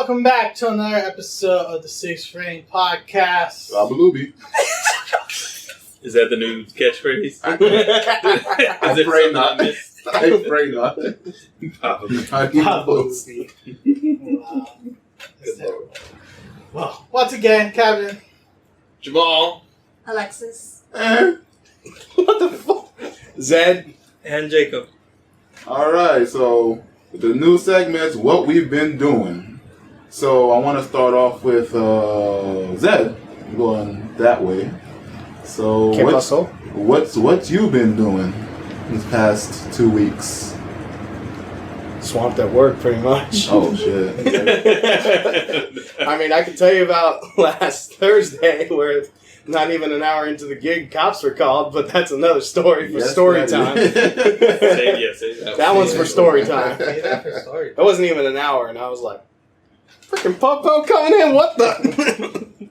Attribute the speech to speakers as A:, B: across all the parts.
A: welcome back to another episode of the SiXFramesPodcast.
B: Babalubi.
C: Is that the new catchphrase?
B: I pray not. I pray not.
A: Babalubi. Well, once again, Kevin,
C: Jamal,
D: Alexis,
B: What the fuck?
E: Zed,
C: and Jacob.
B: Alright, so the new segment's what we've been doing. So I want to start off with Zed, going that way. So what's you been doing these past 2 weeks?
E: swamped at work pretty much.
B: Oh shit.
E: I mean, I can tell you about last Thursday where not even an hour into the gig, cops were called, but that's another story for story time. That one's for story time. That wasn't even an hour, and I was like, freaking Popo coming in, what the?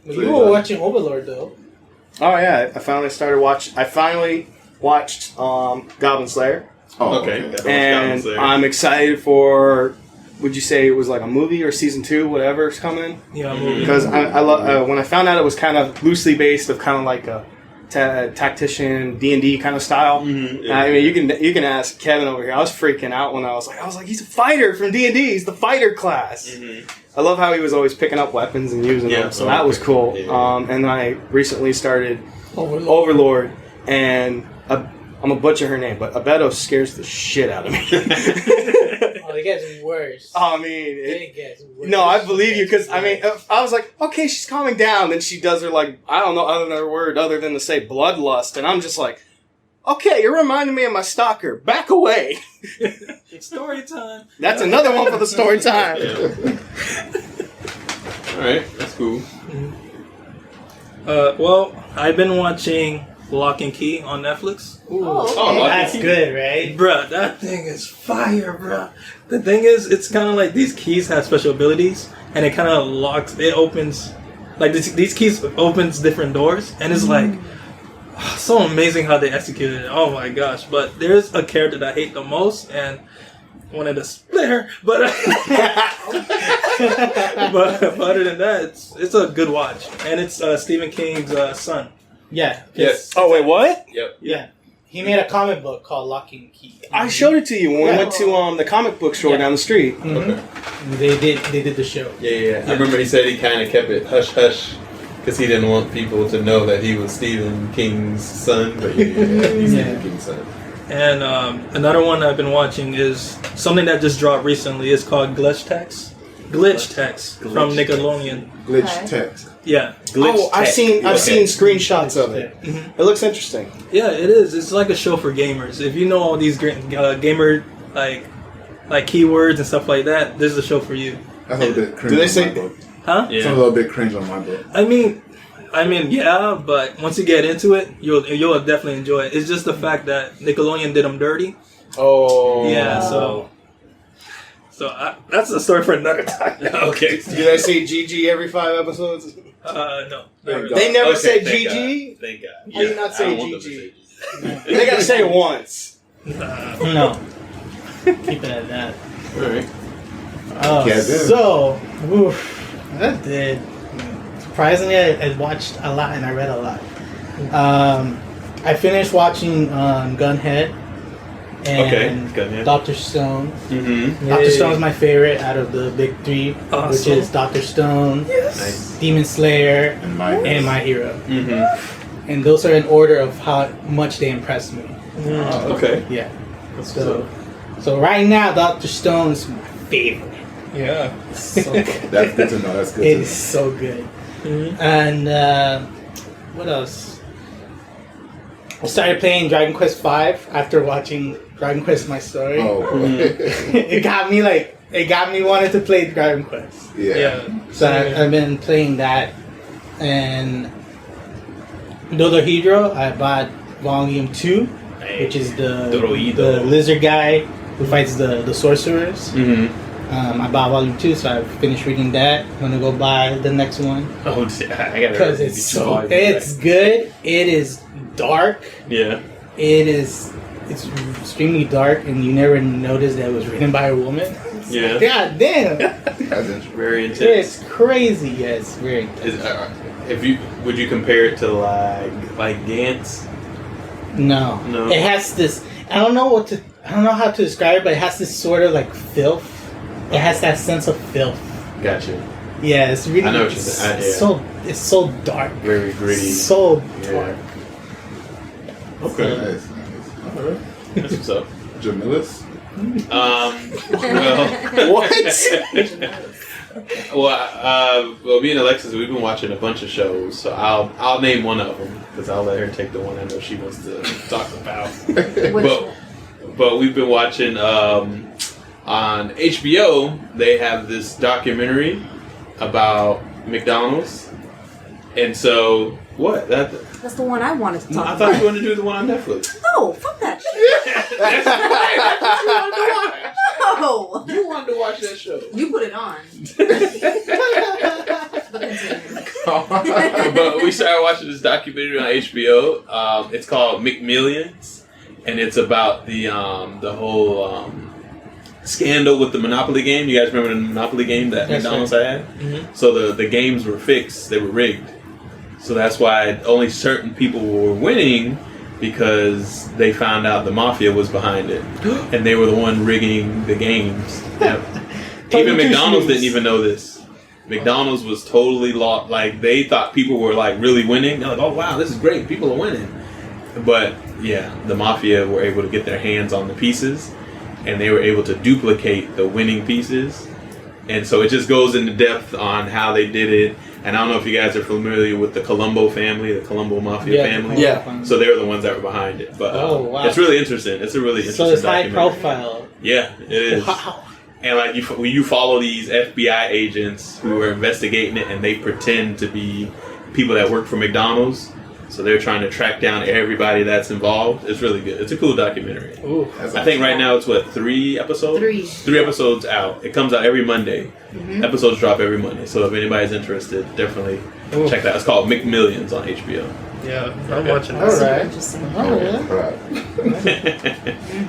A: you were watching Overlord though.
E: Oh yeah, I finally watched Goblin Slayer.
B: Oh,
C: okay.
E: And I'm excited for, would you say it was like a movie or season 2, whatever's coming?
A: Yeah,
C: movie.
E: Because I love when I found out it was kind of loosely based of kind of like a tactician D&D kind of style.
C: Mm-hmm, yeah.
E: I mean, you can ask Kevin over here. I was freaking out when I was like, he's a fighter from D&D. He's the fighter class.
C: Mm-hmm.
E: I love how he was always picking up weapons and using them. So that was cool.
C: Yeah.
E: And I recently started
A: Overlord.
E: and I'm gonna butcher her name, but Abeto scares the shit out of me.
A: Oh, it gets worse.
E: I mean,
A: it gets worse.
E: no, I believe you because I mean, I was like, okay, she's calming down. Then she does her like, I don't know another word other than to say bloodlust, and I'm just like, okay, you're reminding me of my stalker. Back away.
C: Story time.
E: That's another one for the story time.
C: All right, that's cool.
F: Well, I've been watching Lock and Key on Netflix.
D: Oh,
A: That's good, right?
F: Bruh, that thing is fire, bruh. The thing is, it's kind of like these keys have special abilities, and it kind of it opens, like these keys opens different doors, and it's like, so amazing how they executed it. Oh my gosh. But there's a character that I hate the most, and wanted to split her, but but other than that, it's a good watch, and it's Stephen King's son.
A: Yeah.
C: Yes.
E: Oh wait, what?
C: Yep.
A: Yeah. He made a comic book called Lock and Key.
E: I showed it to you when we went to the comic book store down the street.
A: Mm-hmm. They did the show.
C: Yeah. I remember he said he kind of kept it hush hush because he didn't want people to know that he was Stephen King's son. But he's Stephen King's son.
F: And another one I've been watching is something that just dropped recently. It's called Glitch Text from Nickelodeon.
B: Glitch text.
F: Yeah.
E: I've seen screenshots of it.
F: Mm-hmm.
E: It looks interesting.
F: Yeah, it is. It's like a show for gamers. If you know all these gamer like keywords and stuff like that, this is a show for you.
B: That's a little bit cringe.
E: Do they
B: on
E: say-
B: my book.
F: Huh?
B: It's a little bit cringe on my book.
F: I mean, yeah, but once you get into it, you'll definitely enjoy it. It's just the fact that Nickelodeon did them dirty.
E: Oh.
F: Yeah, so that's a story for another time.
C: Okay.
E: Do they say GG every 5 episodes?
F: No.
E: They never say
C: thank
E: GG?
C: God. Thank God.
E: How do you not say
C: I don't want them to
E: GG?
C: say
E: They gotta say it once.
A: No. Keep it at that.
C: Alright.
A: That did. Surprisingly, I watched a lot and I read a lot. I finished watching Gunhead and
C: Gunhead.
A: Dr. Stone.
C: Mm-hmm.
A: Dr. Stone's my favorite out of the big 3,
F: Awesome.
A: which is Dr. Stone,
C: Nice.
A: Demon Slayer,
B: And my
A: and My Hero.
C: Mm-hmm.
A: And those are in order of how much they impressed me.
C: Okay.
A: Yeah. So right now, Dr. Stone's my favorite.
F: Yeah.
A: So good.
B: That's good to know. That's good
A: It
B: to
A: is
B: know.
A: so good.
F: Mm-hmm.
A: And what else? I started playing Dragon Quest V after watching Dragon Quest My Story.
B: Oh.
A: It got me wanting to play Dragon Quest.
B: Yeah.
A: So I've been playing that. And Dodorhedro, I bought Volume 2, which is the lizard guy who fights the sorcerers.
C: Mm-hmm.
A: I bought Volume 2, so I finished reading that. I'm gonna go buy the next one.
C: Oh, I gotta.
A: Because it's good. It is dark.
C: Yeah.
A: It's extremely dark, and you never notice that it was written by a woman.
C: Yeah.
A: God damn.
B: That's interesting.
C: Very intense.
A: It's crazy. Yes, very intense.
C: Would you compare it to like Gantz?
A: No. It has this. I don't know how to describe it, but it has this sort of like filth. It has that sense of filth.
C: Gotcha.
A: Yeah, it's really.
C: I know what you're saying.
A: It's so dark.
C: Very gritty.
A: So dark.
C: Okay.
B: Nice.
C: That's what's up.
B: Jamilus?
C: Well, me and Alexis, we've been watching a bunch of shows, so I'll name one of them because I'll let her take the one I know she wants to talk about. but we've been watching on HBO. They have this documentary about McDonald's, and so what?
D: That's the one I wanted to talk about.
C: I thought you wanted to do the one on Netflix.
D: No, fuck that shit.
C: That's what you wanted to watch.
D: No.
C: You wanted to watch that show.
D: You put it on. But continue.
C: But we started watching this documentary on HBO. It's called McMillions, and it's about the whole scandal with the Monopoly game. You guys remember the Monopoly game that McDonald's had? Mm-hmm. So the games were fixed; they were rigged. So that's why only certain people were winning, because they found out the mafia was behind it, and they were the one rigging the games. Yep. Even McDonald's didn't even know this. McDonald's was totally lost. Like, they thought people were like really winning. They're like, "Oh wow, this is great. People are winning." But yeah, the mafia were able to get their hands on the pieces, and they were able to duplicate the winning pieces. And so it just goes into depth on how they did it. And I don't know if you guys are familiar with the Colombo family, the Colombo Mafia family.
E: Yeah.
C: So they were the ones that were behind it. But
A: wow.
C: It's really interesting. It's a really interesting
A: So it's high
C: documentary.
A: profile.
C: Yeah, it is.
A: Wow.
C: And like you follow these FBI agents who are investigating it, and they pretend to be people that work for McDonald's. So they're trying to track down everybody that's involved. It's really good. It's a cool documentary.
A: Ooh.
C: I think right now it's 3 episodes? 3 episodes out. It comes out every Monday. Mm-hmm. Episodes drop every Monday. So if anybody's interested, definitely check that out. It's called McMillions on HBO.
F: Yeah, I'm watching
A: All
F: that.
A: right.
D: Interesting.
A: Oh, yeah.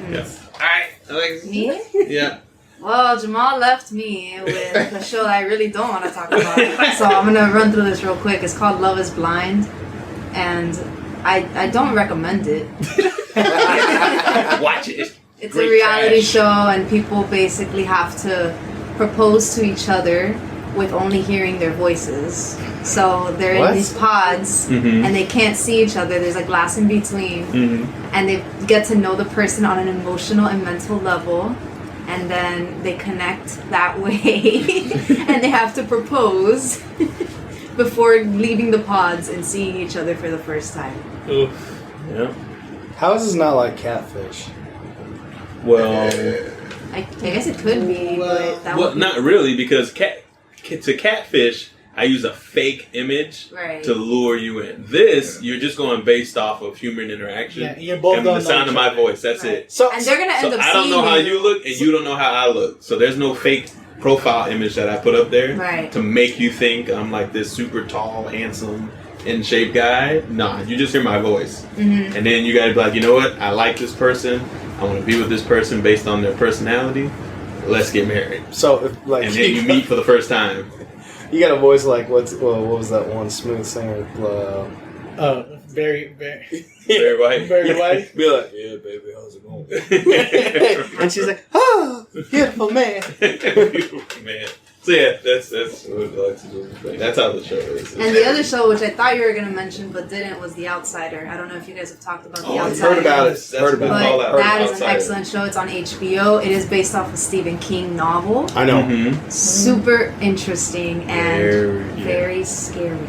C: Yeah. All right. Alex.
D: Me?
C: Yeah.
D: Well, Jamal left me with a show that I really don't want to talk about. So I'm going to run through this real quick. It's called Love is Blind. And I don't recommend it.
C: Watch it.
D: It's
C: Great
D: a reality
C: trash.
D: show, and people basically have to propose to each other with only hearing their voices. So they're in these pods, and they can't see each other. There's a glass in between, and they get to know the person on an emotional and mental level, and then they connect that way, and they have to propose before leaving the pods and seeing each other for the first time.
C: Oof. Yeah.
E: How is this not like Catfish?
C: Well,
D: I guess it could be, but that would be...
C: not really, because to catfish, I use a fake image to lure you in. This, you're just going based off of human interaction.
A: Yeah, you're both
C: and the sound of my voice. That's it.
E: So,
D: and they're gonna end up
C: I don't know
D: seeing
C: how you look, and you don't know how I look. So there's no fake profile image that I put up there to make you think I'm like this super tall, handsome, in shape guy. Nah, you just hear my voice, and then you gotta be like, you know what? I like this person. I want to be with this person based on their personality. Let's get married.
E: So, if, like,
C: and then you meet for the first time.
E: You got a voice like what was that one smooth singer?
A: Very
C: Very white.
A: Very white.
E: Be like, yeah, baby, how's it going? And she's like, oh, beautiful man.
C: Beautiful man. So yeah, that's what Alexis was saying. That's how the show is.
D: And the other show, which I thought you were going to mention but didn't, was The Outsider. I don't know if you guys have talked about The Outsider.
E: Heard about it.
C: But
D: that is an excellent show. It's on HBO. It is based off a Stephen King novel.
E: I know.
D: Super interesting and very scary.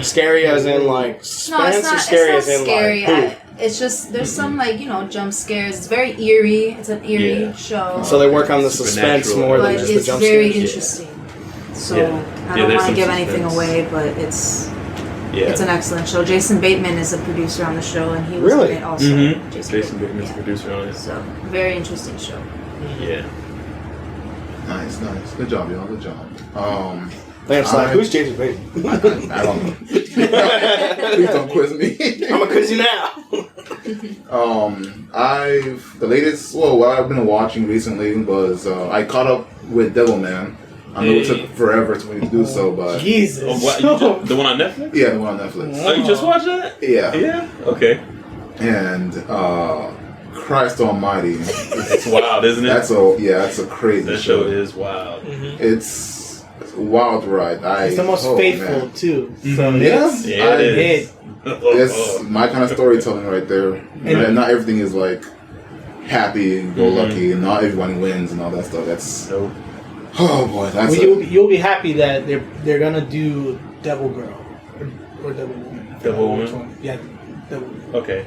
E: Scary as in like suspense,
D: it's not,
E: or scary
D: it's not
E: as in
D: scary.
E: like.
D: It's just there's some jump scares. It's very eerie. It's an eerie show.
E: So they work on the suspense more than
D: but
E: just the
D: it's
E: jump
D: very
E: scares.
D: interesting. So I don't want to give anything away, but it's an excellent show. Jason Bateman is a producer on the show, and he was in it also.
C: Jason Bateman's a producer on it.
D: So very interesting show.
C: Yeah.
B: Nice. Good job, y'all. Good job.
E: Lance, like, who's Jason Bateman?
B: I don't know. Please don't quiz me.
E: I'm gonna quiz you now.
B: The latest, what I've been watching recently was I caught up with Devilman. I know it took forever for me to do so, but
A: Jesus.
C: The one on Netflix?
B: Yeah, the one on Netflix.
C: Oh, you just watched that?
B: Yeah.
C: Yeah. Okay.
B: And Christ Almighty,
C: it's wild, isn't it?
B: That's a crazy
C: that show. Is wild.
A: Mm-hmm.
B: It's a wild ride.
A: It's the most faithful too. So
C: it is.
B: It's my kind of storytelling right there. And not everything is like happy and go lucky, and not everyone wins and all that stuff. That's oh boy, that's
A: you'll be happy that they're gonna do Devil Girl or Devil Woman.
C: Devil Woman.
A: Yeah, Devil Woman.
C: Okay.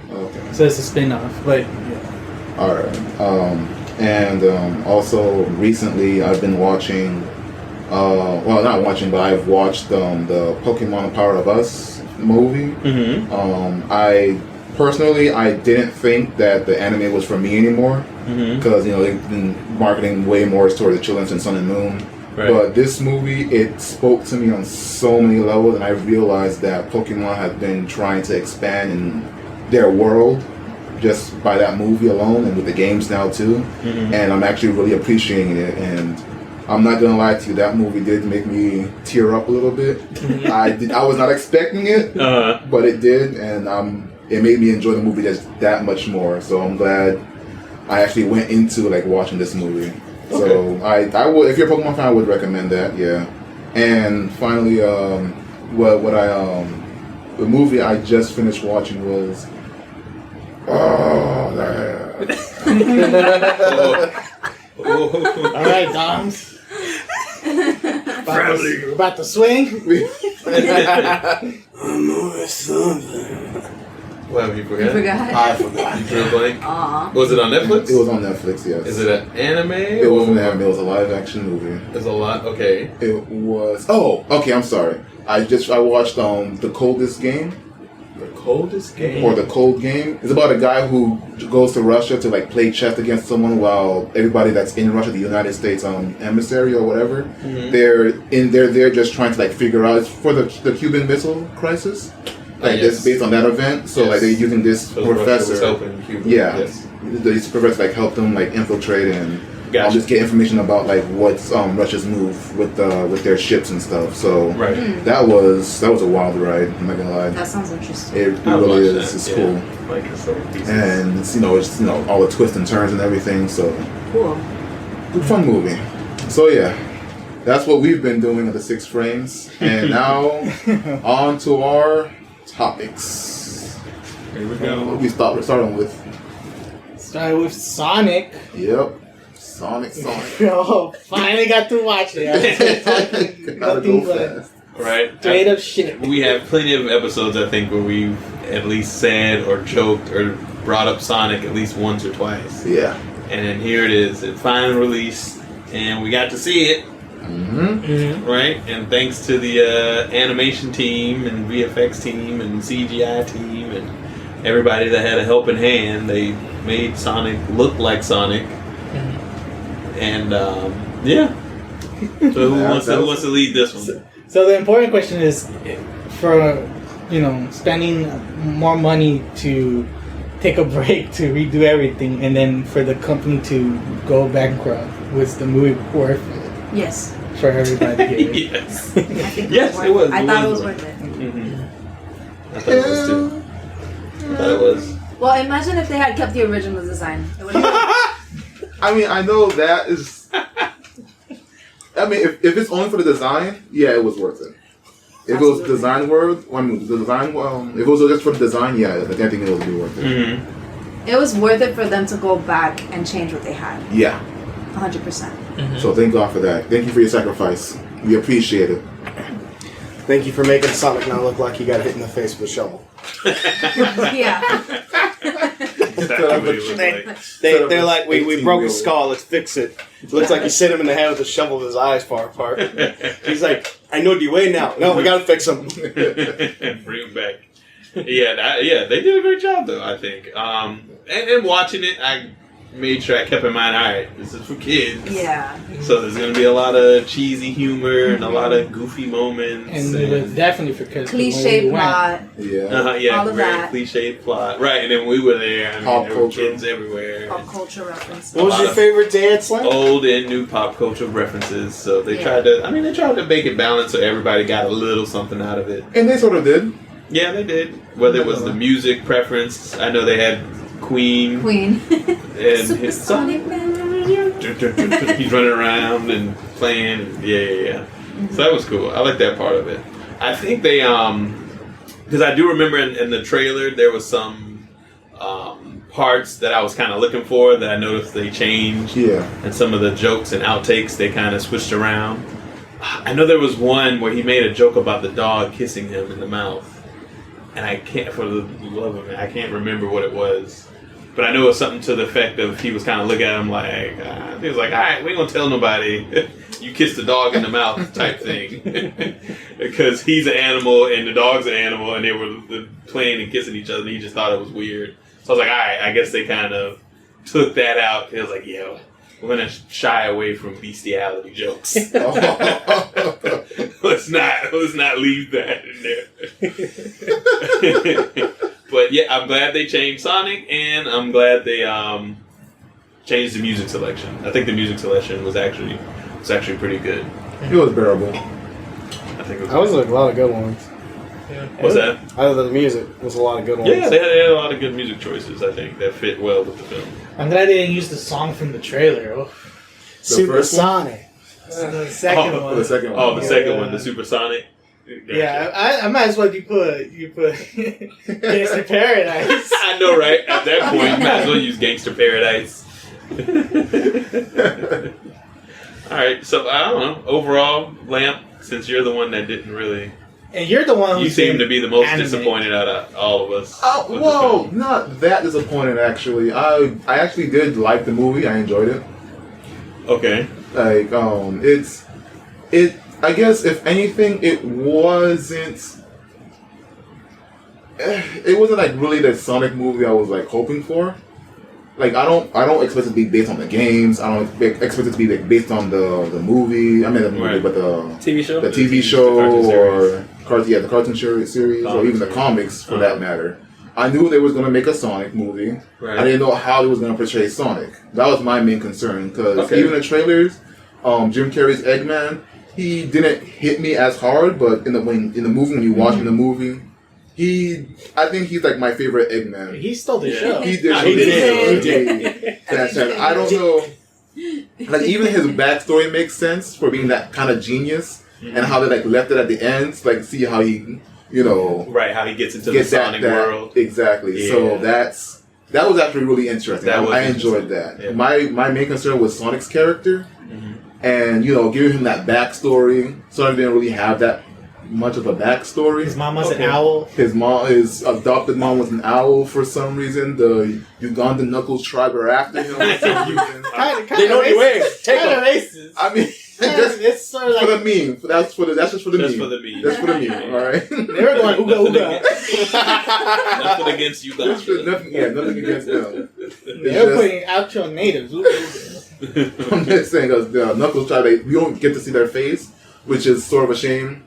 A: So it's a spin-off, but yeah.
B: All right. And also recently I've been watching. Well, not watching, but I've watched the Pokemon Power of Us movie.
C: Mm-hmm.
B: I personally didn't think that the anime was for me anymore because they've been marketing way more towards the children than Sun and Moon.
C: Right.
B: But this movie, it spoke to me on so many levels, and I realized that Pokemon has been trying to expand in their world just by that movie alone, and with the games now too. And I'm actually really appreciating it. And I'm not gonna lie to you, that movie did make me tear up a little bit. I was not expecting it, but it did, and it made me enjoy the movie just that much more. So I'm glad I actually went into like watching this movie. Okay. So I would, if you're a Pokemon fan, I would recommend that. Yeah. And finally, the movie I just finished watching was
A: All right, Doms. We're about to swing.
E: I'm always something.
C: What have you forgot?
D: You forgot?
B: I forgot.
C: You drew a blank?
D: Aww.
C: Was it on Netflix?
B: It was on Netflix, yes.
C: Is it an anime?
B: It wasn't an anime, it was a live action movie.
C: It's a lot? Okay.
B: It was I'm sorry. I watched The Coldest Game.
C: The Coldest Game?
B: Or The Cold Game. It's about a guy who goes to Russia to like play chess against someone while everybody that's in Russia, the United States emissary or whatever, they're there just trying to like figure out, it's for the Cuban Missile Crisis. Like it's based on that event, so like they're using this professor.
C: Helping Cuba.
B: Yeah,
C: yes.
B: This professor like helped them like infiltrate and just get information about like what's Russia's move with their ships and stuff. So that was a wild ride. I'm not gonna lie.
D: That sounds interesting.
B: It really is. It's cool.
C: Like
B: And it's all the twists and turns and everything. So
D: cool.
B: Fun movie. So yeah. That's what we've been doing at the 6 Frames. And now on to our topics.
C: Here we go.
B: We're starting with
A: Sonic.
B: Yep. Sonic.
A: Oh, finally got to watch it.
B: Gotta go fast.
C: Right.
A: Straight up shit.
C: We have plenty of episodes, I think, where we've at least said or joked or brought up Sonic at least once or twice.
B: Yeah.
C: And then here it is, it finally released, and we got to see it. Right? And thanks to the animation team and VFX team and CGI team and everybody that had a helping hand, they made Sonic look like Sonic. And so who wants to lead this one?
A: So the important question is, for spending more money to take a break to redo everything, and then for the company to go bankrupt, was the movie worth it?
D: Yes.
A: For everybody here.
C: Yes.
D: Yes, it was. I thought it was worth it.
C: I thought it was too. I thought it was.
D: Well, imagine if they had kept the original design. It would
B: I mean, I know that is. I mean, if it's only for the design, yeah, it was worth it. If it was design worth, if it was just for the design, yeah, I think it would be worth it.
D: It was worth it for them to go back and change what they had.
B: Yeah.
D: 100%.
B: So thank God for that. Thank you for your sacrifice. We appreciate it.
E: Thank you for making Sonic not look like he got hit in the face with a shovel.
D: Yeah.
E: They're like, we broke his skull, let's fix it. It looks like he hit him in the head with a shovel with his eyes far apart. He's like, I know the way now. No, we gotta fix him.
C: Bring him back. Yeah, they did a great job though, I think. And watching it, made sure I kept in mind, alright, this is for kids.
D: Yeah.
C: So there's going to be a lot of cheesy humor and a lot of goofy moments.
A: And it was definitely for kids.
D: Cliche plot.
B: Yeah.
C: Yeah,
D: all of
C: very
D: that.
C: cliche plot. Right, and then we were there. I mean, there were
B: culture.
C: kids everywhere.
D: Pop culture references.
E: What was your favorite dance line?
C: Old and new pop culture references. So they tried to make it balanced so everybody got a little something out of it.
B: And they sort of did.
C: Yeah, they did. Whether it was the music preference, I know they had Queen. And
D: Supersonic Man.
C: he's running around and playing. Yeah. So that was cool. I like that part of it. I think they, because I do remember in the trailer there was some parts that I was kind of looking for that I noticed they changed.
B: Yeah.
C: And some of the jokes and outtakes they kind of switched around. I know there was one where he made a joke about the dog kissing him in the mouth. And I can't, for the love of it, I can't remember what it was. But I know it was something to the effect of he was kind of looking at him like, he was like, all right, we ain't going to tell nobody you kissed the dog in the mouth type thing. Because he's an animal and the dog's an animal and they were playing and kissing each other and he just thought it was weird. So I was like, all right, I guess they kind of took that out. It was like, yeah, we're going to shy away from bestiality jokes. Let's not leave that in there. But yeah, I'm glad they changed Sonic, and I'm glad they changed the music selection. I think the music selection was actually pretty good.
B: It was bearable.
C: I think it was.
E: That was a lot of good ones.
C: What's that?
E: Other than the music, was a lot of good ones.
C: Yeah, they had a lot of good music choices. I think that fit well with the film.
A: I'm glad they didn't use the song from the trailer. Oh.
E: Supersonic.
A: The second one.
B: The second one.
C: Oh, the second one, the Supersonic. Gotcha.
A: Yeah, I might as well you put Gangster Paradise.
C: I know, right? At that point, you might as well use Gangster Paradise. All right, so I don't know. Overall, Lamp, since you're the one that didn't really,
A: And you're the one who
C: you seem to be the most
A: anime.
C: Disappointed out of all of us.
B: Oh,
C: with the
B: whoa,
C: film.
B: not that disappointed actually. I actually did like the movie. I enjoyed it.
C: Okay.
B: Like, I guess if anything, it wasn't like really the Sonic movie I was like hoping for. Like, I don't expect it to be based on the games. I don't expect it to be like, based on the movie. I mean the movie,
C: Right.
B: but the
F: TV show?
B: the TV show
C: the cartoon
B: or the cartoon series, or even the comics for that matter. I knew they was going to make a Sonic movie.
C: Right.
B: I didn't know how they was going to portray Sonic. That was my main concern because
C: Okay.
B: even the trailers, Jim Carrey's Eggman, he didn't hit me as hard. But in the movie, when you watch in the movie, I think he's like my favorite Eggman.
A: He stole the show.
B: He did.
C: Nah,
B: He
C: he
B: did. I don't know. Like even his backstory makes sense for being that kind of genius, and how they like left it at the end. Like see how he,
C: Right, how he gets into the Sonic world.
B: Exactly.
C: Yeah.
B: So that was actually really interesting. I enjoyed that.
C: Yeah.
B: My main concern was Sonic's character, and giving him that backstory. Sonic didn't really have that much of a backstory.
A: His mom was an owl.
B: His adopted mom was an owl for some reason. The Ugandan Knuckles tribe are after him for some reason.
E: They know your way. Take
A: Kind of
E: them.
A: racist.
B: I mean,
A: It's sort of
B: for
A: like
B: the meme. That's just for the
C: Just
B: meme.
C: for the meme.
B: That's for the meme. All right.
A: they were going ooga ooga.
C: Nothing against you guys.
B: nothing against them.
A: They were putting actual natives. Ooga ooga.
B: I'm just saying because the Knuckles tribe, we don't get to see their face, which is sort of a shame.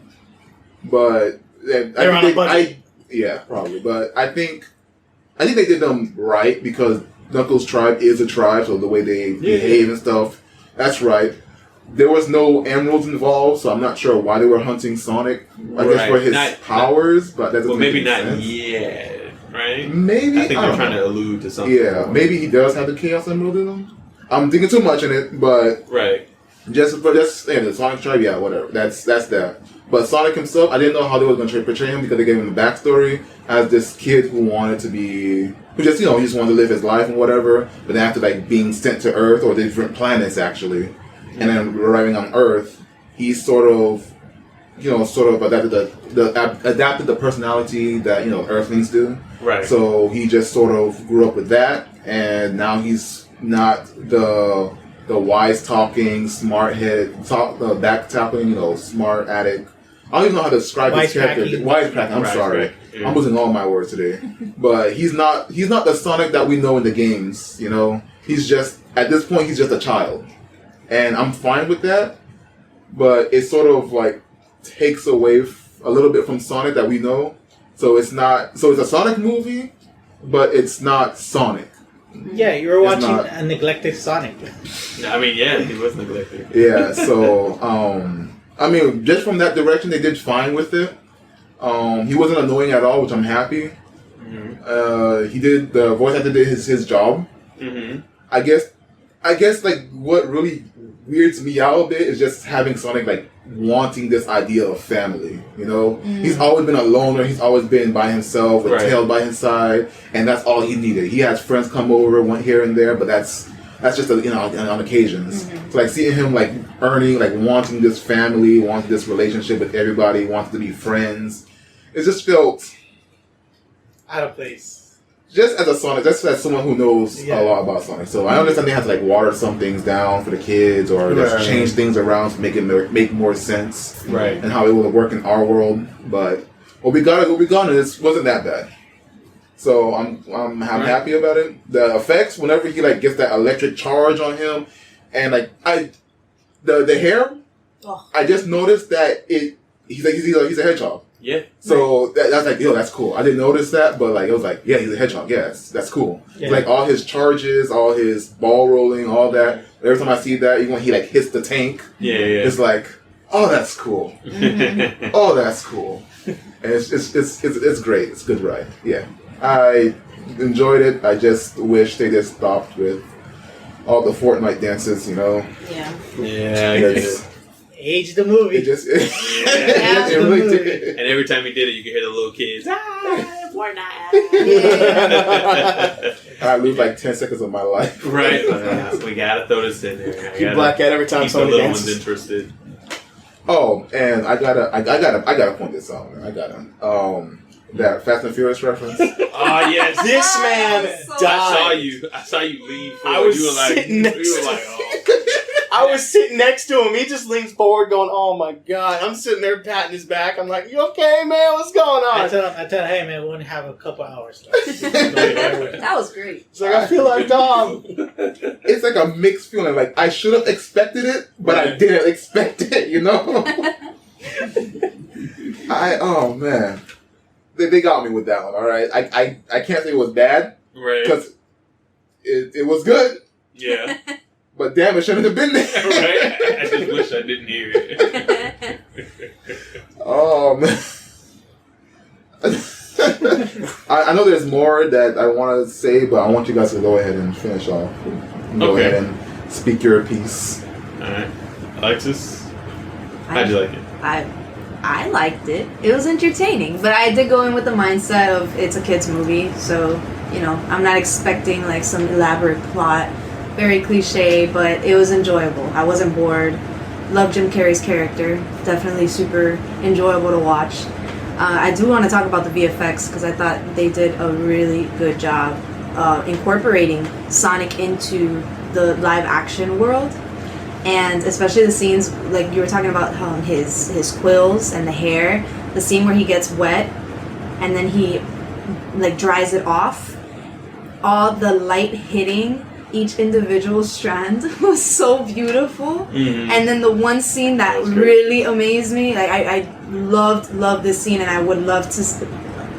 B: But
A: They're on a budget.
B: yeah, probably. But I think they did them right because Knuckles' tribe is a tribe, so the way they behave and stuff, that's right. There was no emeralds involved, so I'm not sure why they were hunting Sonic. I guess for his powers, but that doesn't
C: maybe
B: make
C: not
B: sense.
C: yet, right?
B: Maybe
C: I think they're
B: don't
C: trying
B: know.
C: to allude to something.
B: Yeah, maybe he does have the Chaos Emerald in him. I'm thinking too much in it, but
C: Right.
B: the Sonic tribe, yeah, whatever. That's that. But Sonic himself, I didn't know how they were going to portray him because they gave him a backstory as this kid who wanted to be, who just he just wanted to live his life and whatever. But then after like being sent to Earth or different planets actually, and then arriving on Earth, he sort of adapted the personality that Earthlings do.
C: Right.
B: So he just sort of grew up with that, and now he's not the wise talking, smart head, back talking, smart addict. I don't even know how to describe his character. Wisecracking. I'm sorry.
C: Right. Yeah.
B: I'm losing all my words today. But he's not the Sonic that we know in the games. he's just, at this point, he's just a child. And I'm fine with that, but it sort of like takes away a little bit from Sonic that we know. So it's a Sonic movie, but it's not Sonic.
A: Yeah, you were watching a neglected Sonic.
C: I mean, yeah, he was neglected.
B: Yeah, so, I mean, just from that direction, they did fine with it. He wasn't annoying at all, which I'm happy. He did, the voice actor did his job. I guess, like, what really weirds me out a bit is just having Sonic, like, wanting this idea of family, you know? He's always been a loner, he's always been by himself, with Tail by his side, and that's all he needed. He has friends come over, one here and there, but that's just, on occasions. So, like, seeing him, like, wanting this family, wanting this relationship with everybody, wanting to be friends, it just felt
A: out of place.
B: Just as a Sonic, just as someone who knows a lot about Sonic. So I understand they have to like water some things down for the kids or just change things around to make it make more sense.
C: Right.
B: And how it will work in our world. But what we got, this wasn't that bad. So I'm happy about it. The effects, whenever he like gets that electric charge on him, and like the hair, I just noticed that he's a hedgehog.
C: Yeah.
B: So that's like, that's cool. I didn't notice that, but like it was like, yeah, he's a hedgehog. Yes, that's cool. Yeah. Like all his charges, all his ball rolling, all that. Every time I see that, even when he like hits the tank, it's like, oh, that's cool. Oh, that's cool. And it's great. It's a good ride. Yeah, I enjoyed it. I just wish they just stopped with all the Fortnite dances.
D: Yeah.
C: Yeah. I get it.
A: Age the movie.
B: It really did.
C: And every time he did it, you could hear the little kids. Fortnite.
B: I lose like 10 seconds of my life.
C: Right. We gotta throw this in there.
E: You black out every time
C: keep
E: somebody
C: the little
E: dances.
C: ones interested.
B: Oh, and I gotta point this out. That Fast and Furious reference.
C: Oh yes,
E: this man died.
C: I saw you lean forward.
E: I was
C: you were like,
E: sitting I was sitting next to him. He just leans forward going, oh my God. I'm sitting there patting his back. I'm like, you okay, man? What's going on?
A: I tell him, hey, man, we're going to have a couple hours.
D: That was great.
E: It's like, I feel like Dom.
B: It's like a mixed feeling. Like, I should have expected it, but I didn't expect it, you know? Oh, man. They got me with that one, all right? I can't say it was bad.
C: Right.
B: Because it was good.
C: Yeah.
B: But damn, it shouldn't have been there.
C: Right? I just wish I didn't hear it.
B: Oh, man. I know there's more that I want to say, but I want you guys to go ahead and finish off. Go ahead and speak your piece.
C: Alright. Alexis, how'd you like it?
D: I liked it. It was entertaining, but I did go in with the mindset of it's a kid's movie, so, I'm not expecting like some elaborate plot. Very cliche, but it was enjoyable. I wasn't bored. Loved Jim Carrey's character. Definitely super enjoyable to watch. I do want to talk about the VFX because I thought they did a really good job incorporating Sonic into the live action world. And especially the scenes, like you were talking about his quills and the hair. The scene where he gets wet and then he like dries it off. All the light hitting each individual strand was so beautiful. And then the one scene that really amazed me, like I loved this scene, and I would love to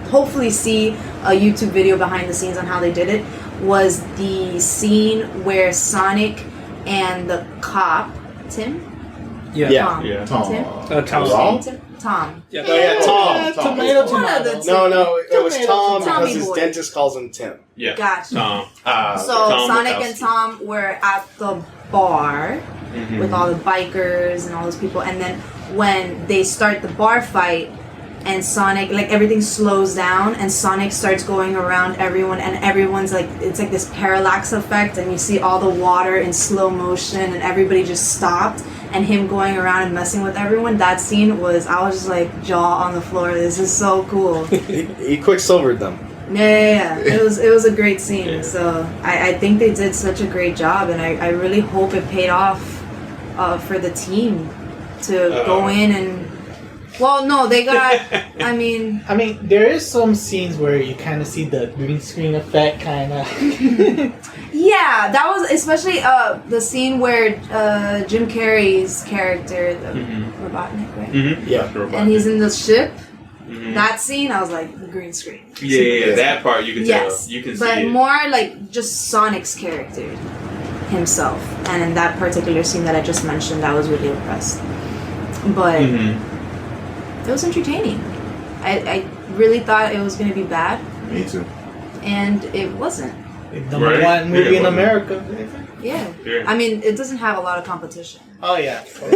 D: hopefully see a YouTube video behind the scenes on how they did it, was the scene where Sonic and the cop, Tim?
B: Tom.
D: Tim? Tom.
E: Yeah, Tom.
A: Tomato.
E: No, it was Tom
D: Tommy
E: because his
D: boy.
E: dentist calls him Tim.
C: Yeah.
D: Gotcha.
C: Tom.
D: So
C: Tom
D: Sonic
C: Wachowski.
D: and Tom were at the bar with all the bikers and all those people, and then when they start the bar fight and Sonic, like everything slows down and Sonic starts going around everyone, and everyone's like, it's like this parallax effect, and you see all the water in slow motion and everybody just stopped, and him going around and messing with everyone. That scene was, I was just like jaw on the floor. This is so cool.
E: He quicksilvered them.
D: Yeah. It was a great scene. So I think they did such a great job, and I really hope it paid off for the team to go in and Well, no, they got. I mean,
A: there is some scenes where you kind of see the green screen effect, kind of.
D: yeah, that was especially the scene where Jim Carrey's character, the Robotnik, right?
C: Mm-hmm.
E: Yeah,
D: and he's in the ship.
C: Mm-hmm.
D: That scene, I was like, the green screen.
C: Yeah, that part you can
D: yes,
C: tell. You can see
D: but
C: it.
D: more like just Sonic's character himself, and in that particular scene that I just mentioned, I was really impressed. But it was entertaining. I really thought it was going to be bad,
B: Me too.
D: and it wasn't.
A: Number one movie in America.
D: Yeah. I mean, it doesn't have a lot of competition.
A: Oh yeah.
C: Well,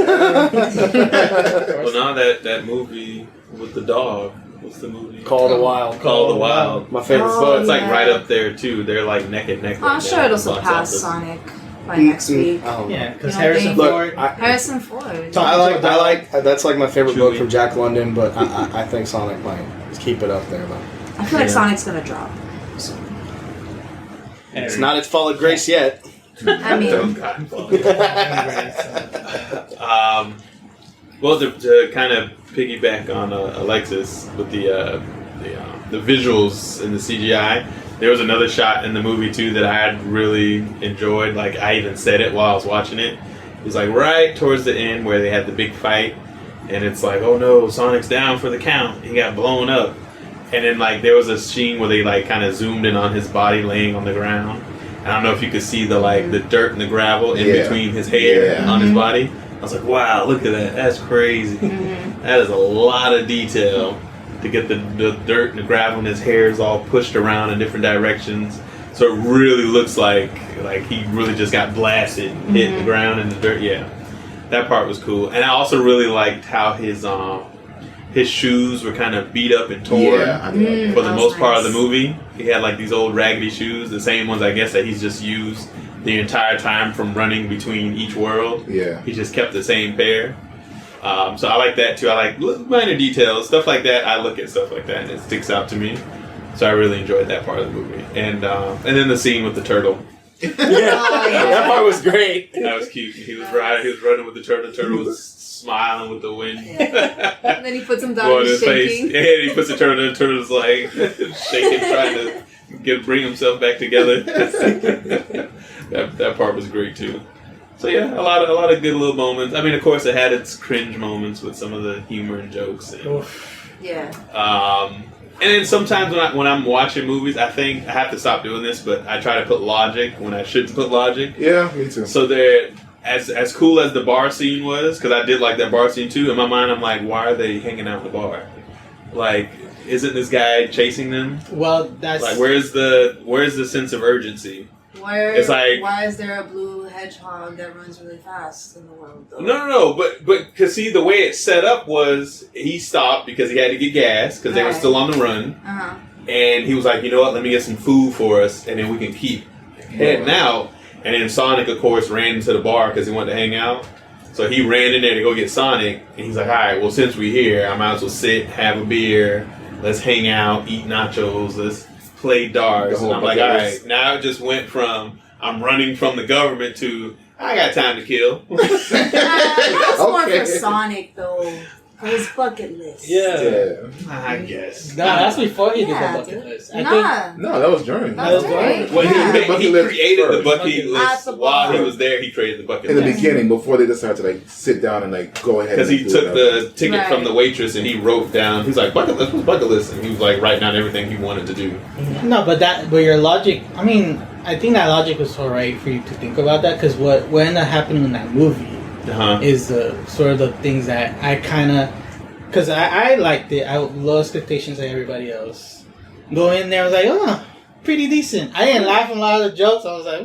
C: now that movie with the dog, what's the movie?
E: Call the Wild.
C: Call the Wild.
E: My favorite.
D: Oh,
C: It's like
D: yeah.
C: right up there too. They're like neck and neck.
D: I'm
C: right
D: sure
C: now
D: it'll
C: in box
D: surpass
C: office.
D: Sonic by next week.
E: Oh.
A: Yeah, because
D: You don't
A: Harrison
D: think-
A: Ford.
D: Harrison Ford.
E: I like that's like my favorite book
C: Chewie.
E: from Jack London, but I think Sonic might just keep it up there. But
D: I feel like Sonic's gonna drop. So,
E: it's not its fall of grace yet.
D: I mean,
C: Well, to kind of piggyback on Alexis with the visuals and the CGI, there was another shot in the movie too that I had really enjoyed. Like I even said it while I was watching it. It was like right towards the end where they had the big fight, and it's like, oh no, Sonic's down for the count. He got blown up, and then like there was a scene where they like kind of zoomed in on his body laying on the ground. I don't know if you could see the dirt and the gravel in between his hair on his body. I was like, wow, look at that. That's crazy. That is a lot of detail to get the dirt and the gravel and his hair is all pushed around in different directions. So it really looks like he really just got blasted, hit the ground in the dirt. Yeah, that part was cool. And I also really liked how his shoes were kind of beat up and torn for the most part of the movie. He had like these old raggedy shoes, the same ones I guess that he's just used the entire time from running between each world.
B: Yeah.
C: He just kept the same pair. So I like that too. I like minor details, stuff like that. I look at stuff like that and it sticks out to me. So I really enjoyed that part of the movie. And then the scene with the turtle.
E: That part was great.
C: That was cute. He was running with the turtle. The turtle was smiling with the wind.
D: and then he puts him down
C: Going
D: and
C: to his
D: shaking.
C: face. Yeah, he puts the turtle, and the turtle's like shaking, trying to bring himself back together. that part was great too. So yeah, a lot of good little moments. I mean, of course, it had its cringe moments with some of the humor and jokes. And,
D: Yeah.
C: and then sometimes when I'm watching movies, I think I have to stop doing this, but I try to put logic when I shouldn't put logic.
B: Yeah, me too.
C: So there, as cool as the bar scene was, because I did like that bar scene too. In my mind, I'm like, why are they hanging out in the bar? Like, isn't this guy chasing them?
A: Well, that's
C: Like, where's the sense of urgency? It's like-
D: why is there a blue hedgehog that runs really fast in the world, though?
C: No, but because see, the way it set up was he stopped because he had to get gas because they were
D: Right.
C: still on the run,
D: Uh-huh.
C: and he was like, you know what, let me get some food for us, and then we can keep heading out. And then Sonic, of course, ran into the bar because he wanted to hang out. So he ran in there to go get Sonic, and he's like, all right, well, since we're here, I might as well sit, have a beer, let's hang out, eat nachos, let's play darts.
B: The
C: And
B: whole
C: I'm like, all
B: bucket
C: right,
B: list.
C: now it just went from I'm running from the government to I got time to kill.
D: That's more
B: Okay.
D: for Sonic, though. For his bucket list.
B: Yeah.
C: I guess.
A: no, that's before he did
D: Yeah,
A: the bucket
D: dude.
A: list. I think
D: Nah.
B: No, that was during.
D: That was
A: right.
C: Well,
D: Yeah.
B: The bucket
C: he
B: list
C: created the
B: first.
C: bucket
D: At
C: list
D: the
C: while he
D: bar.
C: was there. He created the bucket
B: In the
C: list.
B: beginning, before they decided to sit down and go ahead.
C: Because
B: and
C: he
B: do
C: took
B: whatever.
C: the ticket
D: Right.
C: from the waitress and he wrote down. He's like, bucket list, what's bucket list? And he was like, writing down everything he wanted to do.
A: No, but your logic. I mean, I think that logic was alright for you to think about that because what ended up happening in that movie is the sort of the things that I kind of, because I liked it. I had low expectations like everybody else. Go in there, I was like, oh, pretty decent. I didn't laugh at a lot of the jokes. I was like,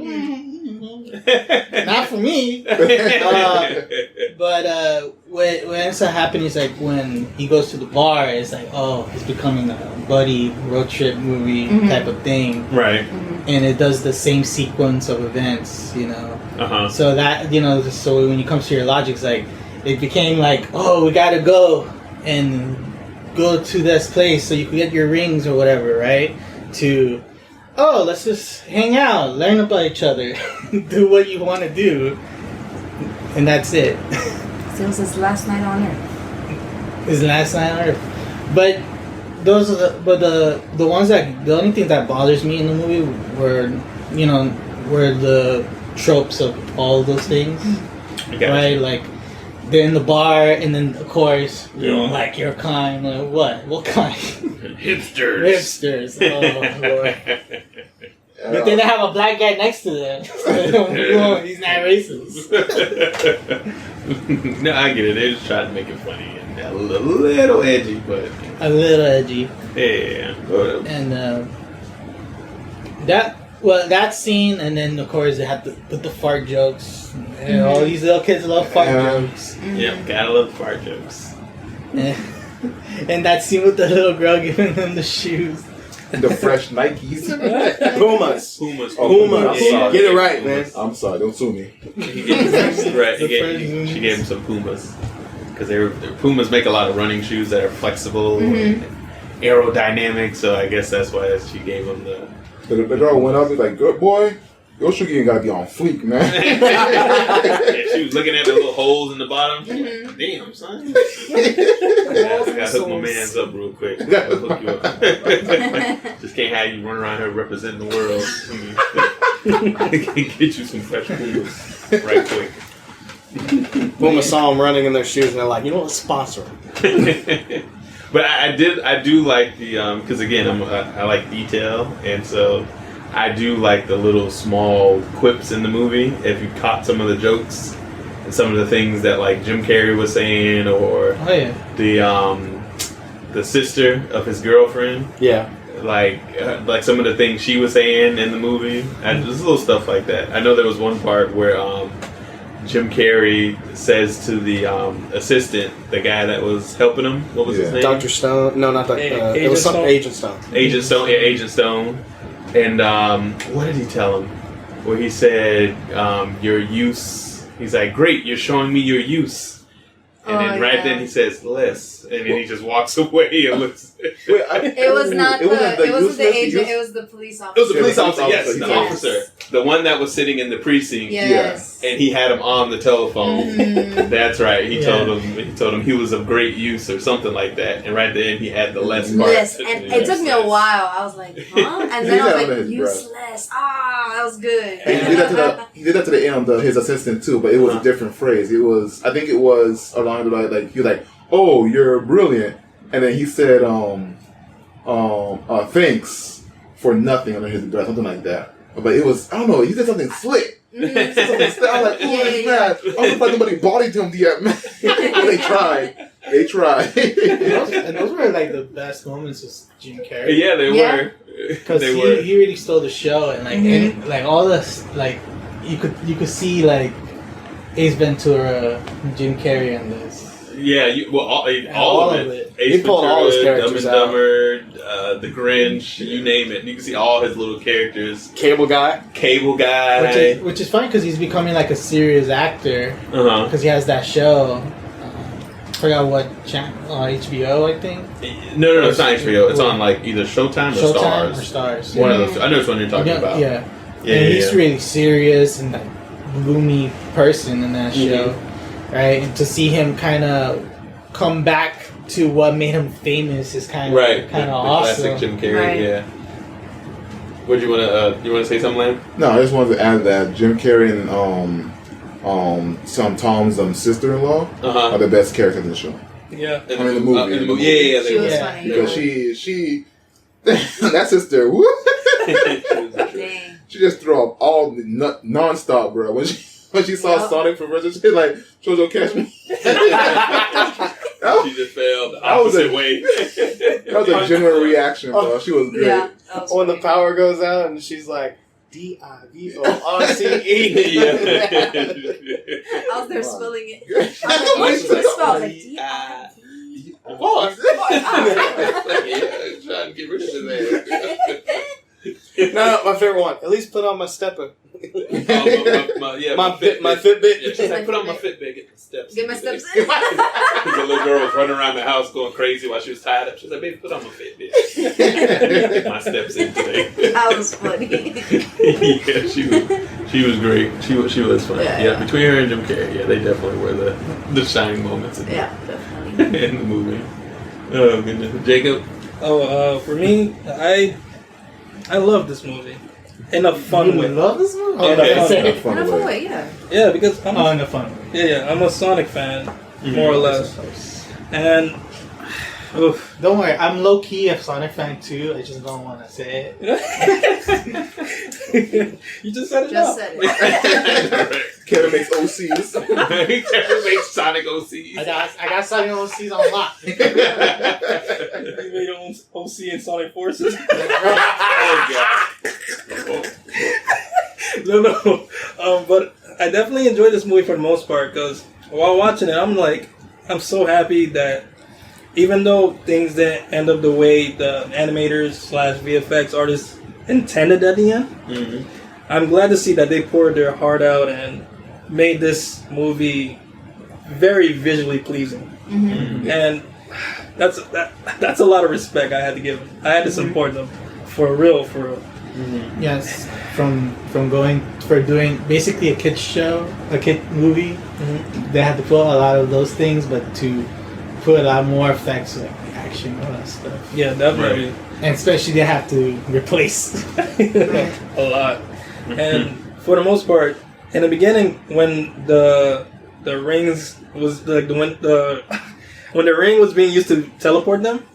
A: not for me. But what ends up happening is like when he goes to the bar, it's like, oh, it's becoming a buddy road trip movie type of thing.
C: Right.
A: And it does the same sequence of events, So that, so when it comes to your logic, it's like, it became like, oh, we gotta go and go to this place so you can get your rings or whatever, right? To, oh, let's just hang out, learn about each other, do what you want to do, and that's it.
D: So it was his last night on Earth.
A: his last night on Earth. But those are the ones that the only thing that bothers me in the movie were the tropes of all those things, right? Like they're in the bar, and then of course like your kind, like what kind? Hipsters. Oh Lord. But then they have a black guy next to them. So he's not racist.
C: No, I get it. They're just trying to make it funny and a little edgy, but
A: a little edgy.
C: Yeah.
A: And that scene, and then of course they have to put the fart jokes. And all these little kids love fart jokes.
C: Yep, gotta love fart jokes.
A: And that scene with the little girl giving them the shoes.
B: The fresh Nikes.
E: Pumas.
C: Yeah,
E: get it right, man.
B: I'm sorry, don't sue me.
C: She gave him some Pumas. Because Pumas make a lot of running shoes that are flexible and aerodynamic, so I guess that's why she gave him the
B: girl went up and was like, good boy, your shoe game gotta be on fleek, man.
C: Yeah, she was looking at the little holes in the bottom. She was like, damn, son. I gotta hook my mans up real quick. I'll hook you up. Just can't have you run around here representing the world. I can get you some fresh Pumas right quick.
E: Puma saw them running in their shoes, and they're like, you know what, sponsor them.
C: But I do like the because again I like detail, and so I do like the little small quips in the movie. If you caught some of the jokes and some of the things that like Jim Carrey was saying, or the sister of his girlfriend, like some of the things she was saying in the movie, and just little stuff like that. I know there was one part where Jim Carrey says to the assistant, the guy that was helping him, what was his name?
E: Dr. Stone. No, not Dr. It was something Agent Stone.
C: Agent Stone, yeah, Agent Stone. And what did he tell him? Where he said, your use. He's like, great, you're showing me your use. And then then he says, less. And then he just walks away and looks.
D: It wasn't the agent, it was the police officer.
C: It was the police officer, yes, the officer. The one that was sitting in the precinct.
D: Yes.
C: And he had him on the telephone. That's right. He told him he was of great use or something like that. And right then he had the less part.
D: Yes, and it took me a while. I was like, huh? And then I was like, useless. Ah, that was good.
B: And he did that to the end of his assistant too, but it was a different phrase. I think it was along the line, like he was like, oh, you're brilliant. And then he said, thanks for nothing under his breath, something like that. But it was, I don't know, he said something slick. I was like, oh, that's mad. I was surprised nobody bodied him yet, man. They tried.
A: And those were like the best moments of Jim Carrey.
C: Yeah, they were.
A: Because he really stole the show, and like all this, like you could see like Ace Ventura, Jim Carrey in this.
C: Yeah, all of it. Ace
E: he pulled all his characters
C: Dumb and Dumber, The Grinch, you name it. You can see all his little characters.
E: Cable guy.
A: Which is funny because he's becoming like a serious actor. Because he has that show. I forgot what channel. HBO, I think.
C: No, it's not HBO. It's on like either Showtime or
A: Stars.
C: One of those. I know which one you're talking about.
A: Yeah. And he's really serious and like gloomy person in that show. Right, and to see him kind of come back to what made him famous is kind of awesome.
C: Classic Jim Carrey, yeah. What do you want to say something, Lam?
B: No, I just wanted to add that Jim Carrey and Tom's sister-in-law are the best characters in the show.
C: Yeah,
B: in the movie.
C: Yeah,
D: she was funny.
B: Because she that sister, she just threw up all non-stop, bro. When she saw Sonic from Resident Evil, she's like, Jojo, catch me.
C: She just fell the opposite way.
B: That was a genuine reaction, bro. She was great.
D: Yeah,
E: when the power goes out and she's like, DIVORCE.
D: I was there spelling it. I was like, spell like
C: trying to get rid of his ass.
E: No, my favorite one. At least put on my stepper.
C: My
E: Fitbit.
C: Yeah, she's like, put on my Fitbit, get the steps.
D: Get my steps in.
C: Because the little girl was running around the house going crazy while she was tied up. She's like, baby, put on my Fitbit. Get my steps in today.
D: That was funny.
C: Yeah, she was great. She was funny. Yeah, between her and Jim Carrey, they definitely were the shining moments.
D: Yeah, definitely.
C: in the movie. Oh goodness, Jacob.
F: For me, I love this movie in a fun way.
A: Love this movie?
F: Okay.
A: In a
B: Fun
D: In a fun
B: way.
D: way, yeah.
F: Yeah, because I'm
A: in a fun way.
F: yeah, I'm a Sonic fan, more or less, and. Oof.
A: Don't worry, I'm low key a Sonic fan too. I just don't want to say it.
F: You just said it
D: Just
F: up.
D: said it.
B: Kevin makes OCs.
C: Kevin makes Sonic OCs.
A: I got Sonic OCs on lock.
F: You made your own OC and Sonic Forces.
C: Oh god.
F: No. But I definitely enjoyed this movie for the most part because while watching it, I'm so happy that even though things didn't end up the way the animators / VFX artists intended at the end, I'm glad to see that they poured their heart out and made this movie very visually pleasing. And that's a lot of respect I had to give them. I had to support them for real.
A: Yes, from doing basically a kid's show, a kid movie. They had to put a lot of those things, but to put a lot more effects like action and all that stuff.
F: Yeah, definitely.
A: And especially they have to replace
F: a lot. And for the most part, in the beginning, when the rings was when the ring was being used to teleport them,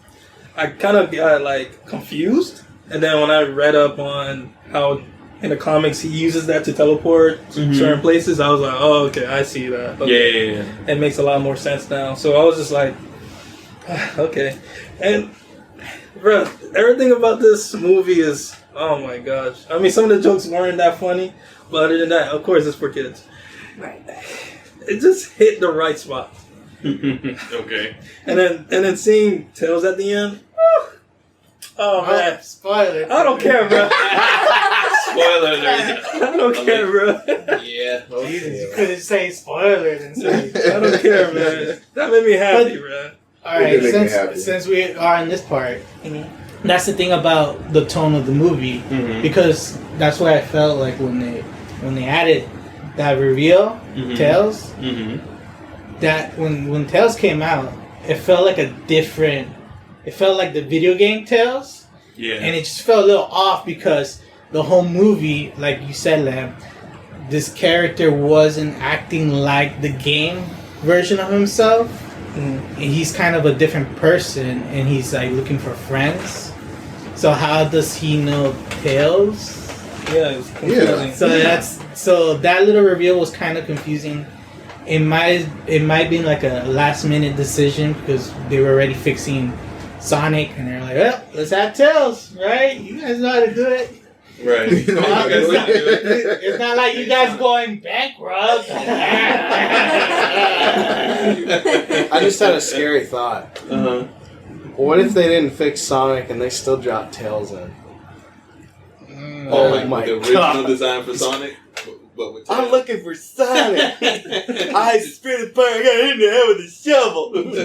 F: I kind of got confused. And then when I read up on how in the comics he uses that to teleport to certain places, I was like, oh, okay, I see that. Okay.
C: Yeah.
F: It makes a lot more sense now. So I was just like, okay. And bro, everything about this movie is, oh my gosh. I mean, some of the jokes weren't that funny, but other than that, of course, it's for kids.
D: Right.
F: It just hit the right spot.
C: Okay.
F: And then seeing Tails at the end. Oh man,
A: spoiler!
F: I don't care, bro.
C: Spoiler alert.
F: I don't care, bro.
C: Yeah.
A: You couldn't say spoiler than say.
F: I don't care, man. That made me happy, bro.
A: All right, since we are in this part, that's the thing about the tone of the movie, because that's what I felt like when they added that reveal, Tails. That when Tails came out, it felt like a different. It felt like the video game Tails.
C: Yeah. And
A: it just felt a little off because the whole movie, like you said, Lam, this character wasn't acting like the game version of himself. And he's kind of a different person, and he's like looking for friends. So how does he know Tails?
F: Yeah, it's confusing.
A: So that little reveal was kind of confusing. It might be like a last minute decision because they were already fixing Sonic, and they're like, well, let's have Tails, right? You guys know how to do it.
C: Right.
A: It's not like you guys going bankrupt.
E: I just had a scary thought. What if they didn't fix Sonic and they still dropped Tails in?
C: Oh, like
E: my
C: the original
E: God.
C: design for Sonic? But with Tails.
E: I'm looking for Sonic. I spit a bird, got in there with a shovel.
C: That would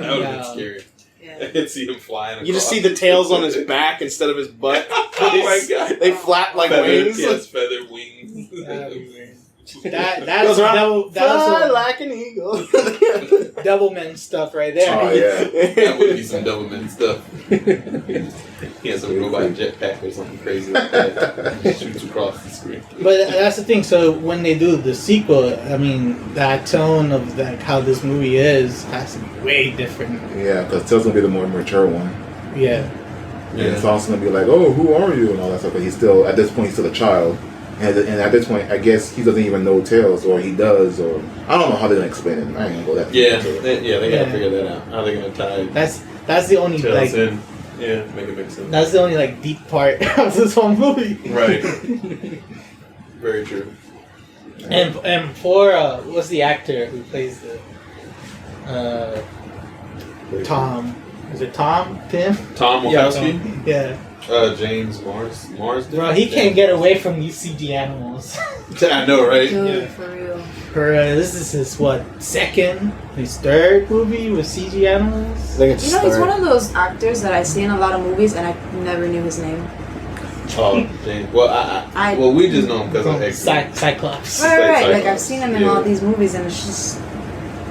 C: have been scary. I could see him flying across.
E: You just see the tails on his back instead of his butt.
C: Oh my god.
E: They flap like wings.
C: Yes, feather wings.
A: That's
E: Fly like an eagle.
A: Doubleman stuff right there.
B: Oh yeah.
C: That would be some Doubleman stuff. He has some robot jetpack or something crazy like that. Shoots across the screen.
A: But that's the thing. So when they do the sequel, I mean, that tone of how this movie is has to be way different.
B: Yeah, because Tails gonna be the more mature one.
A: Yeah.
B: And it's also gonna be like, oh, who are you, and all that stuff. But at this point, he's still a child. And at this point, I guess he doesn't even know Tails, or he does, or I don't know how they're gonna explain it. I ain't gonna go that.
C: They gotta figure that out. How they gonna tie
A: That's the only
C: Tails in? Yeah, make it make sense.
A: That's the only deep part of this whole movie.
C: Right. Very true.
A: And for what's the actor who plays the Tom? Is it Tom? Tim?
C: Tom Wachowski?
A: Yeah.
C: James Mars.
A: Bro, he can't get away from these CG animals.
C: I know, right?
D: Dude, for real.
A: This is his third movie with CG animals.
E: I think it's
D: He's one of those actors that I see in a lot of movies and I never knew his name.
C: Oh, James. Well, we just know him because of X-Men.
A: Cyclops.
D: Right.
C: Cyclops.
D: Like I've seen him in all these movies and it's just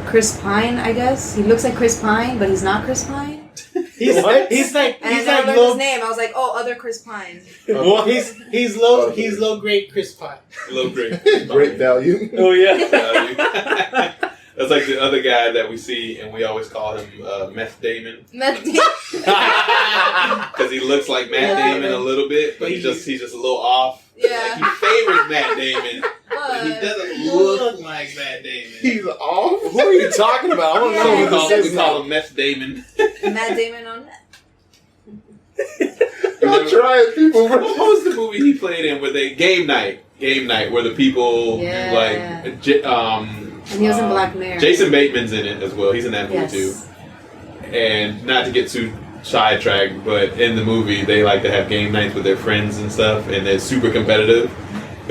D: Chris Pine, I guess. He looks like Chris Pine, but he's not Chris Pine.
A: He's like
D: And I never learned his name. I was like, oh, other Chris Pine.
A: He's low grade Chris Pine.
C: Low grade.
B: Great value.
F: Oh yeah.
C: That's like the other guy that we see, and we always call him Meth Damon.
D: Meth Damon.
C: Because he looks like Matt Damon a little bit, but he's just a little off.
D: Yeah.
C: He favors Matt Damon, but he doesn't look like Matt Damon.
B: He's off.
E: Who are you talking about? I don't know
C: So
E: what this
C: we
E: is.
C: call him Meth Damon.
D: Matt Damon on that.
B: Don't try it, people.
C: What was the movie he played in where they Game Night, where the people
D: Yeah.
C: do like
D: And he was in Black Mirror.
C: Jason Bateman's in it as well. He's in that movie
D: Yes.
C: too. And not to get too sidetracked, but in the movie they like to have game nights with their friends and stuff, and they're super competitive.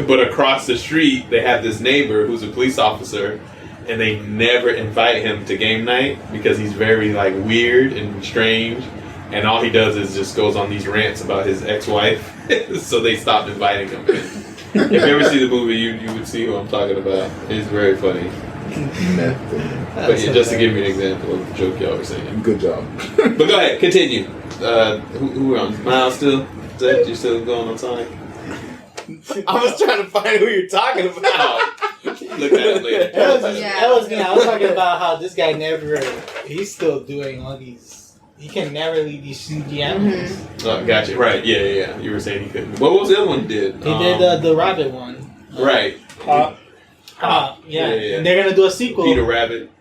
C: But across the street they have this neighbor who's a police officer, and they never invite him to game night because he's very like weird and strange, and all he does is just goes on these rants about his ex-wife. So they stopped inviting him. If you ever see the movie, you would see who I'm talking about. It's very funny. But yeah, just to give you an example of the joke y'all were saying.
B: Good job.
C: But go ahead, continue. Who we're on? Miles still? Is that you still going on Sonic?
E: I was trying to find who you're talking about.
C: Look at it later.
A: That was me. I was talking about how this guy he's still doing all these. He can never leave these CG animals.
C: Oh, gotcha. Right, yeah. You were saying he couldn't. What was the other one he did?
A: He did the Rabbit one.
C: Right.
A: Yeah. And they're gonna do a sequel.
C: Peter Rabbit.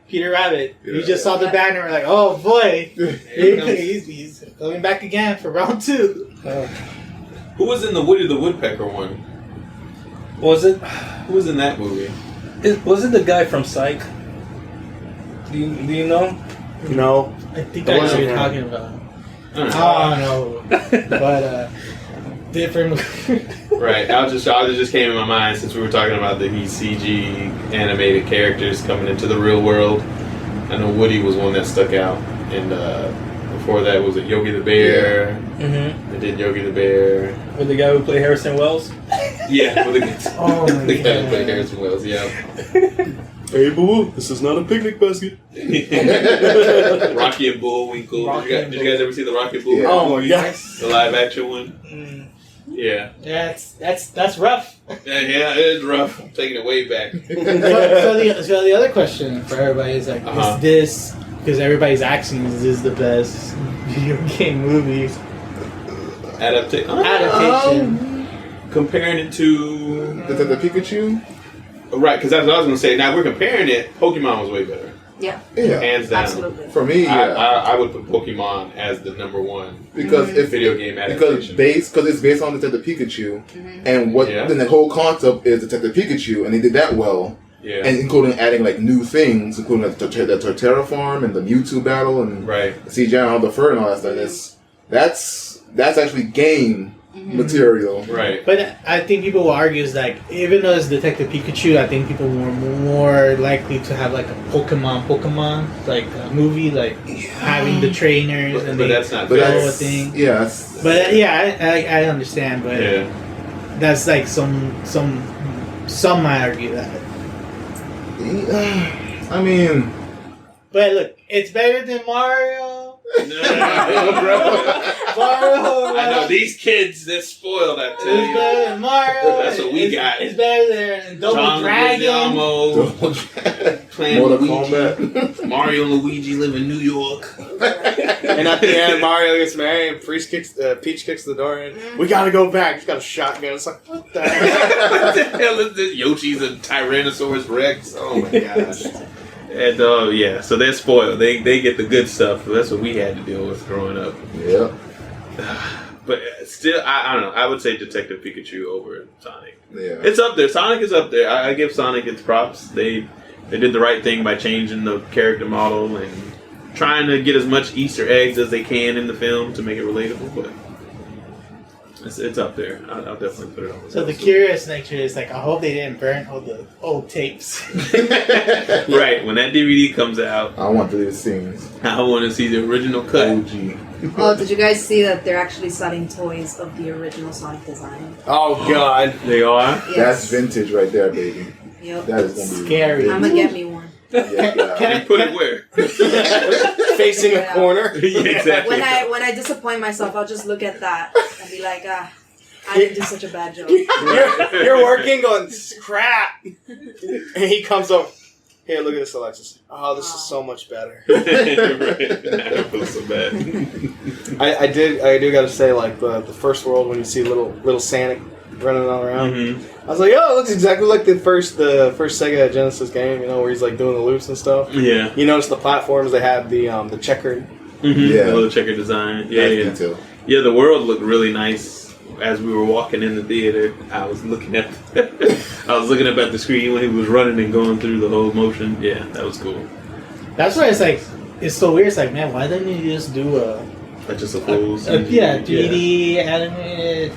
A: You just saw the banner, like, oh boy, he's coming back again for round 2.
C: Who was in the Woody the Woodpecker one?
F: Was it?
C: Who was in that movie?
F: Was it the guy from Psych? Do you know?
E: No.
A: I think I know what you're talking about. I don't know, but different.
C: Right. I just came in my mind since we were talking about the CG animated characters coming into the real world. I know Woody was one that stuck out, and before that was it Yogi the Bear.
F: Yeah. Mm-hmm.
C: They did Yogi the Bear.
F: With the guy who played Harrison Wells.
C: Yeah, with the guy who played Harrison Wells. Yeah.
E: Hey, boo! This is not a picnic basket.
C: Rocky and Bullwinkle. Did you guys ever see the Rocky and Bullwinkle?
B: Yeah.
E: Oh my god!
C: The live action one. Yeah.
A: Yeah, that's rough.
C: Yeah, it is rough. I'm taking it way back.
A: So the other question for everybody is like, is this, because everybody's asking, is this the best video game movie adaptation?
C: Comparing it to
B: The Pikachu?
C: right, because that's what I was going to say. Now we're comparing it. Pokemon was way better.
D: Yeah.
C: Hands down.
D: Absolutely.
B: For me, yeah.
C: I would put Pokemon as the number one
B: because if
C: video game adaptation.
B: Because it's based on Detective Pikachu, and then the whole concept is Detective Pikachu, and they did that well.
C: Yeah.
B: And including adding like new things, including the Torterra farm and the Mewtwo battle and CGI and all the fur and all that stuff. That's actually game material.
C: Right.
A: But I think people will argue is like, even though it's Detective Pikachu, I think people were more likely to have like a Pokemon like a movie, like having the trainers and
C: that's not
B: but
A: the whole
B: that's,
A: thing.
B: Yeah.
A: But I understand. But that's like some might argue that.
B: I mean,
A: but look, it's better than Mario.
C: No.
A: Mario.
C: I know these kids, they're spoiled. I tell
A: It's
C: you.
A: better than Mario.
C: That's what we got.
A: It's better than Double
C: John
A: Dragon.
C: Leguizamo playing
B: Mortal
C: Luigi.
B: Kombat.
C: Mario and Luigi live in New York.
E: And at the end, Mario gets married, and Peach kicks the door in. We gotta go back. He's got a shotgun. It's like, what the heck?
C: What the hell is this? Yoshi's a Tyrannosaurus Rex. Oh my gosh. And so they're spoiled. They get the good stuff. That's what we had to deal with growing up.
B: Yeah.
C: But still, I don't know. I would say Detective Pikachu over Sonic.
B: Yeah.
C: It's up there. Sonic is up there. I give Sonic its props. They did the right thing by changing the character model and trying to get as much Easter eggs as they can in the film to make it relatable. But it's up there. I'll definitely put it on.
A: So the curious nature is like, I hope they didn't burn all the old tapes.
C: Right, when that DVD comes out,
B: I want to do the scenes.
C: I want to see the original cut.
B: OG.
D: Oh, did you guys see that they're actually selling toys of the original Sonic design?
E: Oh god.
C: They are?
D: Yes.
B: That's vintage right there, baby.
D: Yep.
B: That is gonna be
A: Scary.
D: I'm gonna get me one.
B: Yeah.
C: Put it where?
E: Facing a corner.
C: Yeah, exactly.
D: When I disappoint myself, I'll just look at that and be like, I didn't do such a bad job.
E: You're working on crap, and he comes over. Here, look at this, Alexis. Oh, this is so much better.
C: Right. I feel so bad.
E: I do got to say, like the first world when you see little Sonic running all around, I was like, oh, it looks exactly like the first Sega Genesis game. You know, where he's like doing the loops and stuff.
C: Yeah.
E: You notice the platforms they had the checkered.
B: Yeah.
C: The little checker design. Yeah, yeah.
B: Detail.
C: Yeah, the world looked really nice. As we were walking in the theater, I was looking up at the screen when he was running and going through the whole motion. Yeah, that was cool.
A: That's why it's like it's so weird. It's like, man, why didn't you just do
C: Like just a full
A: 3D animated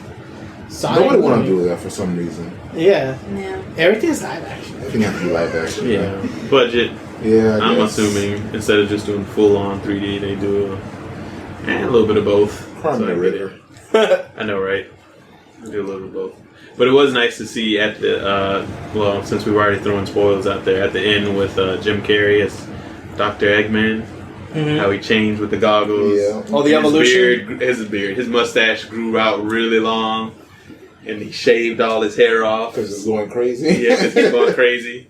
A: Sonic?
B: Nobody want to do that for some reason.
A: Yeah.
D: Yeah.
A: Everything's live action.
B: Everything has to be live action.
C: Yeah, budget.
B: Yeah, I
C: I'm
B: guess.
C: assuming instead of just doing full on 3D, they do a little bit of both.
B: Crime
C: So I
B: the
C: get it.
B: River.
C: I know, right? I do a little bit of both. But it was nice to see at the, since we've already thrown spoilers out there, at the end with Jim Carrey as Dr. Eggman, how he changed with the goggles.
B: Yeah.
E: Oh, the evolution?
C: His mustache grew out really long, and he shaved all his hair off.
B: Because it's going crazy.
C: Yeah, because he's going crazy.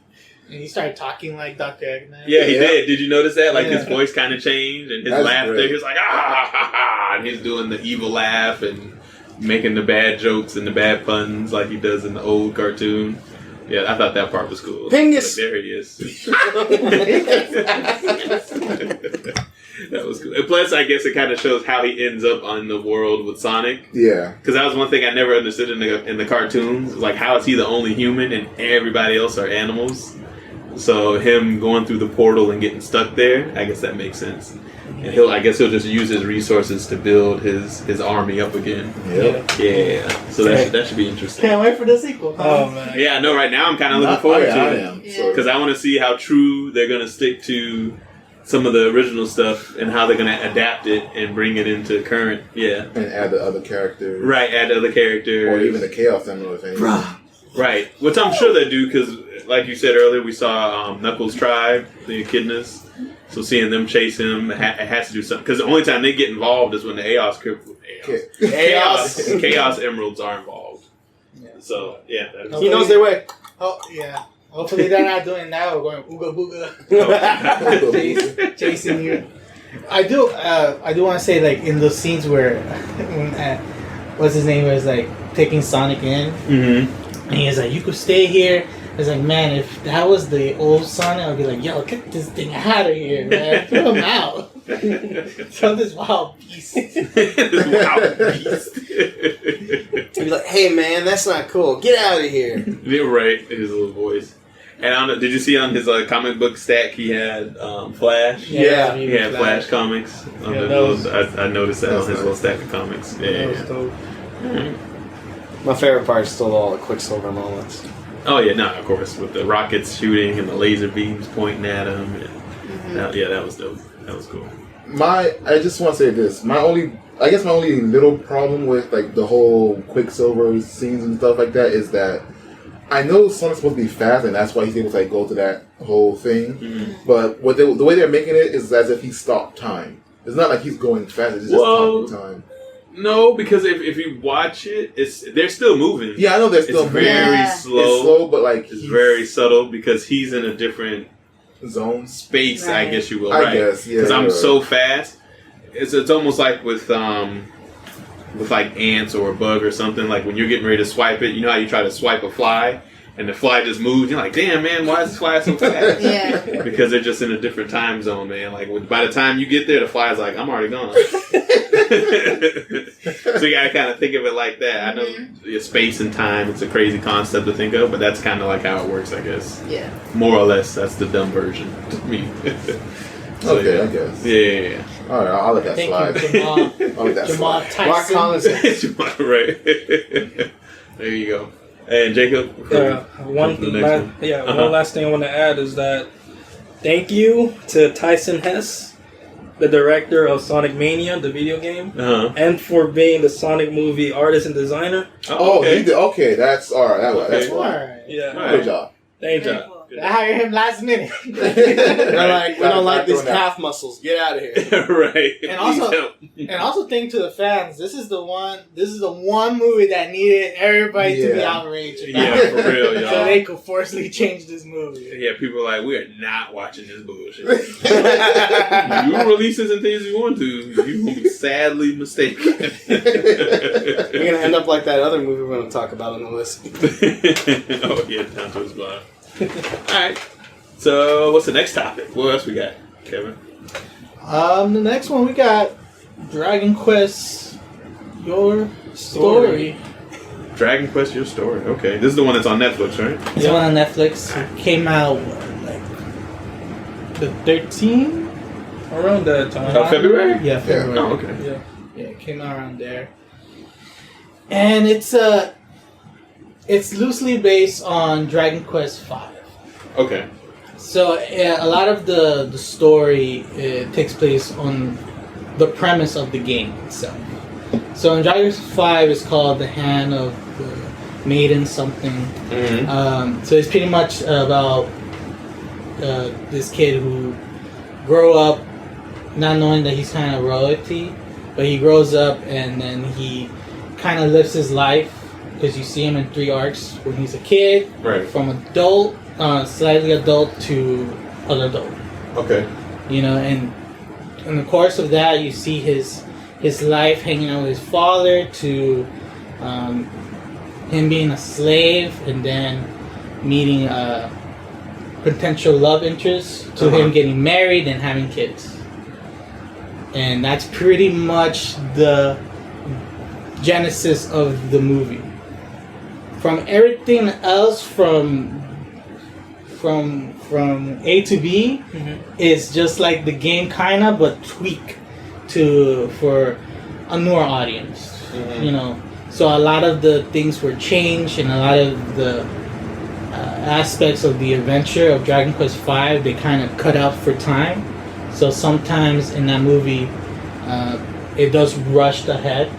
A: And he started talking like Dr. Eggman.
C: Yeah, he
B: Yeah.
C: did. Did you notice that? Like,
A: Yeah.
C: his voice kind of changed, and his
B: That's
C: laughter,
B: great.
C: he was like, ah, ha, ha, ha, and he's doing the evil laugh and making the bad jokes and the bad puns like he does in the old cartoon. Yeah, I thought that part was cool.
E: Pingus!
C: Like, there he is. That was cool. And plus, I guess it kind of shows how he ends up on the world with Sonic.
B: Yeah.
C: Because that was one thing I never understood in the cartoons. Like, how is he the only human and everybody else are animals? So him going through the portal and getting stuck there, I guess that makes sense. And I guess he'll just use his resources to build his army up again.
B: Yep.
C: Yeah. So that should be interesting.
A: Can't wait for the sequel.
F: Oh man.
C: Yeah, I know. Right now, I'm kind of looking forward to
B: I
C: it
B: am.
D: Yeah.
C: because I want to see how true they're going to stick to some of the original stuff and how they're going to adapt it and bring it into current. Yeah.
B: And add the other characters.
C: Right. Add other characters.
B: Or even the Chaos Emerald, if anything.
C: Right, which I'm sure they do because, like you said earlier, we saw Knuckles' tribe, the echidnas. So seeing them chase him, it has to do something. Because the only time they get involved is when the Chaos Emeralds are involved.
A: Yeah.
C: So yeah,
E: He knows their way.
A: Oh yeah. Hopefully they're not doing that or going ooga booga, chasing you. I do want to say, like, in those scenes where when, what's his name was like taking Sonic in, and he's like, "You could stay here." It's like, man, if that was the old Sonic, I'd be like, "Yo, get this thing out of here, man! Throw him out! Throw this wild beast!"
C: This wild beast.
E: He'd be like, hey man, that's not cool. Get out of here.
C: You're right, his little voice. And I don't know, did you see on his comic book stack he had Flash?
E: Yeah.
C: He had Flash comics. On
F: Yeah,
C: the
F: that was-
C: I noticed that on his
B: nice.
C: little stack of comics.
F: That
C: Yeah.
F: was dope.
E: My favorite part is still all the Quicksilver moments.
C: Oh yeah, no, of course, with the rockets shooting and the laser beams pointing at him. And that was dope. That was cool.
B: I just want to say this. My only little problem with like the whole Quicksilver scenes and stuff like that is that I know Sonic's supposed to be fast, and that's why he's able to like go to that whole thing. But the way they're making it is as if he stopped time. It's not like he's going fast; it's just stopping time.
C: No, because if you watch it, they're still moving.
B: Yeah, I know they're still
C: It's very slow.
B: It's slow, but like
C: It's very subtle because he's in a different
B: zones.
C: space, I
D: Right.
C: guess you will.
B: I
C: Right?
B: guess, yeah,
C: Because I'm
B: you're
C: so fast. It's almost like with like ants or a bug or something. Like when you're getting ready to swipe it, you know how you try to swipe a fly and the fly just moves. You're like, damn man, why is this fly so fast?
D: Yeah.
C: Because they're just in a different time zone, man. Like by the time you get there, the fly's like, I'm already gone. So you gotta kind of think of it like that. I know space and time, it's a crazy concept to think of, but that's kind of like how it works, I guess.
D: Yeah.
C: More or less, that's the dumb version to me. So,
B: Okay,
C: yeah.
B: I guess.
C: Yeah.
B: All right, I'll let that
A: Thank
B: slide.
A: you, Jamal.
B: I'll let that
A: Jamal
B: slide.
E: Rock
A: Tyson.
E: Collins.
C: Right. There you go. And Jacob?
F: One
C: the next one.
F: one last thing I want to add is that thank you to Tyson Hess, the director of Sonic Mania, the video game, and for being the Sonic movie artist and designer.
B: Oh, he did. Okay, that's all right. That's
C: Okay.
B: fine.
A: Alright.
F: Yeah,
C: All right.
B: Good job.
F: thank you.
D: Very cool.
A: I hired him last minute.
E: They're like, we don't like these calf muscles. Get out of here.
C: Right.
A: And also think to the fans, this is the one movie that needed everybody to be outraged about.
C: Yeah, for real, y'all.
A: So they could forcibly change this movie.
C: Yeah, people are like, we are not watching this bullshit. You release this in things you want to, you're going to be sadly mistaken.
E: You're going to end up like that other movie we're going to talk about on the list.
C: Oh, yeah, Down to His Blood. Alright. So, what's the next topic? What else we got, Kevin?
A: The next one we got Dragon Quest Your Story.
C: Dragon Quest Your Story. Okay. This is the one that's on Netflix, right?
A: It's one on Netflix. It came out, like, the 13th?
F: Around that time.
C: Oh, February?
A: Yeah, February.
C: Oh, okay.
A: Yeah, it came out around there. And it's loosely based on Dragon Quest V.
C: Okay.
A: So a lot of the story takes place on the premise of the game itself. So in Dragon Quest V, it's called The Hand of the Maiden something.
C: Mm-hmm.
A: So it's pretty much about this kid who grew up not knowing that he's kind of royalty, but he grows up and then he kind of lives his life, because you see him in 3 arcs when he's a kid,
C: Right.
A: from adult, slightly adult to an adult.
C: Okay.
A: You know, and in the course of that, you see his life hanging out with his father, to him being a slave, and then meeting a potential love interest, to him getting married and having kids. And that's pretty much the genesis of the movie. From everything else, from A to B, is just like the game kinda, but tweak for a newer audience. You know, so a lot of the things were changed, and a lot of the aspects of the adventure of Dragon Quest V, they kind of cut out for time. So sometimes in that movie, it does rush ahead,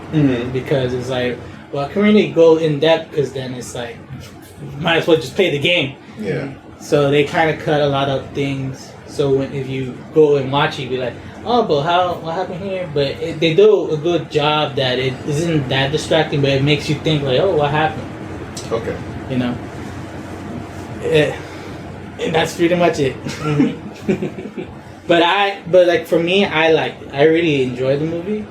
A: because it's like, well, I can really go in depth, because then it's like, might as well just play the game.
B: Yeah.
A: So they kind of cut a lot of things. So if you go and watch it, you'll be like, oh, but what happened here? But they do a good job that it isn't that distracting, but it makes you think like, oh, what happened?
B: Okay.
A: You know. And that's pretty much it. But like for me, I liked it. I really enjoyed the movie.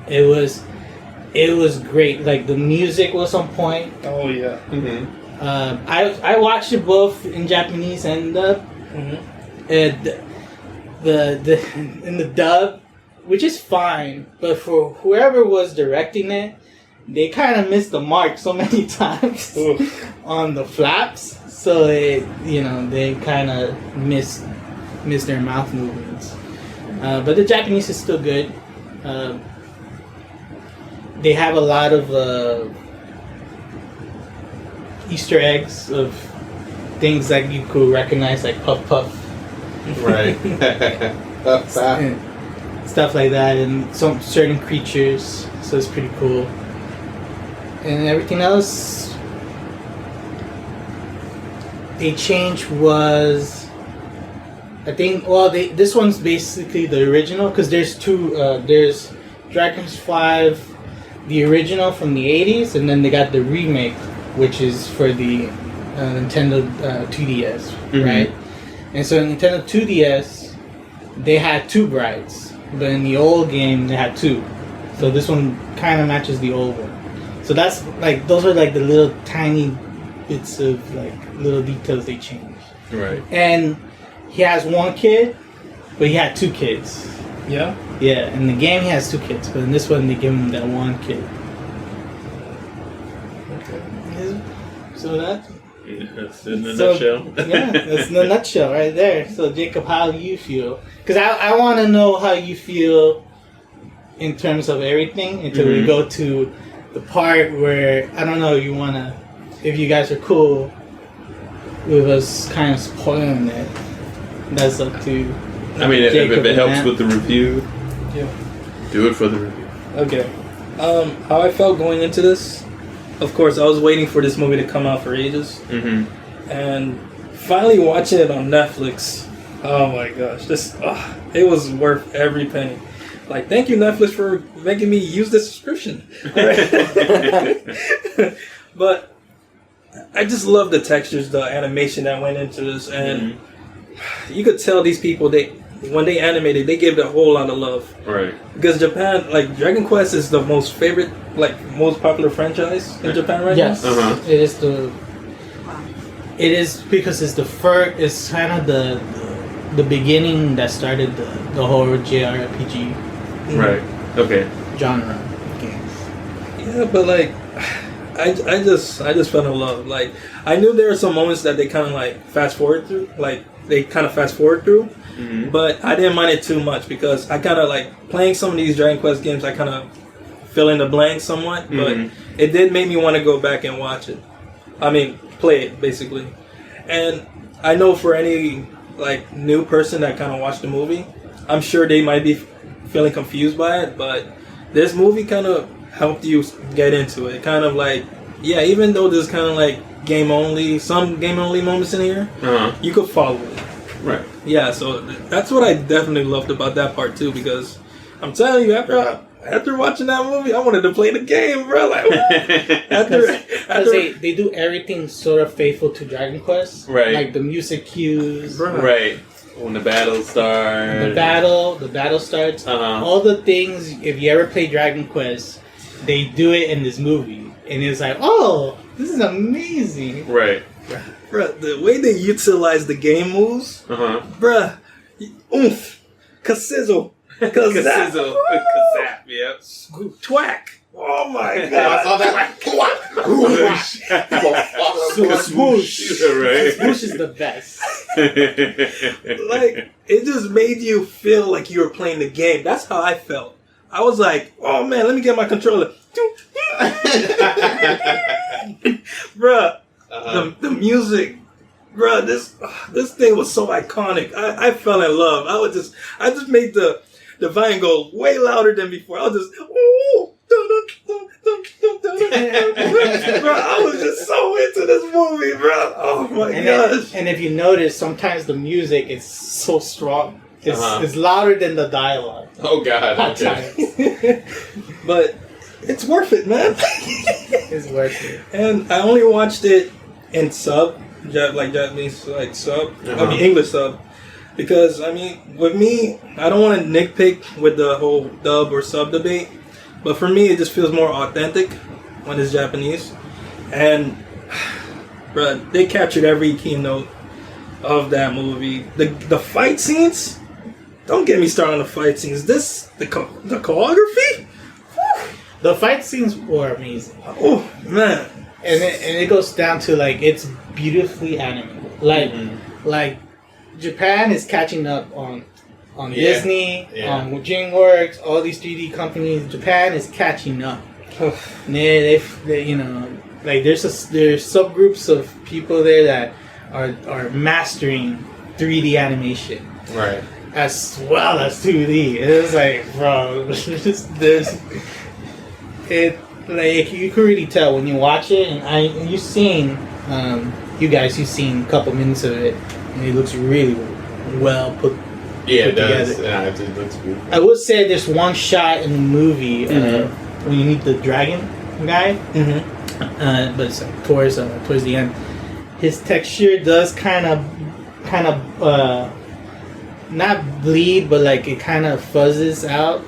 A: It was great. Like the music was on point.
F: Oh yeah.
A: I watched it both in Japanese and dub. The in the dub, which is fine, but for whoever was directing it, they kind of missed the mark so many times on the flaps. So they kind of miss their mouth movements. But the Japanese is still good. They have a lot of Easter eggs of things that you could recognize, like Puff Puff.
C: Right.
A: Stuff like that, and some certain creatures. So it's pretty cool. And everything else they changed was, I think, this one's basically the original, because there's two, there's Dragon Quest V, the original from the 80s, and then they got the remake, which is for the Nintendo 2DS, right? And so in Nintendo 2DS, they had 2 brides, but in the old game, they had 2. So this one kind of matches the old one. So that's like, those are like the little tiny bits of like little details they changed.
C: Right.
A: And he has 1 kid, but he had 2 kids.
F: Yeah?
A: Yeah, in the game he has 2 kids, but in this one they give him that 1 kid.
F: Okay.
A: So that...
C: That's in a nutshell.
A: Yeah, that's in a nutshell right there. So Jacob, how do you feel? Because I want to know how you feel in terms of everything until we go to the part where, I don't know, you want to, if you guys are cool with us kind of spoiling it. That's up to
C: I mean, if it helps
A: Matt.
C: with the review,
F: Yeah.
C: do it for the review.
F: Okay. How I felt going into this, of course, I was waiting for this movie to come out for ages. And finally watching it on Netflix. Oh my gosh, it was worth every penny. Like, thank you, Netflix, for making me use this subscription. But I just love the textures, the animation that went into this, and you could tell these people, when they animated, they gave it a whole lot of love.
C: Right.
F: Because Japan, like, Dragon Quest is the most favorite, like, most popular franchise in Japan right
A: yes.
F: now.
A: Yes. It is It is because it's the first. It's kind of the beginning that started the whole JRPG.
C: Right. Okay.
A: Genre games.
F: Yeah, but like, I just fell in love. Like, I knew there were some moments that they kind of like fast forward through. But I didn't mind it too much because I kind of like playing some of these Dragon Quest games. I kind of fill in the blanks somewhat, but it did make me want to go back and watch it. I mean, play it basically. And I know for any like new person that kind of watched the movie, I'm sure they might be feeling confused by it, but this movie kind of helped you get into it. Kind of like, yeah, even though there's kind of like some game only moments in here, you could follow it.
C: Right.
F: Yeah, so that's what I definitely loved about that part too, because I'm telling you, after watching that movie, I wanted to play the game, bro. Like,
A: because they do everything sort of faithful to Dragon Quest,
C: right?
A: Like the music cues,
C: right? When the battle starts,
A: the battle starts. All the things. If you ever play Dragon Quest, they do it in this movie, and it's like, oh, this is amazing,
C: right?
F: Bruh, the way they utilize the game moves, bruh, oomph, kassizzle, kazap,
C: yep,
F: twack. Oh my god!
B: I saw that.
A: Swoosh.
C: Right.
A: Swoosh is the best.
F: Like, it just made you feel like you were playing the game. That's how I felt. I was like, oh man, let me get my controller. Bruh. The music, bro. This thing was so iconic. I fell in love. I just made the vine go way louder than before. I was just, ooh, bro. I was just so into this movie, bro. Oh my gosh!
A: And if you notice, sometimes the music is so strong. It's louder than the dialogue.
C: Oh god!
A: Okay.
F: But it's worth it, man.
A: It's worth it.
F: And I only watched it in sub, like Japanese, like sub. I mean English sub, because I mean with me, I don't want to nitpick with the whole dub or sub debate, but for me it just feels more authentic when it's Japanese, and bruh, they captured every keynote of that movie. The fight scenes. Don't get me started on the fight scenes. The choreography.
A: The fight scenes were amazing.
F: Oh man.
A: And it goes down to like it's beautifully animated. Like Japan is catching up on Disney, on DreamWorks, all these 3D companies. Japan is catching up. they you know, like there's subgroups of people there that are mastering 3D animation,
C: right?
A: As well as 2D. It's like, bro, like you can really tell when you watch it, and you've seen you've seen a couple minutes of it, and it looks really well put.
C: Yeah, it does.
A: Together.
C: Yeah, it looks beautiful.
A: I would say there's one shot in the movie when you meet the dragon guy, but it's like towards the end, his texture does kind of not bleed, but like it kind of fuzzes out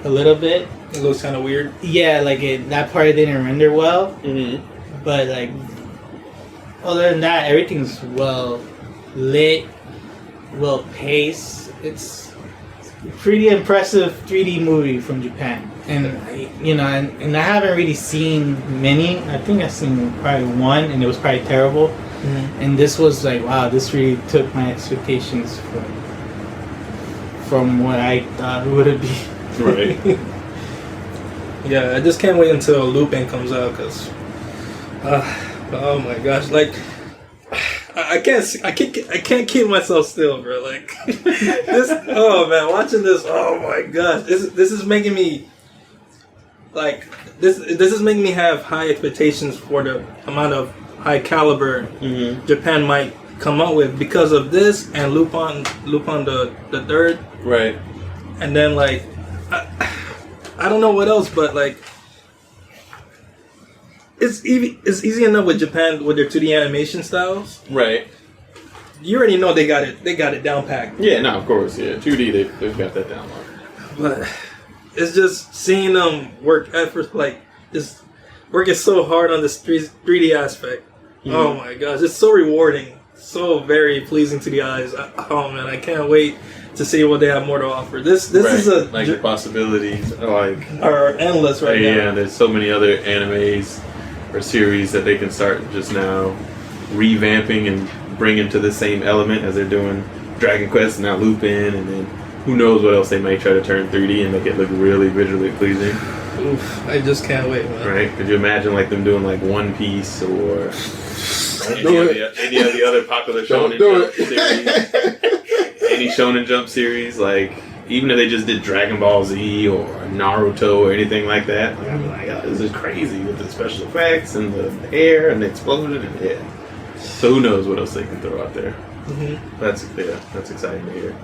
A: a little bit.
F: It looks kind of weird.
A: Yeah, like that part didn't render well. But like, other than that, everything's well lit, well paced. It's a pretty impressive 3D movie from Japan. And and I haven't really seen many. I think I've seen probably one, and it was probably terrible. And this was like, wow, this really took my expectations from what I thought it would be.
C: Right.
F: Yeah, I just can't wait until Lupin comes out, because oh my gosh, like I can't keep myself still, bro. Like this, oh man, watching this, oh my gosh, this is making me like this is making me have high expectations for the amount of high caliber Japan might come up with because of this and Lupin the third.
C: Right.
F: And then like I don't know what else, but like it's easy enough with Japan with their 2D animation styles.
C: Right.
F: You already know they got it down packed.
C: Yeah, no, of course, yeah. 2D, they've got that down low.
F: But it's just seeing them work efforts, like just working so hard on this 3D aspect. Mm-hmm. Oh my gosh, it's so rewarding, so very pleasing to the eyes. Oh man, I can't wait to see what they have more to offer. This is a
C: like the possibilities
F: are endless right now.
C: Yeah, there's so many other animes or series that they can start just now revamping and bringing to the same element as they're doing Dragon Quest and now Lupin, and then who knows what else they might try to turn 3D and make it look really visually pleasing.
F: Oof, I just can't wait, man.
C: Right? Could you imagine like them doing like One Piece or any of the other popular Shonen Jump series? Any Shonen Jump series, like even if they just did Dragon Ball Z or Naruto or anything like that, like, I'd be like, oh, this is crazy with the special effects and the air and the explosion and So who knows what else they can throw out there? Mm-hmm. That's exciting to hear.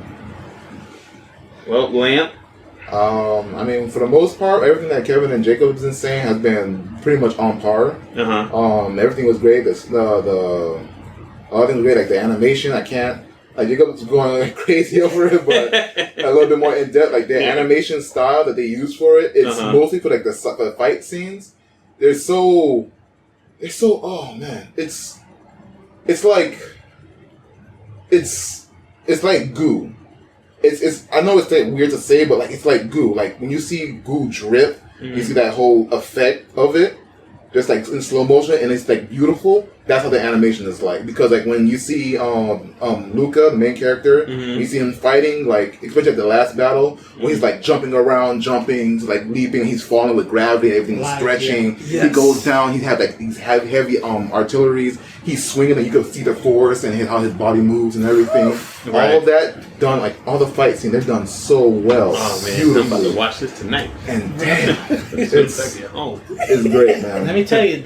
C: Well, Lamp.
B: I mean, for the most part, everything that Kevin and Jacob has been saying has been pretty much on par. Everything was great. The other thing was great, like the animation. I can't. Like Jacob's going crazy over it, but a little bit more in depth. Like the animation style that they use for it, it's mostly for like the fight scenes. They're so. Oh man, it's like goo. It's I know it's like weird to say, but like it's like goo. Like when you see goo drip, you see that whole effect of it, just like in slow motion, and it's like beautiful. That's how the animation is like. Because like when you see Luca, the main character, you see him fighting, like especially at the last battle, when he's like jumping around, like leaping, he's falling with gravity, everything's stretching. Yeah. Yes. He goes down. He had like these heavy artilleries. He's swinging, and you can see the force and how his body moves and everything. Right. All of that done, like all the fight scene, they're done so well.
C: Oh man,
B: beautiful.
C: I'm about to watch this tonight.
B: And damn, it's great, man.
A: Let me tell you,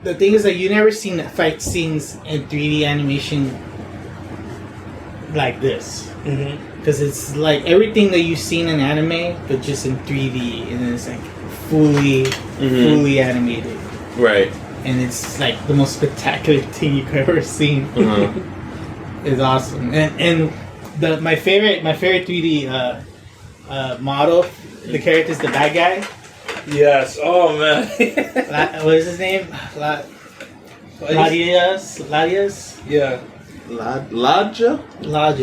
A: the thing is that you never seen fight scenes in 3D animation like this. Because it's like everything that you've seen in anime, but just in 3D, and it's like fully animated.
C: Right.
A: And it's like the most spectacular thing you've ever seen. It's awesome. And my favorite 3D model, the character's the bad guy.
F: Yes. Oh man.
A: What is his name? Ladias?
F: Yeah.
C: Ladja?
A: No,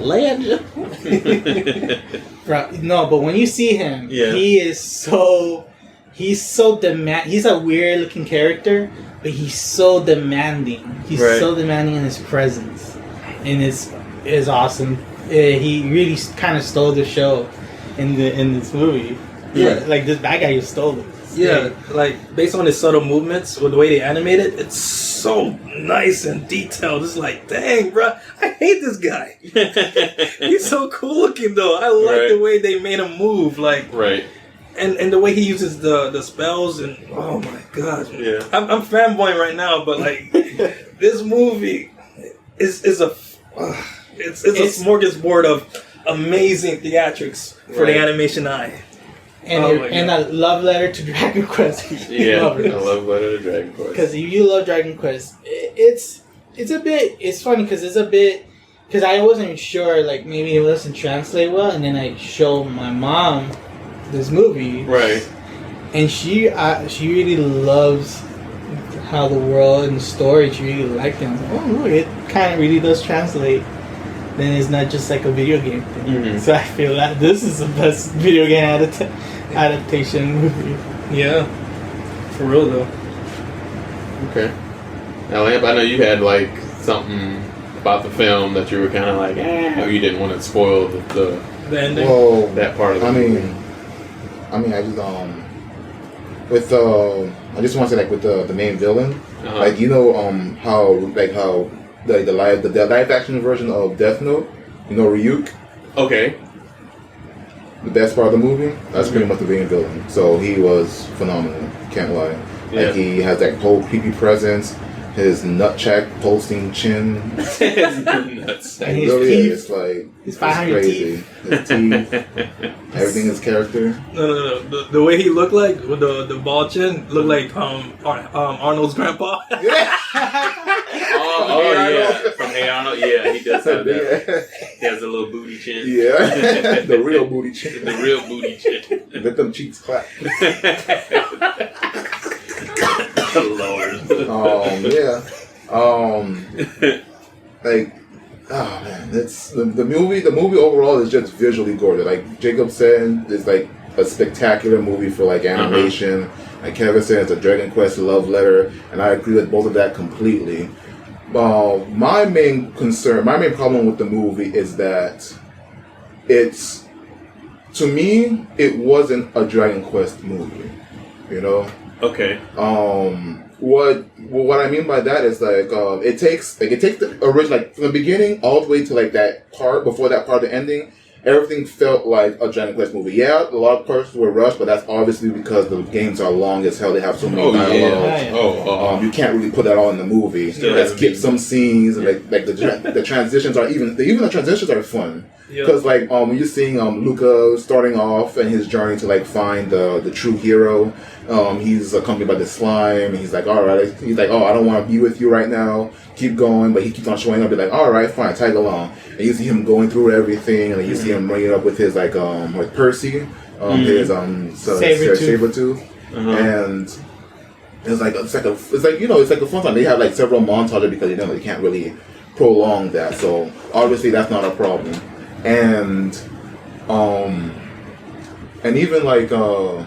F: Ladja.
A: No, but when you see him, he's so demanding. He's a weird looking character, but he's so demanding. He's so demanding in his presence, and it's awesome. He really kind of stole the show in this movie. Yeah, like this bad guy just stole it.
F: Yeah, like based on his subtle movements with the way they animate it, it's so nice and detailed. It's like, dang, bro, I hate this guy. He's so cool looking though. I like the way they made him move, like and the way he uses the spells, and oh my gosh, I'm fanboying right now, but like this movie is a smorgasbord of amazing theatrics for the animation eye.
A: And a love letter to Dragon Quest.
C: A love letter to Dragon Quest.
A: Because if you love Dragon Quest, it's funny because I wasn't sure, like maybe it doesn't translate well, and then I showed my mom this movie,
C: right?
A: And she really loves how the world and the story. She really liked it. I was like, oh look, it kind of really does translate. Then it's not just like a video game thing. So I feel that this is the best video game adaptation movie.
F: Yeah, for real though.
C: Okay. Now, Lamp, I know you had like something about the film that you were kind of like, or you didn't want to spoil the ending.
B: Well,
C: that part of the movie.
B: I just want to say like with the main villain, like how the live action version of Death Note, Ryuk.
C: Okay.
B: The best part of the movie, that's pretty much the main villain. So he was phenomenal. Can't lie. Like he has that whole creepy presence. His nutsack pulsing chin.
C: His nuts.
A: And his
B: Really,
A: teeth.
B: it's like
A: His
B: it's
A: 500
B: crazy. His teeth, everything is character.
F: No. The way he looked like with the bald chin looked like Arnold's grandpa.
C: Yeah, from Hey Arnold. Yeah, he does have that. He has a little booty chin.
B: Yeah, the real booty chin.
C: The real booty chin.
B: Let them cheeks clap.
C: Lord.
B: Like, oh man, it's the movie. The movie overall is just visually gorgeous. Like Jacob said, it's like a spectacular movie for like animation. Like Kevin said, it's a Dragon Quest love letter, and I agree with both of that completely. My main problem with the movie is that to me, it wasn't a Dragon Quest movie. You know.
C: Okay.
B: What I mean by that is like it takes the original, like from the beginning all the way to like that part before that part of the ending. Everything felt like a Dragon Quest movie. Yeah, a lot of parts were rushed, but that's obviously because the games are long as hell. They have so many dialogue. You can't really put that all in the movie. Let's skip some scenes. And like the transitions are even the transitions are fun. Because like when you're seeing Luca starting off and his journey to like find the true hero, he's accompanied by the slime, and he's like, all right, he's like, oh, I don't want to be with you right now. Keep going, but he keeps on showing up. Be like, all right, fine, tag along. And you see him going through everything, and then you see him bringing up with his like Percy, his Sabertooth, and it's like a fun time. They have like several montages because they can't really prolong that, so obviously that's not a problem. And even like the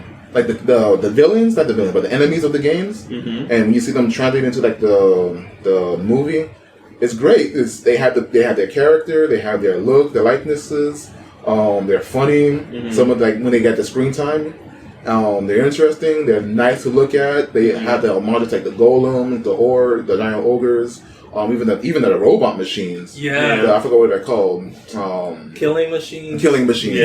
B: villains, not the villains, but the enemies of the games, and when you see them translate into like the movie, it's great. They have their character, they have their look, their likenesses, they're funny. Some of like when they get the screen time, they're interesting, they're nice to look at. They have the homages like the golem, the giant ogres. Even the robot machines. I forgot what they're called.
F: Killing machines.
C: Killing machines.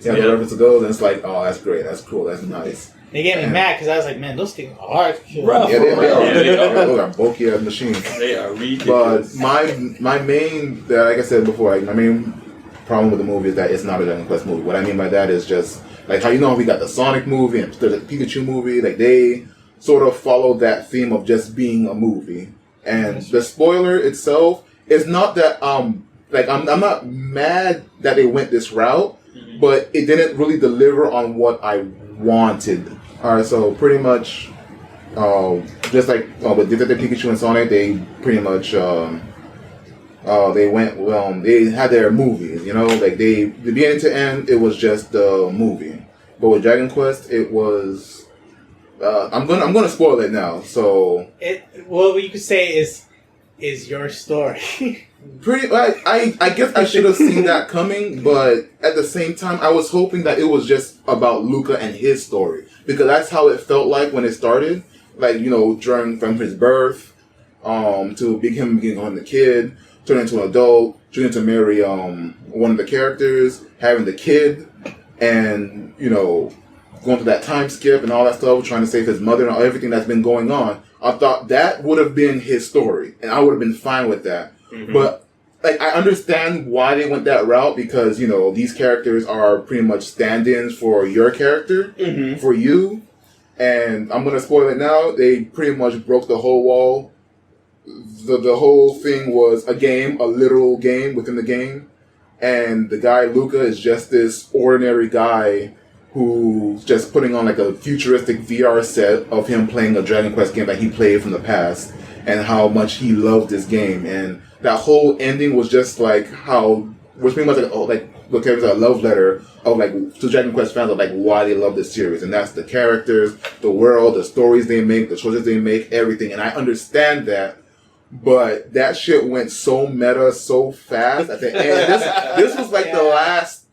B: The reference to those, and it's like, oh, that's great, that's cool, that's nice.
A: They get me mad because I was like, man, those things are hard to kill.
B: They are. Those are bulky ass machines.
C: They are ridiculous.
B: But my main, like I said before, my main problem with the movie is that it's not a Dragon Quest movie. What I mean by that is just like how we got the Sonic movie and the Pikachu movie. Like they sort of follow that theme of just being a movie. And the spoiler itself is not that I'm not mad that they went this route, but it didn't really deliver on what I wanted. Alright, so pretty much just like with Detective Pikachu and Sonic, they pretty much they had their movies, like the beginning to end it was just the movie. But with Dragon Quest it was I'm gonna spoil it now. So
A: what you could say is your story.
B: Pretty. I guess I should have seen that coming, but at the same time, I was hoping that it was just about Luca and his story because that's how it felt like when it started. Like during from his birth, to him becoming the kid, turning into an adult, turning to marry one of the characters, having the kid, and going through that time skip and all that stuff, trying to save his mother and everything that's been going on. I thought that would have been his story, and I would have been fine with that. But like, I understand why they went that route because these characters are pretty much stand-ins for your character, for you. And I'm gonna spoil it now. They pretty much broke the whole wall. The whole thing was a game, a literal game within the game, and the guy Luca is just this ordinary guy who's just putting on like a futuristic VR set of him playing a Dragon Quest game that he played from the past and how much he loved this game. And that whole ending was just like was pretty much like look at it as a love letter of like to Dragon Quest fans of like why they love this series. And that's the characters, the world, the stories they make, the choices they make, everything. And I understand that. But that shit went so meta so fast at the end. This was like the last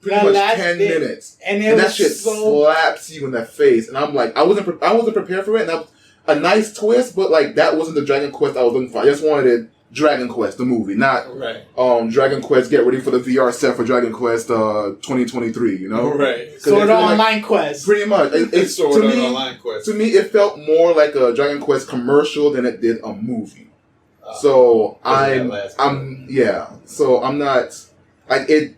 B: pretty much 10 minutes, and that shit slaps you in the face. And I'm like, I wasn't prepared for it, and a nice twist, but like that wasn't the Dragon Quest I was looking for. I just wanted Dragon Quest, the movie, not
C: right.
B: Dragon Quest. Get ready for the VR set for Dragon Quest 2023. You know,
C: right?
A: Sword Art Online Quest.
B: Pretty much. It's
C: Sword Art Online Quest.
B: To me, it felt more like a Dragon Quest commercial than it did a movie. So So I'm not like it.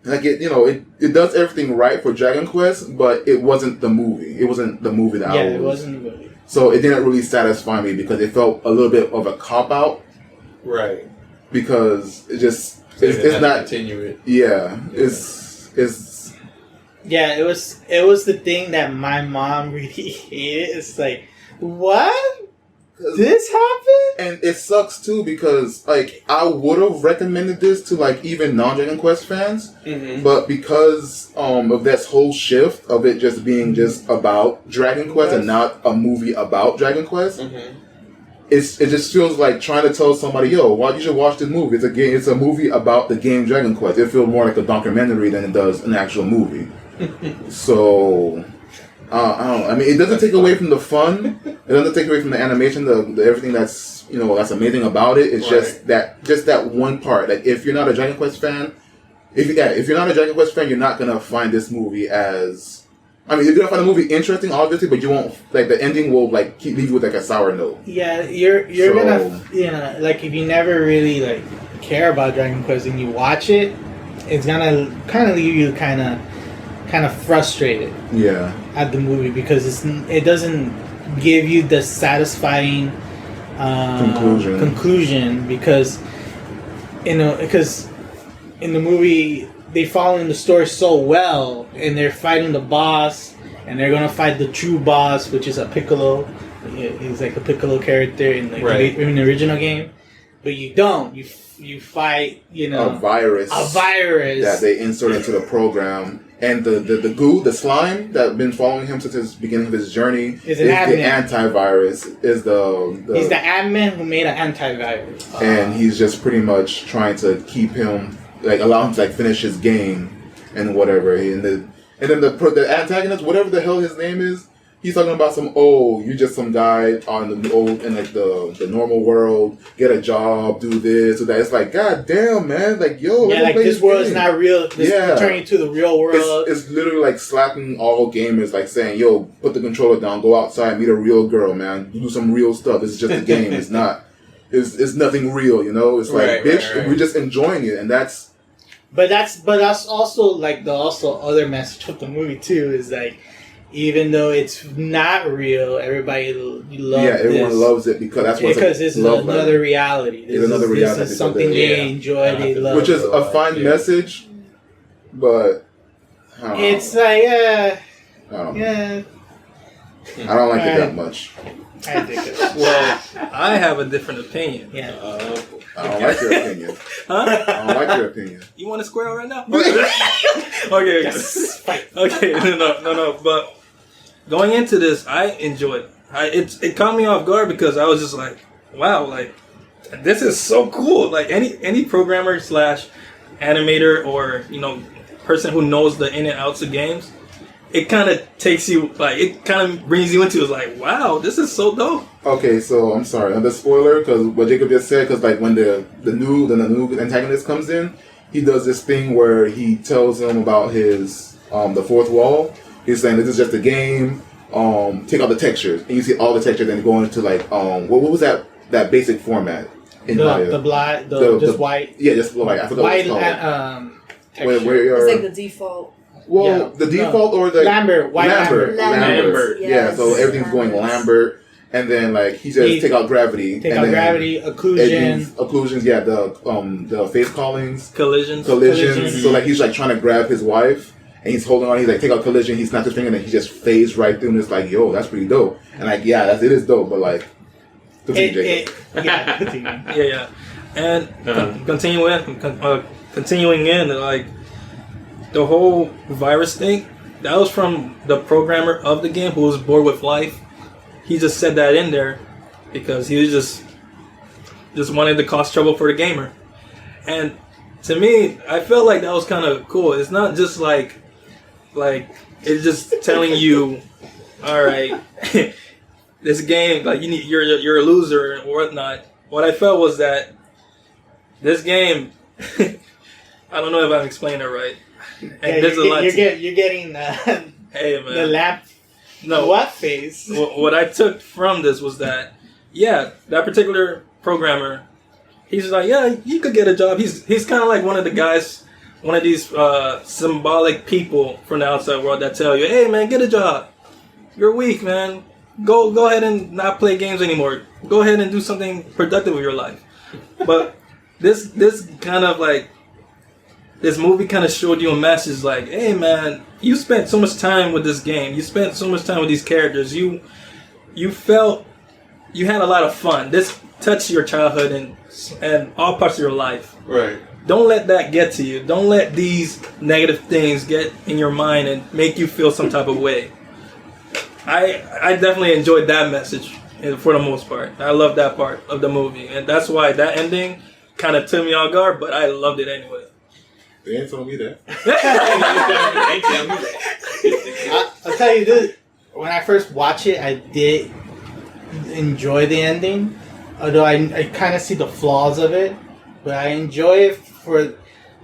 B: Like it does everything right for Dragon Quest, but it wasn't the movie. It wasn't the movie that
A: it wasn't the movie.
B: So it didn't really satisfy me because it felt a little bit of a cop out.
C: Right.
B: Because it's not
C: continue it.
B: Yeah. It's
A: Yeah, it was the thing that my mom really hated. It's like, what? This happened?
B: And it sucks too because like I would have recommended this to like even non-Dragon Quest fans, but because of this whole shift of it just being just about Dragon Quest and not a movie about Dragon Quest, it just feels like trying to tell somebody, yo, why you should watch this movie? It's a movie about the game Dragon Quest. It feels more like a documentary than it does an actual movie. So I don't know. I mean, it doesn't take away from the fun. It doesn't take away from the animation, the everything that's that's amazing about it. It's just that one part. Like if you're not a Dragon Quest fan, if you're not a Dragon Quest fan, you're not gonna find this movie as. I mean, you're gonna find the movie interesting, obviously, but you won't like the ending will like leave you with like a sour note.
A: Yeah, you're gonna like if you never really like care about Dragon Quest and you watch it, it's gonna kind of leave you kind of frustrated.
B: Yeah.
A: At the movie because it doesn't give you the satisfying conclusion because in the movie they follow in the story so well and they're fighting the boss and they're gonna fight the true boss, which is a Piccolo. He's like a Piccolo character in the original game, but you don't. You fight
B: a virus that they insert into the program. And the goo, the slime that been following him since the beginning of his journey is the antivirus. He's
A: the admin who made an antivirus.
B: And he's just pretty much trying to keep him, like allow him to like finish his game and whatever. And then the antagonist, whatever the hell his name is, he's talking about you're just some guy in the normal world, get a job, do this, do that. It's like, god damn, man, like yo,
A: like this world is not real. Turning to the real world.
B: It's literally like slapping all gamers, like saying, yo, put the controller down, go outside, meet a real girl, man, do some real stuff. This is just a game. It's not. It's nothing real, It's like, bitch, we're just enjoying it, and that's.
A: But that's also like the other message of the movie too is like. Even though it's not real, everybody loves it.
B: Everyone loves it because
A: it's another reality.
B: It's another reality.
A: This is something they enjoy, they love.
B: Which is a fine message, but
A: it's like
B: I don't like it that much.
A: I think it.
F: Well, I have a different opinion.
A: Yeah.
B: I don't like your opinion.
F: Huh?
B: I don't like your opinion.
F: You want to square right now? Okay.
A: Yes.
F: Okay. No. But going into this, I enjoyed it. It caught me off guard because I was just like, wow, like this is so cool. Like any programmer / animator or person who knows the in and outs of games, it kind of takes you it kind of brings you into it. Like, wow, this is so dope.
B: Okay, so I'm sorry, another spoiler because what Jacob just said. Because like when the new antagonist comes in, he does this thing where he tells him about his the fourth wall. He's saying this is just a game. Take out the textures, and you see all the textures, and go into like what was that basic format in Maya?
D: Just white.
B: Yeah, just white. I forgot
D: white,
B: what it's called.
D: Texture. It's like the default.
B: Well, the default or the
A: Lambert.
B: Yeah, so everything's going Lambert, and then like he says take out gravity. Occlusions. Yeah, the face collisions.
F: Collisions.
B: So like he's like trying to grab his wife. And he's holding on. He's like, take out collision. He snaps his finger, and then he just fades right through. And it's like, yo, that's pretty dope. And like, yeah, it is dope. But like,
F: continue. And continuing in, like the whole virus thing. That was from the programmer of the game who was bored with life. He just said that in there because he was just wanted to cause trouble for the gamer. And to me, I felt like that was kind of cool. It's not just like it's just telling you, all right, this game, like you're a loser or whatnot. what I felt was that this game, I don't know if I'm explaining it right. And there's a lot.
A: You're getting
F: hey man,
A: the lap. No, what phase?
F: What I took from this was that, that particular programmer, he's like, you could get a job. He's kind of like one of the guys, one of these symbolic people from the outside world that tell you, hey man, get a job. You're weak, man. Go ahead and not play games anymore. Go ahead and do something productive with your life. But this kind of like, this movie kind of showed you a message like, hey man, you spent so much time with this game. You spent so much time with these characters. You felt you had a lot of fun. This touched your childhood and all parts of your life.
C: Right.
F: Don't let that get to you. Don't let these negative things get in your mind and make you feel some type of way. I definitely enjoyed that message for the most part. I love that part of the movie. And that's why that ending kind of took me off guard, but I loved it anyway.
B: They ain't told me that.
A: I'll tell you this. When I first watched it, I did enjoy the ending. Although I kind of see the flaws of it. But I enjoy it for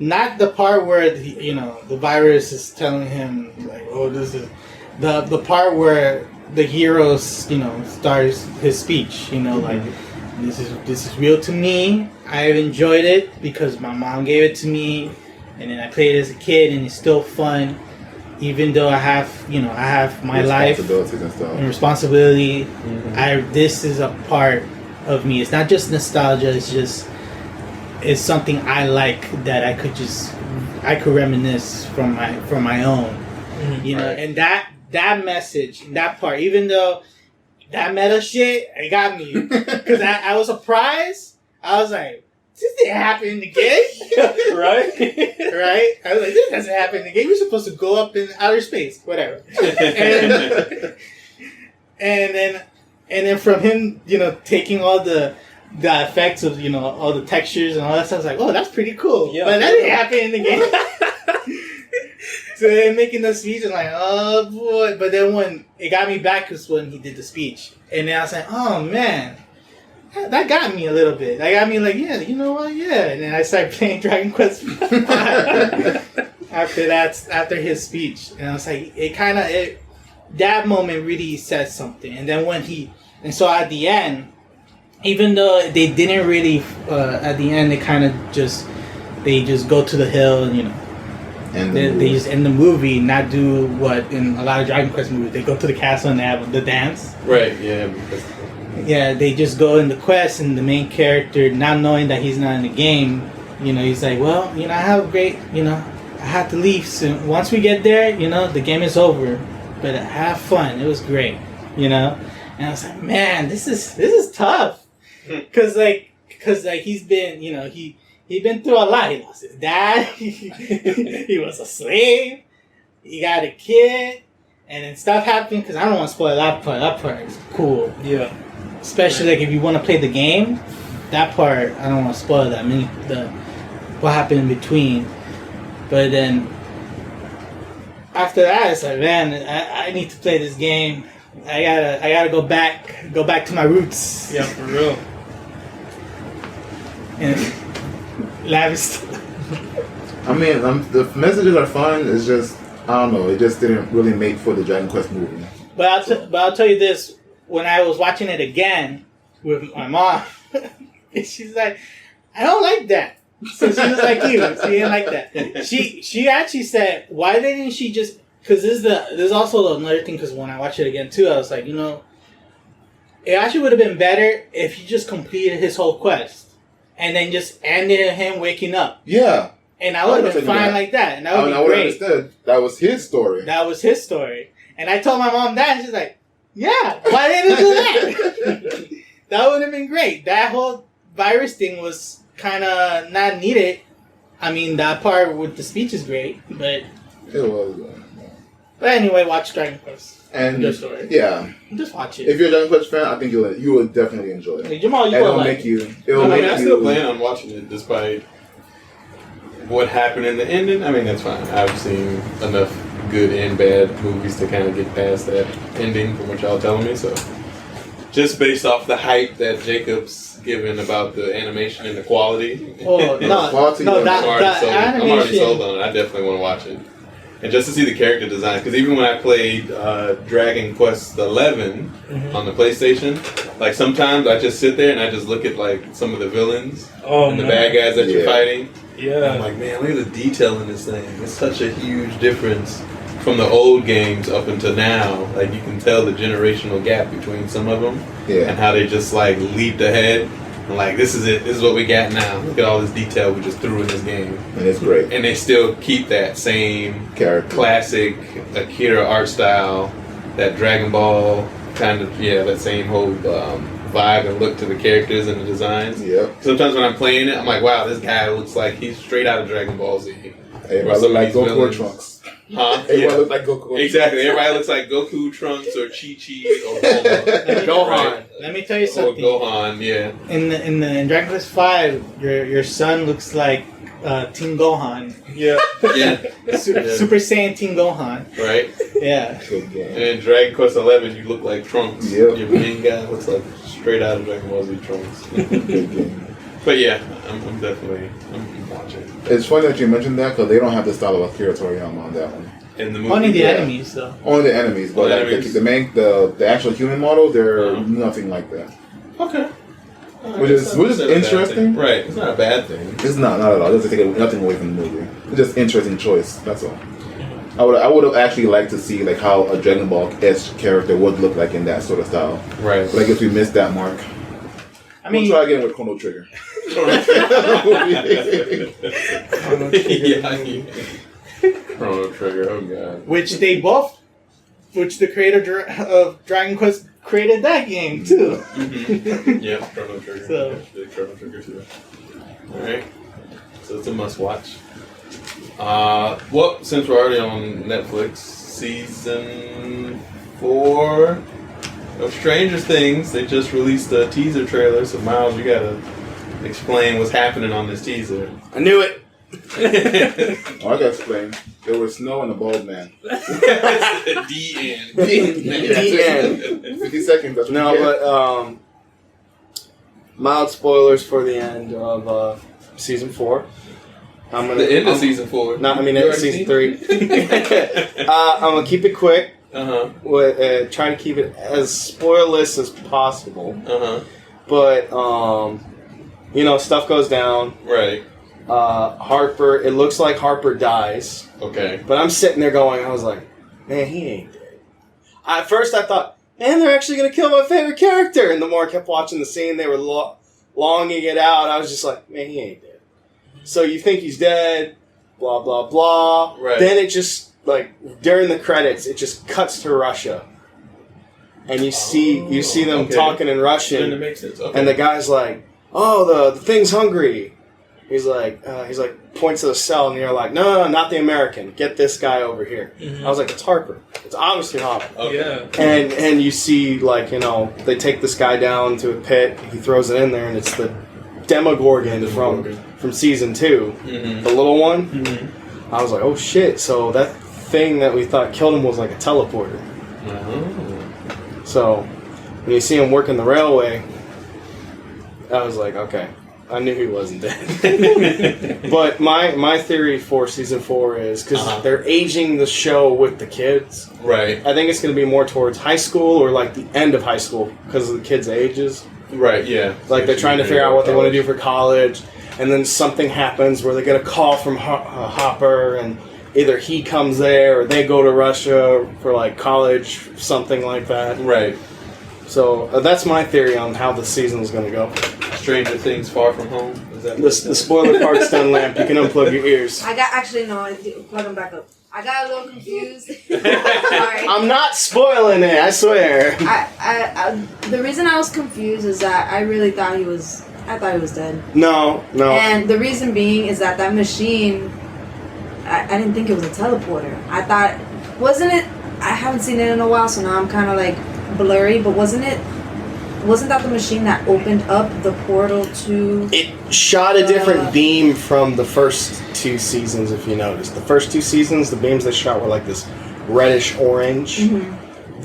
A: not the part where the virus is telling him like, oh, this is the part where the hero starts his speech. Like this is real to me. I've enjoyed it because my mom gave it to me, and then I played it as a kid, and it's still fun, even though I have my life and responsibility. Mm-hmm. This is a part of me. It's not just nostalgia. It's something I like that I could reminisce from my own,
C: right.
A: And that message, that part, even though that meta shit, it got me because I was surprised. I was like, this didn't happen in the game,
F: right?
A: Right? I was like, this doesn't happen in the game. You're supposed to go up in outer space, whatever. And then from him, taking all the effects of all the textures and all that stuff, I was like, oh, that's pretty cool. Yeah, but that didn't happen in the game. So they're making the speech and like, oh boy. But then when it got me back was when he did the speech, and then I was like, oh man, that got me a little bit. That got me like, yeah, you know what, yeah. And then I started playing Dragon Quest after his speech, and I was like, that moment really said something. And then so at the end, even though they didn't really, at the end they kind of just go to the hill and they just end the movie, not do what in a lot of Dragon Quest movies, they go to the castle and they have the dance.
C: Right, yeah.
A: Yeah, they just go in the quest, and the main character, not knowing that he's not in the game, he's like, well, I have a great, I have to leave soon. Once we get there, the game is over, but have fun. It was great, And I was like, man, this is tough. Cause he's been, he'd been through a lot. He lost his dad. He was a slave. He got a kid, and then stuff happened. Cause I don't want to spoil that part. That part is cool.
F: Yeah.
A: Especially like if you want to play the game, that part I don't want to spoil that. What happened in between. But then after that, it's like, man, I need to play this game. I gotta go back to my roots.
F: Yeah, for real.
A: And lavish.
B: I mean, the messages are fun. It's just, I don't know. It just didn't really make for the Dragon Quest movie.
A: But I'll tell you this. When I was watching it again with my mom, she's like, I don't like that. So she was like you. She didn't like that. She actually said, why didn't she just... Because there's also another thing, because when I watched it again too, I was like, it actually would have been better if he just completed his whole quest and then just ended in him waking up.
B: Yeah.
A: And I would have been fine like that. And that would be great.
B: Understood. That was his story.
A: That was his story. And I told my mom that, and she's like, yeah, why didn't you do that? That would have been great. That whole virus thing was kind of not needed. I mean, that part with the speech is great, but...
B: It was.
A: But anyway, watch Dragon Quest.
B: And
A: your story.
B: Yeah.
A: Just watch it.
B: If you're a Dragon Quest fan, I think you will definitely enjoy it.
A: Hey, Jamal,
B: It'll make you...
C: I still plan on watching it despite what happened in the ending. I mean, that's fine. I've seen enough good and bad movies to kind of get past that ending from what y'all telling me, so... Just based off the hype that Jacob's given about the animation and the quality.
A: Oh, no, that
C: I'm already
A: animation.
C: sold on it. I definitely want to watch it. And just to see the character design, because even when I played Dragon Quest XI on the PlayStation, like sometimes I just sit there and I just look at like some of the villains and the bad guys that you're fighting. Yeah. And I'm like, man, look at the detail in this thing. It's such a huge difference from the old games up until now. Like you can tell the generational gap between some of them and how they just like leaped ahead. And like, this is it. This is what we got now. Look at all this detail we just threw in this game.
B: And it's great.
C: And they still keep that same
B: character, classic
C: Akira art style, that Dragon Ball kind of, that same whole vibe and look to the characters and the designs.
B: Yep.
C: Sometimes when I'm playing it, I'm like, wow, this guy looks like he's straight out of Dragon Ball Z.
B: Everybody look like Goku or Trunks.
C: Huh?
B: Everybody look like Goku.
C: Exactly. Everybody looks like Goku, Trunks, or Chi-Chi, or
A: Gohan.
C: Right?
A: Let me tell you something.
C: Or Gohan, yeah.
A: In Dragon Quest V, your son looks like Team Gohan.
C: Yeah.
A: Super Saiyan Team Gohan.
C: Right.
A: Yeah.
C: And in Dragon Quest XI, you look like Trunks.
B: Yep.
C: Your main guy looks like straight out of Dragon Ball Z Trunks. But yeah, I'm definitely watching.
B: It's funny that you mentioned that because they don't have the style of Akira Toriyama on that one.
C: In the movie,
A: only the enemies though.
B: Only the enemies, but like the actual human model, they're nothing like that.
C: Okay.
B: Which is interesting.
C: Right, it's not a bad thing.
B: It's not at all. It doesn't take nothing away from the movie. It's just interesting choice. That's all. I would have actually liked to see like how a Dragon Ball-esque character would look like in that sort of style.
C: Right.
B: But I guess we missed that mark.
A: I mean,
B: we'll try again with Chrono Trigger.
C: Chrono Trigger, oh god.
A: Which the creator of Dragon Quest created that game too.
C: Yeah, Chrono Trigger.
A: So.
C: Chrono Trigger too. Alright. So it's a must watch. Well, since we're already on Netflix, season 4 of Stranger Things, they just released a teaser trailer, so Miles, you gotta explain what's happening on this teaser.
E: I knew it!
B: I gotta explain. There was snow and a bald man.
C: The end.
E: The end.
B: 50 seconds. That's
E: No, but mild spoilers for the end of season 4.
C: The end of season 4.
E: No, I mean season 3. I'm gonna keep it quick. Try to keep it as spoilerless as possible. But stuff goes down.
C: Right.
E: Harper. It looks like Harper dies.
C: Okay.
E: But I'm sitting there going, I was like, man, he ain't dead. At first, I thought, man, they're actually gonna kill my favorite character. And the more I kept watching the scene, they were longing it out. I was just like, man, he ain't dead. So you think he's dead? Blah blah blah.
C: Right.
E: Then it just during the credits, it just cuts to Russia, and you see them talking in Russian,
C: That makes sense. Okay.
E: and the guy's like, "Oh, the thing's hungry." He's like, points to the cell, and you're like, "No, not the American. Get this guy over here." I was like, "It's Harper. It's obviously Harper."
C: Okay.
F: Yeah.
E: And you see they take this guy down to a pit. He throws it in there, and it's the Demogorgon from season 2, the little one. I was like, "Oh shit!" So that thing that we thought killed him was like a teleporter. So when you see him working the railway, I was like, okay, I knew he wasn't dead. But my theory for season 4 is because they're aging the show with the kids.
C: Right.
E: I think it's going to be more towards high school or like the end of high school because of the kids' ages.
C: Right. Yeah.
E: Like they're trying to figure out what they want to do for college, and then something happens where they get a call from Hopper, and either he comes there or they go to Russia for like college, something like that.
C: Right.
E: So that's my theory on how the season is going to go.
C: Stranger Things, Far From Home. Is that
E: The spoiler part's done, Lamp. You can unplug your ears.
D: Plug them back up. I got a little confused. Sorry.
E: I'm not spoiling it, I swear.
D: I the reason I was confused is that I really thought I thought he was dead.
E: No.
D: And the reason being is that machine, I didn't think it was a teleporter. I thought, wasn't it? I haven't seen it in a while, so now I'm kind of like blurry. But wasn't that the machine that opened up the portal to? It
E: shot a different beam from the first 2 seasons, if you noticed. The first 2 seasons, the beams they shot were like this reddish orange.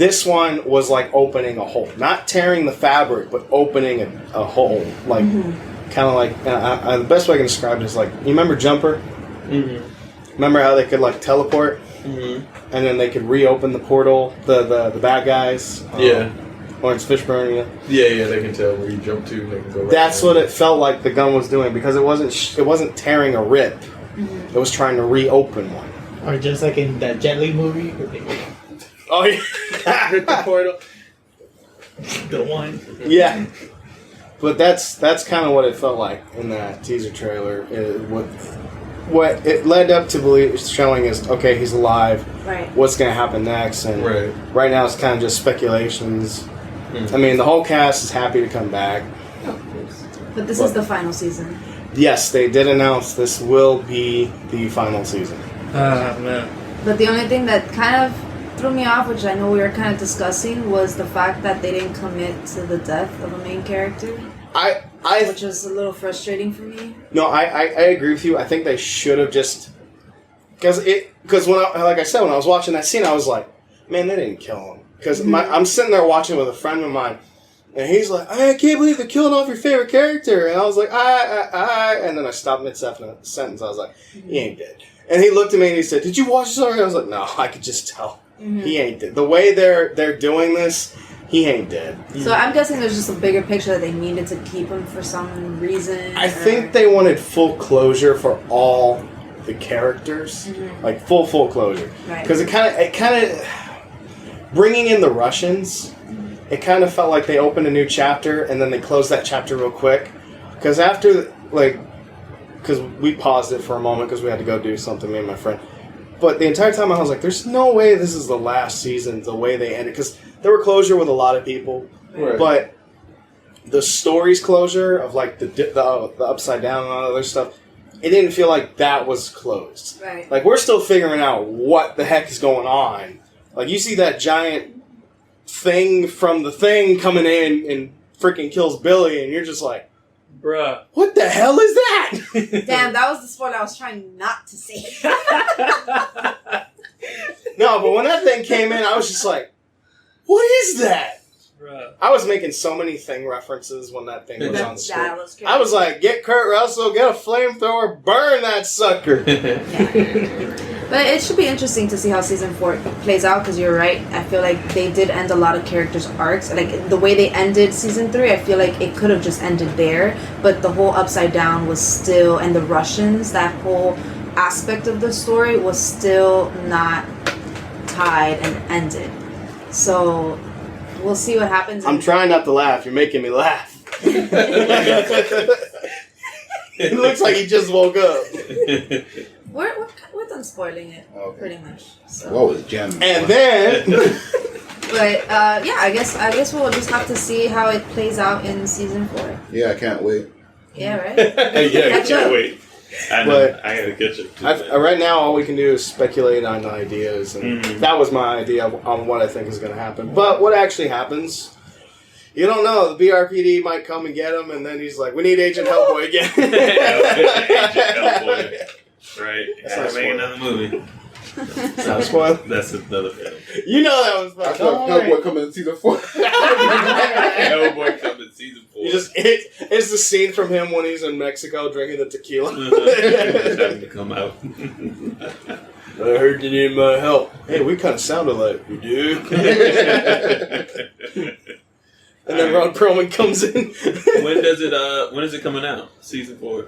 E: This one was like opening a hole. Not tearing the fabric, but opening a hole. Like, kind of like, the best way I can describe it is like, you remember Jumper? Mm-hmm. Remember how they could like teleport? Mm-hmm. And then they could reopen the portal, the bad guys? Lawrence Fishburne.
C: Yeah, they can tell where you jump to. They can go right.
E: That's what it felt like the gun was doing, because it wasn't tearing a rip. Mm-hmm. It was trying to reopen one.
A: Or just like in that Jet Li movie.
E: Oh yeah,
A: Rip the portal. The one.
E: Yeah, but that's kind of what it felt like in that teaser trailer. What it led up to showing is, okay, he's alive.
D: Right.
E: What's going to happen next? And right now it's kind of just speculations. I mean, the whole cast is happy to come back.
D: But this is the final season.
E: Yes, they did announce this will be the final season.
F: Man.
D: But the only thing that kind of threw me off, which I know we were kind of discussing, was the fact that they didn't commit to the death of a main character. Which was a little frustrating for me. No,
E: I agree with you. I think they should have just... Because when I was watching that scene, I was like, man, they didn't kill him. Because I'm sitting there watching with a friend of mine, and he's like, I can't believe they're killing off your favorite character. And I was like, and then I stopped mid-sentence. I was like, he ain't dead. And he looked at me and he said, did you watch this already? I was like, no, I could just tell. He ain't dead. The way they're doing this, he ain't dead.
D: So I'm guessing there's just a bigger picture that they needed to keep him for some reason.
E: I think they wanted full closure for all the characters. Like full closure. Right. Because it kind of bringing in the Russians, it kind of felt like they opened a new chapter and then they closed that chapter real quick. Because after, because we paused it for a moment because we had to go do something, me and my friend. But the entire time I was like, there's no way this is the last season, the way they ended. Because there were closure with a lot of people. Right. But the story's closure of like the upside down and all that other stuff, it didn't feel like that was closed.
D: Right.
E: Like, we're still figuring out what the heck is going on. Like, you see that giant thing from the thing coming in and freaking kills Billy, and you're just like,
F: bruh,
E: what the hell is that?
D: Damn, that was the spoiler I was trying not to say.
E: No, but when that thing came in, I was just like, what is that? Bruh. I was making so many thing references when that thing was on screen. I was like, get Kurt Russell, get a flamethrower, burn that sucker.
D: But it should be interesting to see how season 4 plays out, because you're right. I feel like they did end a lot of characters' arcs. Like, the way they ended season 3, I feel like it could have just ended there. But the whole Upside Down was still, and the Russians, that whole aspect of the story was still not tied and ended. So, we'll see what happens.
E: I'm trying not to laugh. You're making me laugh. It looks like he just woke up.
D: We're done spoiling it, pretty much. So.
B: What was Jim?
E: And then...
D: But, yeah, I guess we'll just have to see how it plays out in season 4.
B: Yeah, I can't wait.
D: Yeah, right?
C: Yeah, I can't wait. I know.
E: But
C: I gotta catch it.
E: Right now, all we can do is speculate on ideas, and that was my idea on what I think is going to happen. But what actually happens, you don't know. The BRPD might come and get him, and then he's like, "We need Agent Hellboy again."
C: Agent Hellboy. Right. Gotta make another movie.
E: That's not a spoiler.
C: That's another film.
E: You know that was
B: I thought Hellboy coming in season 4.
C: Hellboy coming in season 4.
E: It's the scene from him when he's in Mexico drinking the tequila.
C: Having to come out.
E: I heard you need my help. Hey, we kind of sounded like you do. And then Ron Perlman comes in.
C: When is it coming out? Season 4.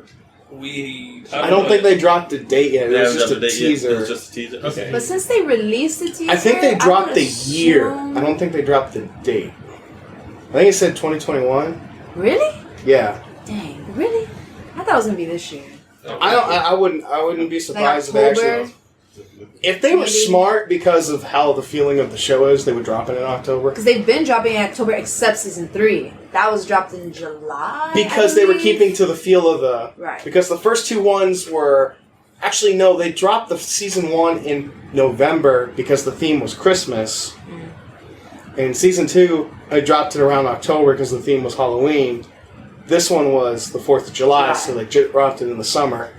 E: I don't think they dropped a date yet. It was just a teaser.
C: It was just a teaser. Okay.
D: But since they released the teaser,
E: I think they dropped the year. I don't think they dropped the date. I think it said 2021.
D: Really?
E: Yeah.
D: Dang, really? I thought it was gonna be this year.
E: I wouldn't be surprised
D: like
E: if they actually. If they were smart because of how the feeling of the show is, they would drop it in October.
D: Because they've been dropping in October except season 3. That was dropped in July.
E: Because they were keeping to the feel of the...
D: Right.
E: Because the first 2 ones were... Actually, no, they dropped the season 1 in November because the theme was Christmas. And season 2, I dropped it around October because the theme was Halloween. This one was the 4th of July, so they dropped it in the summer.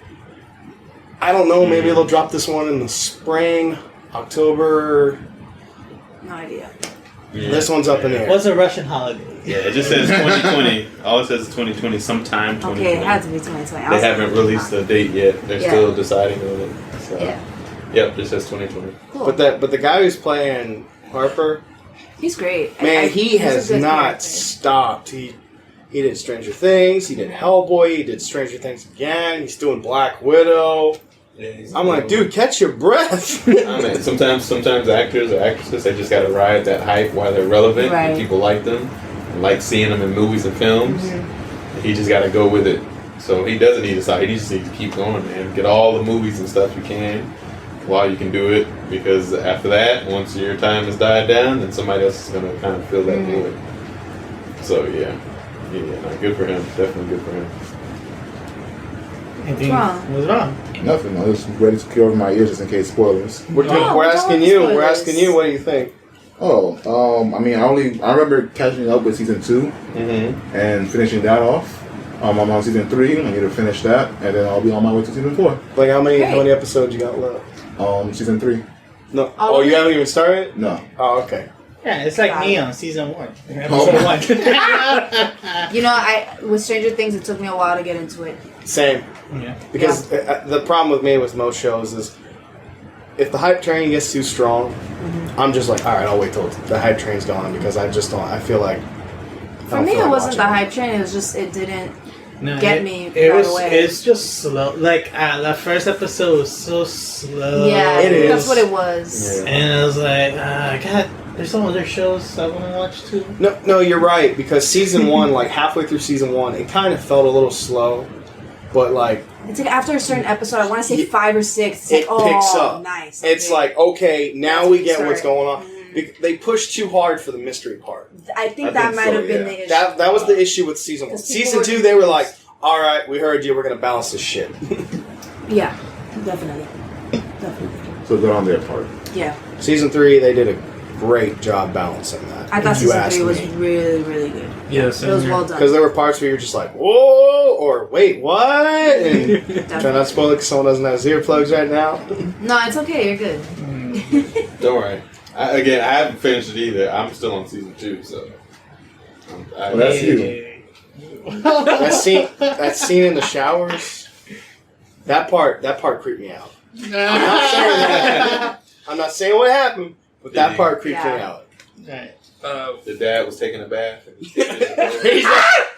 E: I don't know, maybe they'll drop this one in the spring, October.
D: No idea.
C: Yeah.
E: This one's up in the air.
A: What's a Russian holiday?
C: Yeah, it just says 2020. All it says is 2020, sometime 2020.
D: Okay, it had to be 2020.
C: They haven't released the date yet. They're still deciding on it. So.
D: Yeah.
C: Yep, it says 2020.
D: Cool.
E: But the guy who's playing Harper,
D: he's great.
E: man, he
D: he's a
E: has
D: good
E: not
D: character.
E: stopped. He did Stranger Things. He did Hellboy. He did Stranger Things again. He's doing Black Widow.
C: Yeah,
E: I'm like, dude, catch your breath.
C: I mean, sometimes actors or actresses, they just gotta ride that hype while they're relevant
D: Right.
C: and people like them and like seeing them in movies and films.
D: Mm-hmm.
C: He just gotta go with it. So he doesn't need to stop. He just needs to keep going, man. Get all the movies and stuff you can while you can do it, because after that, once your time has died down, then somebody else is gonna kind of fill that void. So yeah, no, good for him. Definitely good for him.
A: Anything
D: wrong?
A: was wrong?
B: Nothing. I was ready to cure my ears just in case spoilers.
E: We're asking you. We're asking you. What do you think?
B: Oh, I mean, I remember catching up with season 2 and finishing that off. I'm on season 3. I need to finish that, and then I'll be on my way to season 4.
E: Like how many episodes you got left?
B: Season 3.
E: No. Oh, you haven't even started?
B: No.
E: Oh, okay.
A: Yeah, it's like me on season 1. Episode 1.
D: You know, with Stranger Things, it took me a while to get into it.
E: Same.
A: Yeah.
E: Because the problem with me with most shows is if the hype train gets too strong, I'm just like, all right, I'll wait till the hype train's gone, because I just don't. I feel like.
D: For me, it wasn't the hype train. It was just it didn't get me right away.
A: It's just slow. Like the first episode was so slow.
D: Yeah,
E: It is.
D: that's what it was.
E: Yeah.
A: And I was like, God, there's some other shows I want to watch too.
E: No, you're right, because season 1, like halfway through season 1, it kind of felt a little slow, but like
D: It's like after a certain episode, I want to say 5 or 6. It's
E: it
D: like,
E: picks up.
D: Nice.
E: It's
D: okay.
E: like, okay, now
D: That's
E: we
D: when
E: get
D: you
E: what's
D: start.
E: going on. They pushed too hard for the mystery part.
D: I think
B: I
D: that
B: think
D: might
B: so,
D: have been
B: yeah.
D: the issue.
E: That was the issue with season 1.
D: 'Cause people
E: Season
D: were
E: 2, they were like, all right, we heard you, we're going to balance this shit.
D: Yeah, definitely.
B: So good on their part.
D: Yeah.
E: Season 3, they did a great job balancing that.
D: I thought
E: if you
D: season
E: ask
D: 3 was
E: me.
D: really, really good.
F: Yes,
D: It was well done.
E: Because there were parts where you're just like, whoa, or wait, what? And try not to spoil it because someone doesn't have his earplugs right now.
D: No, it's okay. You're good.
C: Don't worry. I haven't finished it either. I'm still on season 2, so.
B: Well, that's you.
E: That scene in the showers, that part creeped me out. I'm not saying that. I'm not saying what happened, but that part creeped me out.
A: Right.
C: The dad was taking a bath. And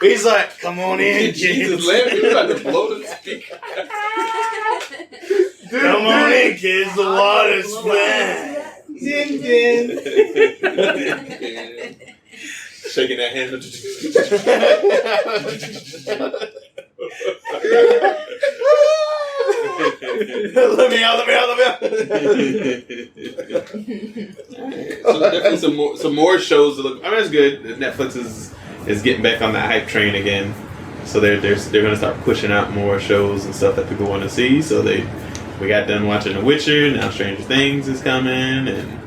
E: he's like, come on in,
C: Jesus,
E: kids.
C: Larry, you about to blow the speaker.
E: Come on in, kids. The water's flat.
A: Din, din.
C: Shaking that hand.
E: Let me out.
C: So definitely some more shows to look. I mean, it's good. Netflix is getting back on that hype train again. So they're gonna start pushing out more shows and stuff that people want to see. So we got done watching The Witcher. Now Stranger Things is coming, and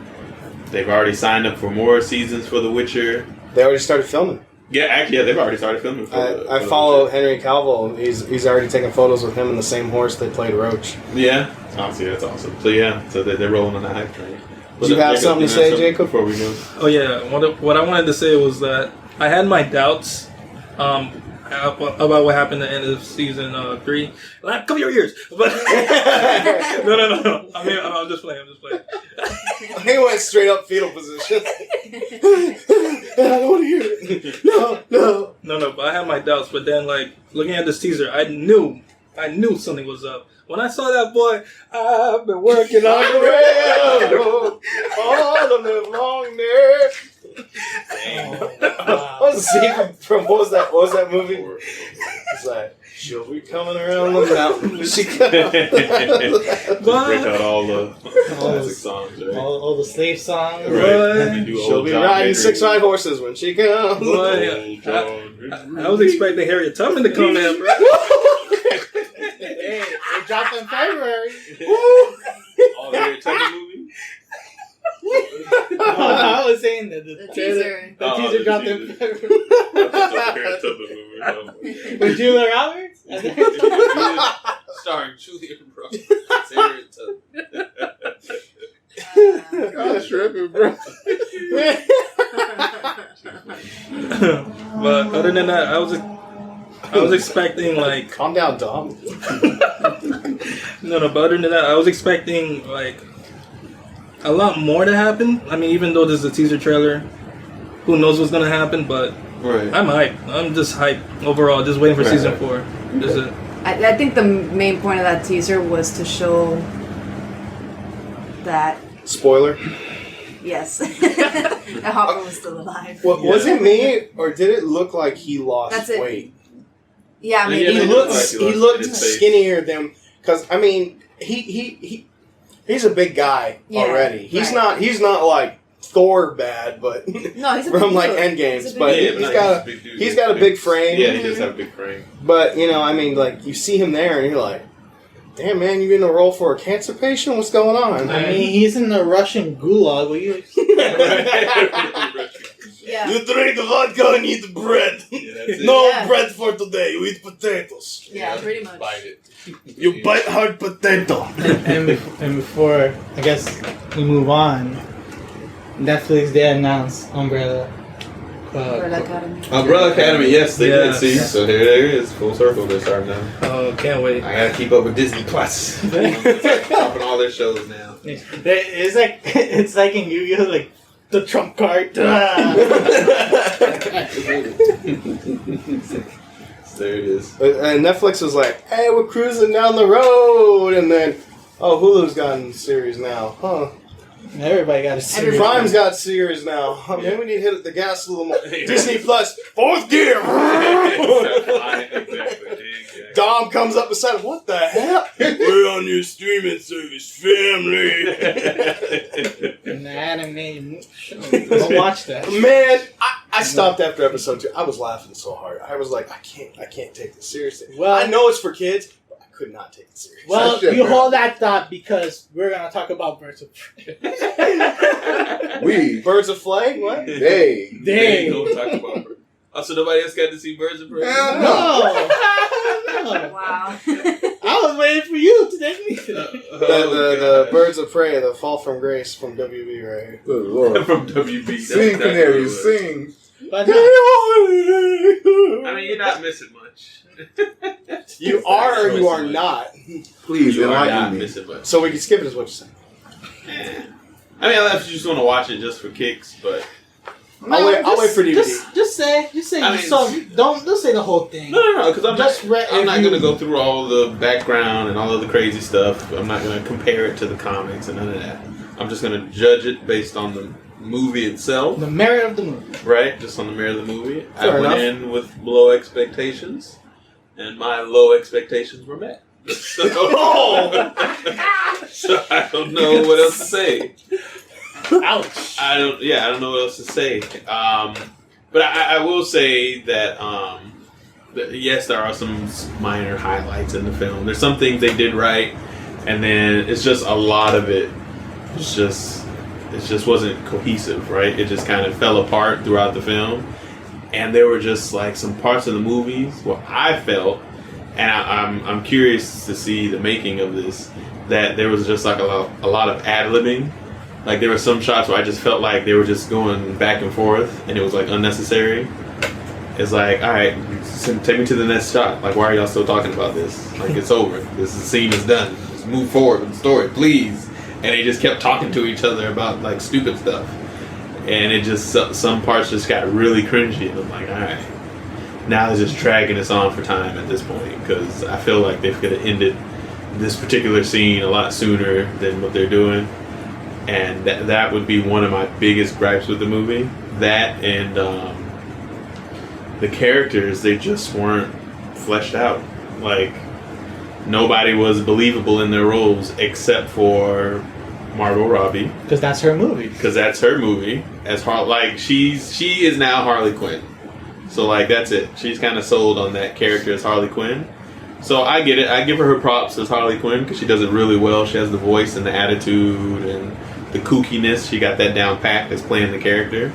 C: they've already signed up for more seasons for The Witcher.
E: They already started filming.
C: Yeah, actually, they've already started filming.
E: I follow Henry Cavill. He's already taking photos with him and the same horse that played Roach.
C: Yeah, honestly, that's awesome. So yeah, so they're rolling on that hype train.
E: Do you have something to say, Jacob?
C: Before we go.
F: Oh yeah, what I wanted to say was that I had my doubts about what happened at the end of season 3. Cover your ears, but no. I'm just playing.
E: He went straight up fetal position. I don't want to hear it. No.
F: But I had my doubts. But then, like looking at this teaser, I knew something was up. When I saw that boy, I've been working on the railroad all the live long there. What was the scene from what was that movie? It's like, she'll be coming around the mountain. She
C: Break out all the classic songs, right?
A: All the slave songs.
C: Right.
E: She'll be riding 6 white horses when she comes.
F: I was expecting Harriet Tubman to come in, bro.
A: Hey, it dropped in February.
C: All the Harriet Tubman movies?
A: I was saying that the
D: teaser.
A: The teaser dropped in February.
C: Harriet Tubman movie.
A: With Julia Roberts?
C: Starring Julia Roberts. Harriet Tubman.
B: God, tripping, bro.
F: other than that, I was expecting like.
E: Calm down, Dom.
F: No, but other than that, I was expecting like a lot more to happen. I mean, even though this is a teaser trailer, who knows what's gonna happen? But
C: Right.
F: I'm hyped. I'm just hyped overall. Just waiting for season 4. That's it.
D: I think the main point of that teaser was to show that
E: Spoiler.
D: yes, that Hopper was still alive.
E: Was it me, or did it look like he lost
D: That's it.
E: weight?
D: Yeah, I mean,
C: Yeah,
E: He
C: it
E: looked
C: looked like
E: he
C: he
E: looked
C: lost his face.
E: skinnier than because I mean he's a big guy
D: Yeah,
E: already. He's
D: right.
E: not like Thor bad, but
D: no, he's a
E: from
D: big
E: like
D: dude.
E: Endgames,
D: He's a big
E: but
D: dude.
E: he's got a big frame.
C: Yeah, he does have a big frame.
E: But you know, I mean, like you see him there, and you're like, "Damn, man, you in a role for a cancer patient? What's going on?"
A: I mean, he's in the Russian gulag. What you?
D: Yeah.
E: You drink the vodka and eat the bread.
C: Yeah, that's it.
E: No
D: Yeah.
E: bread for today. You eat potatoes.
D: Yeah, pretty much.
C: Bite it.
E: You bite hard potato.
A: and before I guess we move on, Netflix they announced Umbrella.
D: Umbrella Academy.
C: Umbrella Academy, yes, they did.
F: Yes.
C: See, so here it is, full circle. They're starting now.
F: Oh, can't wait.
C: I gotta keep up with Disney Plus. Dropping all their shows now.
A: It's like in Yu-Gi-Oh, like the trump card.
C: There it is.
E: And Netflix was like, "Hey, we're cruising down the road," and then, oh, Hulu's gotten series now, huh?
A: Everybody got a series.
E: Prime's got series now. Huh, maybe we need to hit the gas a little more. Disney Plus, 4th gear.
C: Exactly.
E: Dom comes up beside him. What the hell? We're on your streaming service, family.
A: An animated show. Don't watch that.
E: Man, I stopped after episode 2. I was laughing so hard. I was like, I can't take this seriously.
A: Well-
E: I know it's for kids, but I could not take it seriously.
A: Well,
B: Shut
A: you
B: up.
A: hold that thought because we're gonna talk about Birds of Prey.
B: We.
E: Birds of Flay? What?
B: They.
A: Dang.
C: Don't talk about her. Oh, so nobody else got to see Birds of Prey?
B: Hell
A: No.
D: Wow.
A: I was waiting for you to take me.
E: The Birds of Prey, the Fall from Grace from WB right here.
B: Good Lord.
C: From WB. That's
B: Sing,
C: exactly
B: Canary,
C: what it was.
B: sing.
A: But no.
C: I mean, you're not missing much.
E: You are or you are not.
B: Please
C: You are not
B: enlighten me.
C: missing much.
E: So we can skip it, is what you're saying.
C: I mean, I just want to watch it just for kicks, but
E: I'll wait for DVD.
A: Just say.
C: I mean,
A: so don't say the whole thing.
C: no, because I'm
A: Just
C: I'm not
A: if you-
C: going to go through all the background and all of the crazy stuff. I'm not going to compare it to the comics and none of that. I'm just going to judge it based on the movie itself,
A: The merit of the movie.
C: right? Just on the merit of the movie.
E: Fair
C: I went
E: enough.
C: in with low expectations, and my low expectations were met. So, so I don't know what else to say.
A: Ouch.
C: I don't know what else to say. But I will say that, yes, there are some minor highlights in the film. There's some things they did right, and then it's just a lot of it. It just wasn't cohesive, right? It just kind of fell apart throughout the film, and there were just like some parts of the movies where I felt, and I'm curious to see the making of this, that there was just like a lot of ad-libbing. Like, there were some shots where I just felt like they were just going back and forth, and it was, like, unnecessary. It's like, all right, take me to the next shot. Like, why are y'all still talking about this? Like, it's over. This scene is done. Just move forward with the story, please. And they just kept talking to each other about, like, stupid stuff. And it just, some parts just got really cringy. And I'm like, all right. Now they're just dragging this on for time at this point, because I feel like they could have ended this particular scene a lot sooner than what they're doing. And that would be one of my biggest gripes with the movie. That and the characters, they just weren't fleshed out. Like, nobody was believable in their roles except for Margot Robbie.
A: Because that's her movie.
C: Because that's her movie. She is now Harley Quinn. So, like, that's it. She's kind of sold on that character as Harley Quinn. So I get it. I give her props as Harley Quinn because she does it really well. She has the voice and the attitude and the kookiness. She got that down pat as playing the character.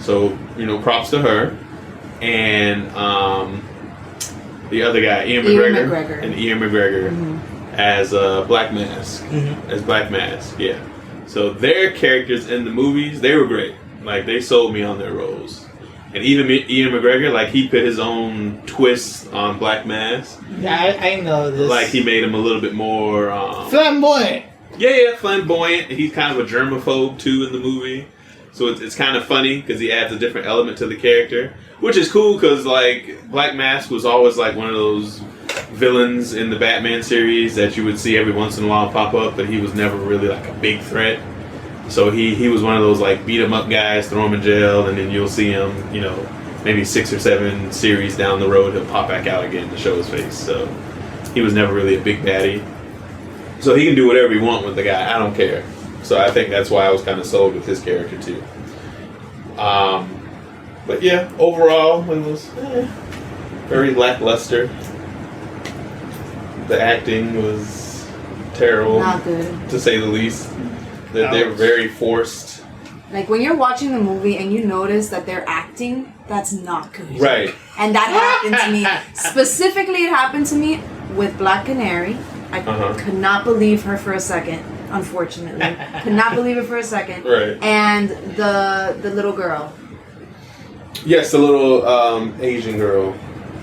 C: So, props to her. And the other guy, Ian McGregor. And Ian McGregor as Black Mask. As Black Mask, yeah. So their characters in the movies, they were great. Like, they sold me on their roles. And even Ian McGregor, like he put his own twist on Black Mass.
A: Yeah, I know this.
C: Like he made him a little bit more
A: flamboyant.
C: Yeah, flamboyant. He's kind of a germaphobe too in the movie, so it's kind of funny because he adds a different element to the character, which is cool because like Black Mask was always like one of those villains in the Batman series that you would see every once in a while pop up, but he was never really like a big threat. So he was one of those like beat 'em up guys, throw him in jail, and then you'll see him, you know, maybe 6 or 7 series down the road, he'll pop back out again to show his face. So he was never really a big baddie. So he can do whatever he wants with the guy. I don't care. So I think that's why I was kind of sold with his character too. But yeah, overall it was very lackluster. The acting was terrible,
D: Not good.
C: to say the least. They were very forced.
D: Like when you're watching the movie and you notice that they're acting, that's not good.
C: Right.
D: And that happened to me. Specifically, it happened to me with Black Canary. I could not believe her for a second, unfortunately. Could not believe it for a second.
C: Right.
D: And the little girl.
C: Yes, the little Asian girl.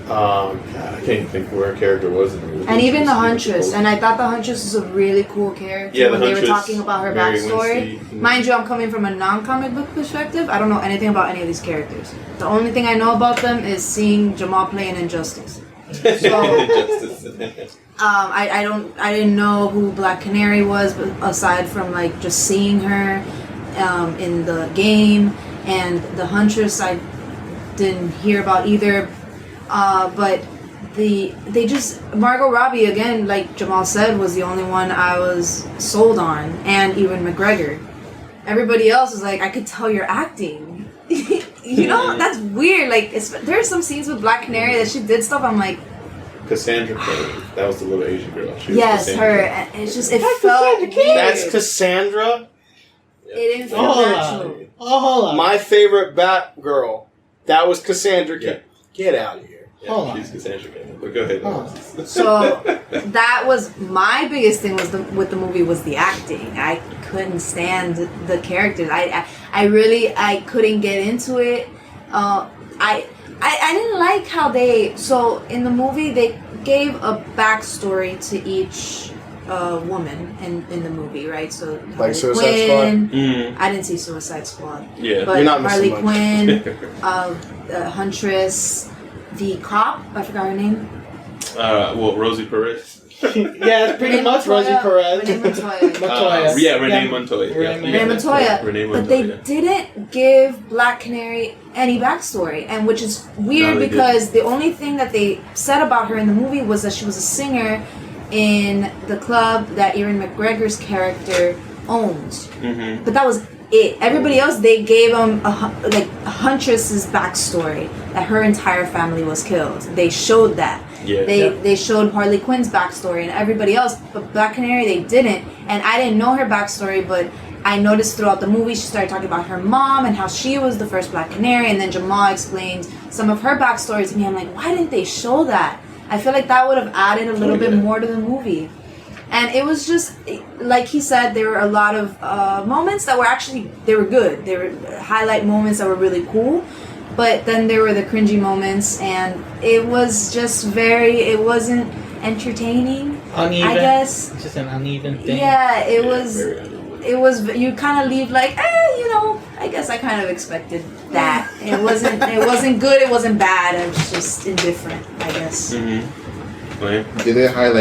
C: God, I can't even think where her character was in the movie.
D: And even the Huntress. And I thought the Huntress was a really cool character when they were talking about her backstory. Mind you, I'm coming from a non-comic book perspective. I don't know anything about any of these characters. The only thing I know about them is seeing Jamal play in Injustice. So, I didn't know who Black Canary was, but aside from like just seeing her in the game, and the Huntress I didn't hear about either. But Margot Robbie, again, like Jamal said, was the only one I was sold on, and Ewan McGregor. Everybody else was like, I could tell you're acting. You know, that's weird. Like, there are some scenes with Black Canary that she did stuff, I'm like...
C: Cassandra Cain. That was the little Asian girl.
D: Yes, her. And it's just, it felt weird.
E: That's Cassandra?
D: It didn't feel natural.
A: Hold on.
E: My favorite Batgirl. That was Cassandra Cain. Get out of here.
C: Yeah, she's Cassandra Cain. But go ahead.
D: So that was my biggest thing with the movie was the acting. I couldn't stand the characters. I couldn't get into it. I didn't like how so in the movie they gave a backstory to each woman in the movie, right? So
E: like
D: Harley
E: Suicide
D: Quinn,
E: Squad?
D: I didn't see Suicide Squad.
C: Yeah.
D: But
E: You're not
D: Harley
E: missing
D: Quinn, Huntress, the cop, I forgot her name.
C: Rosie Perez.
A: Yeah, it's pretty much Rosie Perez.
D: Renee Montoya.
C: Renee Montoya.
D: Renee Montoya. But they didn't give Black Canary any backstory, and which is weird because the only thing that they said about her in the movie was that she was a singer in the club that Ewan McGregor's character owns. Mm-hmm. But that was it. Everybody else, they gave them a Huntress's backstory, that her entire family was killed. They showed that.
C: Yeah.
D: They showed Harley Quinn's backstory and everybody else, but Black Canary they didn't. And I didn't know her backstory, but I noticed throughout the movie she started talking about her mom and how she was the first Black Canary, and then Jamal explained some of her backstory to me. I'm like, why didn't they show that? I feel like that would have added a little bit more to the movie. And it was just, like he said, there were a lot of moments that were they were good. They were highlight moments that were really cool. But then there were the cringy moments, and it was just it wasn't entertaining.
A: Uneven.
D: I guess.
A: Just an uneven thing.
D: Yeah, it was, you kind of leave like, I guess I kind of expected that. It wasn't good, it wasn't bad, it was just indifferent, I guess.
C: Mm-hmm.
B: Did they hide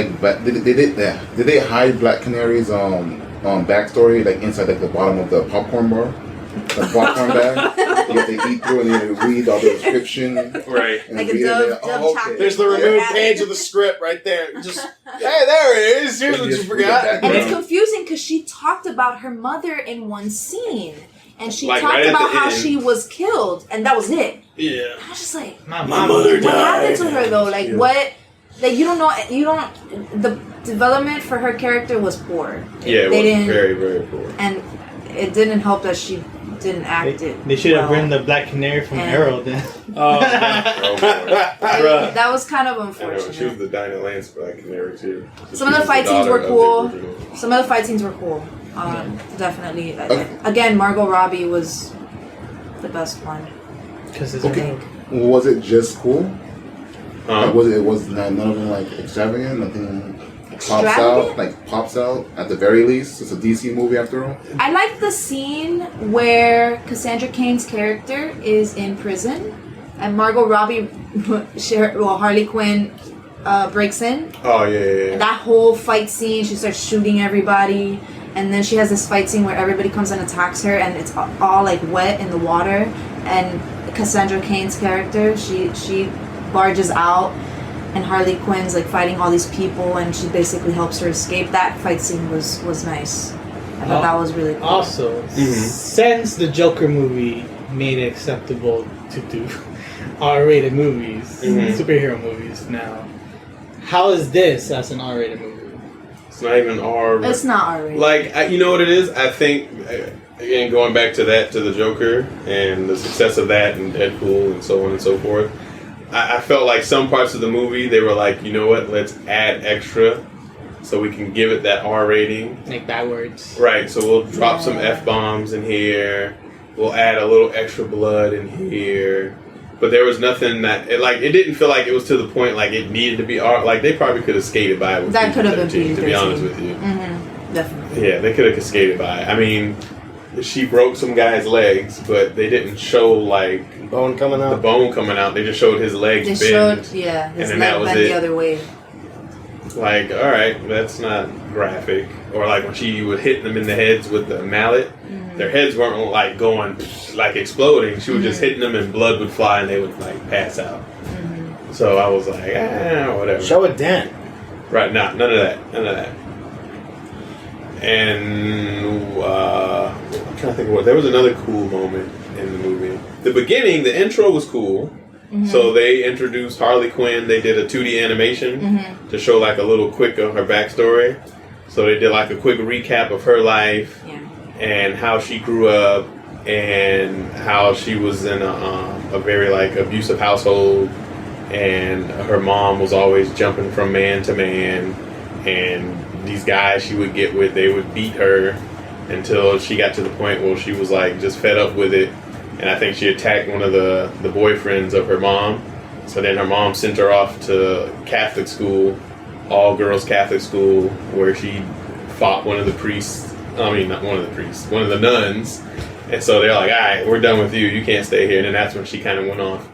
B: did they hide Black Canary's backstory like inside like the bottom of the popcorn bar? The popcorn bag? They eat through and they read all the description.
C: Right.
D: Like a dove chocolate.
E: There's the removed page of the script right there. Just, hey, there it is. Here's what you forgot.
D: And it's confusing because she talked about her mother in one scene. And she talked
C: right
D: about how
C: end.
D: she was killed. And that was it.
C: Yeah.
D: I was just like,
A: My mother
D: what happened to her though? Like what? Like the development for her character was poor.
C: Yeah, it was very, very poor.
D: And it didn't help that she didn't act it.
A: They should have written the Black Canary from Arrow then.
D: That was kind of unfortunate.
C: She was the Dinah Lance Black Canary too.
D: Some of the fight scenes were cool. Definitely.
B: Okay.
D: Again, Margot Robbie was the best one.
A: Because it's
B: Okay. Was it just cool? Like, was none of them like extravagant? Nothing pops out at the very least. It's a DC movie after all.
D: I like the scene where Cassandra Cain's character is in prison and Margot Robbie, Harley Quinn, breaks in.
C: Oh yeah.
D: That whole fight scene, she starts shooting everybody, and then she has this fight scene where everybody comes and attacks her, and it's all like wet in the water. And Cassandra Cain's character, she barges out, and Harley Quinn's like fighting all these people, and she basically helps her escape. That fight scene was nice. I thought that was really cool.
A: Also, since the Joker movie made it acceptable to do R-rated movies, superhero movies now, how is this as an R-rated movie?
C: It's not even R.
D: It's not R-rated.
C: Like, you know what it is? I think, again, going back to the Joker and the success of that and Deadpool and so on and so forth, I felt like some parts of the movie, they were like, you know what, let's add extra so we can give it that R rating.
A: Like bad words.
C: Right, so we'll drop some F-bombs in here. We'll add a little extra blood in here. But there was nothing that, it didn't feel like it was to the point like it needed to be R. Like, they probably could have skated by it with
D: that could have been
C: PG-13,
D: PG-13.
C: to be honest with you.
D: Definitely.
C: Yeah, they could have skated by it. I mean, she broke some guy's legs, but they didn't show like
E: bone coming out.
C: The bone coming out. They just showed his legs
D: They
C: bend.
D: showed, yeah, his
C: and
D: leg bent the other way.
C: Like, all right, that's not graphic. Or like when she would hit them in the heads with the mallet, their heads weren't like going like exploding. She was just hitting them, and blood would fly, and they would like pass out. So I was like, whatever.
E: Show a dent.
C: Right, none of that. And I'm trying to think of what. There was another cool moment in the movie. The beginning, the intro was cool. So they introduced Harley Quinn. They did a 2D animation to show like a little quick of her backstory. So they did like a quick recap of her life and how she grew up and how she was in a very like abusive household, and her mom was always jumping from man to man, and these guys she would get with, they would beat her until she got to the point where she was like just fed up with it. And I think she attacked one of the boyfriends of her mom. So then her mom sent her off to Catholic school, all girls Catholic school, where she fought one of the priests. I mean, not one of the priests, one of the nuns. And so they're like, all right, we're done with you. You can't stay here. And then that's when she kind of went off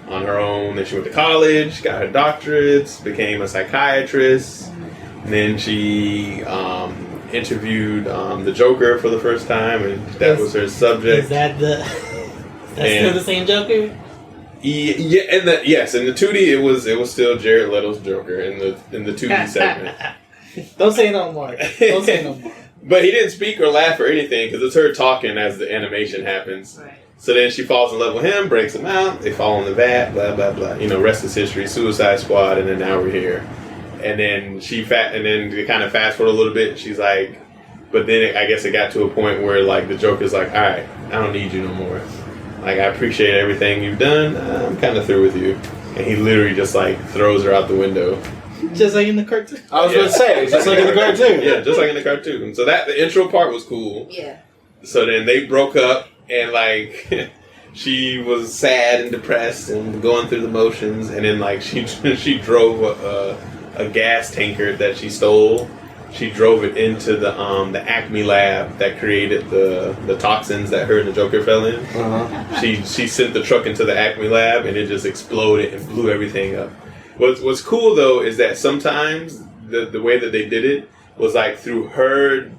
C: on her own. Then she went to college, got her doctorates, became a psychiatrist. And then she interviewed the Joker for the first time, and that was her subject.
A: Is that still the same Joker?
C: Yeah, and in the 2D it was still Jared Leto's Joker in the 2D segment.
A: Don't say no more. Don't say no more.
C: But he didn't speak or laugh or anything because it's her talking as the animation happens.
D: Right.
C: So then she falls in love with him, breaks him out, they fall in the vat, blah blah blah. You know, rest is history. Suicide Squad, and then now we're here. And then and then to kind of fast forward a little bit, she's like, but then I guess it got to a point where like the Joker's like, all right, I don't need you no more. Like, I appreciate everything you've done. I'm kind of through with you. And he literally just like throws her out the window.
A: Just like in the cartoon.
E: I was going to say, just like in the cartoon.
C: Yeah, just like in the cartoon. So the intro part was cool.
D: Yeah.
C: So then they broke up, and like she was sad and depressed and going through the motions, and then like she drove a gas tanker that she stole. She drove it into the Acme lab that created the toxins that her and the Joker fell in. She sent the truck into the Acme lab, and it just exploded and blew everything up. What's cool though is that sometimes the way that they did it was like through her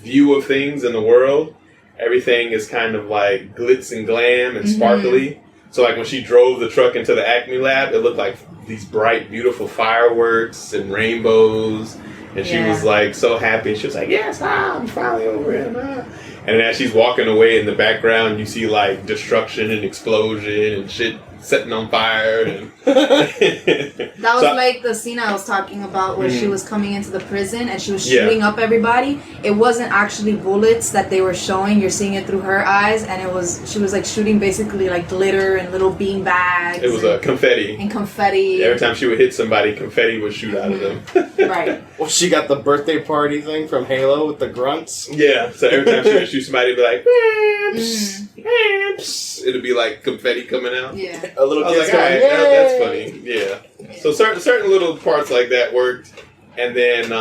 C: view of things in the world. Everything is kind of like glitz and glam and sparkly. So like when she drove the truck into the Acme lab, it looked like these bright, beautiful fireworks and rainbows. And she was like so happy. She was like, yes, I'm finally over it. And then as she's walking away in the background, you see like destruction and explosion and shit setting on fire. And
D: that was like the scene I was talking about where she was coming into the prison and she was shooting up everybody. It wasn't actually bullets that they were showing. You're seeing it through her eyes, and she was like shooting basically like glitter and little bean bags.
C: It was confetti.
D: And confetti.
C: Every time she would hit somebody, confetti would shoot out of them.
D: Right.
E: Well, she got the birthday party thing from Halo with the grunts.
C: Yeah, so every time she would shoot somebody, it'd be like, it'd be like confetti coming out.
D: Yeah.
E: A little
C: I was
E: kid's
C: like,
E: going,
C: alright, that's
E: "Yay!"
C: funny. Yeah. So certain little parts like that worked. And then,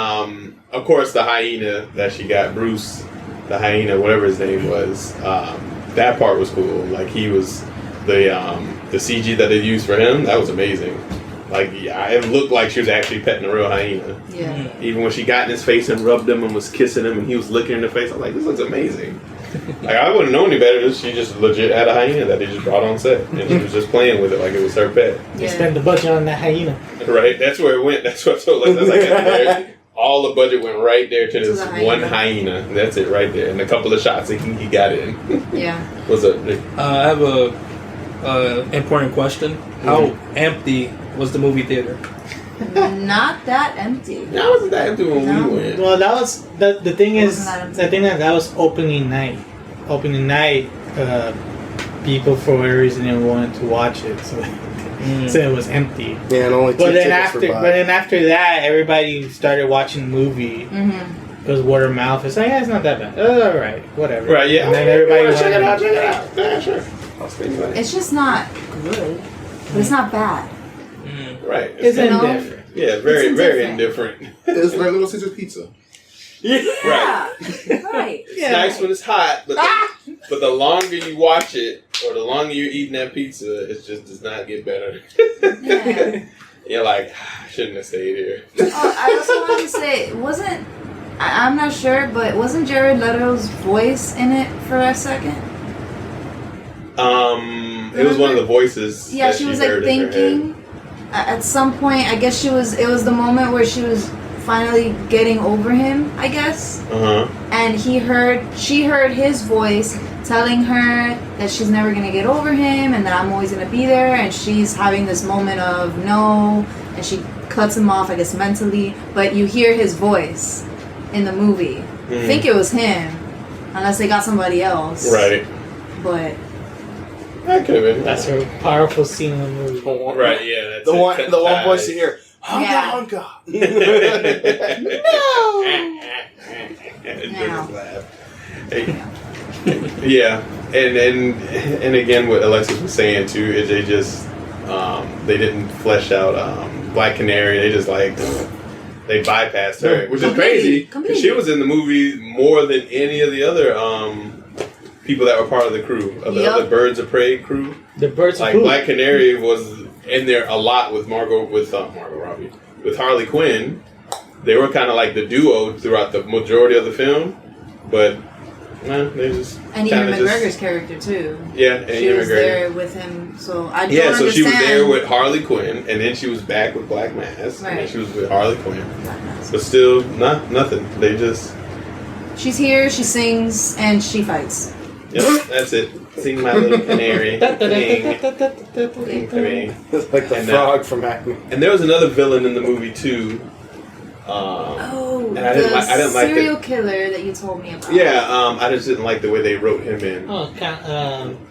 C: of course, the hyena that she got, Bruce, the hyena, whatever his name was, that part was cool. Like, he was the CG that they used for him, that was amazing. Like, yeah, it looked like she was actually petting a real hyena.
D: Yeah.
C: Even when she got in his face and rubbed him and was kissing him and he was licking in the face, I'm like, this looks amazing. Like, I wouldn't know any better. She just legit had a hyena that they just brought on set. And she was just playing with it like it was her pet.
A: They spent the budget on that hyena.
C: Right? That's where it went. That's what I told her. That's like, all the budget went right there to this one hyena. That's it right there. And a couple of shots he got in.
D: Yeah.
C: What's up, Nick?
F: I have a important question. How empty was the movie theater?
D: Not that empty.
C: That wasn't that empty when we went.
A: Well, that was the thing is that was opening night. Opening night, people for whatever reason didn't want to watch it, so it was empty.
E: Yeah, and only two
A: But
E: after
A: then after that, everybody started watching the movie.
D: Mm-hmm.
A: It was word of mouth. It's like, it's not that bad. All right, whatever.
C: Right? Yeah.
A: And then everybody
C: check it out. Check it out. Yeah, sure.
D: It's just not good, but it's not bad.
C: Right.
A: It's indifferent.
C: Yeah, very, very indifferent.
B: It's like Little Caesar pizza.
C: Right.
D: Right.
C: It's nice when it's hot, but the longer you watch it, or the longer you're eating that pizza, it just does not get better.
D: Yeah.
C: You're like, I shouldn't have stayed here.
D: Oh, I also wanted to say, I'm not sure, but wasn't Jared Leto's voice in it for a second?
C: It was one of the voices.
D: Yeah,
C: that
D: she was like
C: heard in her
D: thinking. At some point, I guess it was the moment where she was finally getting over him, I guess. And she heard his voice telling her that she's never gonna get over him and that I'm always gonna be there, and she's having this moment of no, and she cuts him off, I guess, mentally, but you hear his voice in the movie. I think it was him, unless they got somebody else.
C: Right.
D: But
C: that could have been.
A: That's a powerful scene in the movie.
C: Right, yeah. That's
E: the one voice you hear. Honka,
D: Yeah.
C: Honka. Yeah, and again, what Alexis was saying too is they just they didn't flesh out Black Canary. They just like they bypassed her, which is crazy because she was in the movie more than any of the other people that were part of the crew, of the other Birds of Prey crew.
A: The Birds of Prey.
C: Black Canary was in there a lot with Margot Robbie, with Harley Quinn. They were kind of like the duo throughout the majority of the film, but they just
D: and Ewan McGregor's character too.
C: Yeah, and
D: she was there with him, so I don't understand.
C: So she was there with Harley Quinn, and then she was back with Black Mask, and then she was with Harley Quinn, but still nothing. They just
E: She's here, she sings, and she fights.
C: Yep, that's it. Sing my little canary.
E: It's like the frog from Acme.
C: And there was another villain in the movie too.
D: And
C: I didn't like
D: serial killer that you told me about.
C: Yeah, I just didn't like the way they wrote him in.
A: Oh,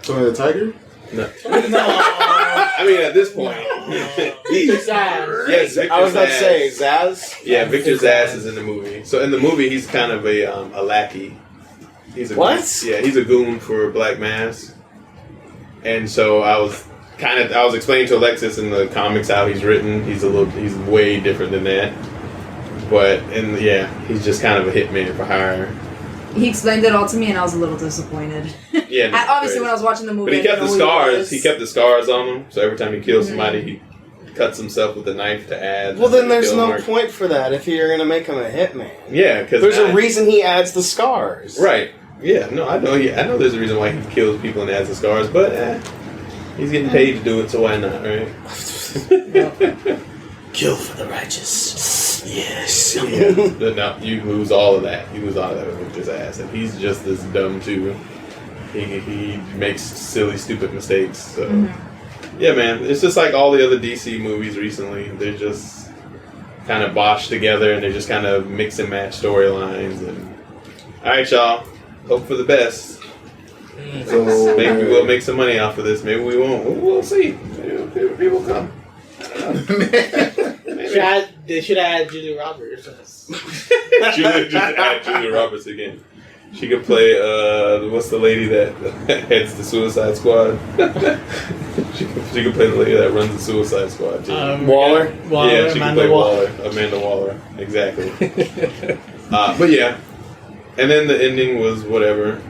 B: Tony the Tiger?
C: No. I mean, at this point,
A: Victor Zsasz.
C: Yes, Victor
E: I was about to
C: Zsasz.
E: say Zaz.
C: Yeah, Victor Zsasz is in the movie. So in the movie, he's kind of a lackey. He's a
E: What?
C: Goon. Yeah, he's a goon for Black Mask. And so I was explaining to Alexis in the comics how he's written. He's way different than that. But he's just kind of a hitman for hire.
D: He explained it all to me, and I was a little disappointed.
C: Yeah,
D: obviously when I was watching the movie,
C: but he kept the scars. He kept the scars on him. So every time he kills
D: Mm-hmm.
C: somebody, he cuts himself with a knife to add.
E: Well, then there's
C: kill
E: no
C: mark.
E: point for that if you're going to make him a hitman.
C: Yeah, because
E: there's a reason he adds the scars.
C: Right. Yeah. No, I know. Yeah, I know. There's a reason why he kills people and adds the scars, but he's getting paid to do it, so why not? Right.
E: Kill for the righteous. Yes.
C: Yeah. No, you lose all of that. You lose all of that with his ass, and he's just as dumb too. He makes silly, stupid mistakes. So Yeah, man. It's just like all the other DC movies recently. They're just kind of botched together, and they just kind of mix and match storylines. And all right, y'all. Hope for the best.
B: So
C: Maybe we'll make some money off of this. Maybe we won't. We'll see. Maybe people come. I don't know.
A: They should have had Julia Roberts.
C: Just add Julia Roberts again. She could play, what's the lady that heads the Suicide Squad? she could play the lady that runs the Suicide Squad team.
E: Waller?
C: Yeah, she could play Waller. Amanda Waller. Exactly. But yeah. And then the ending was whatever.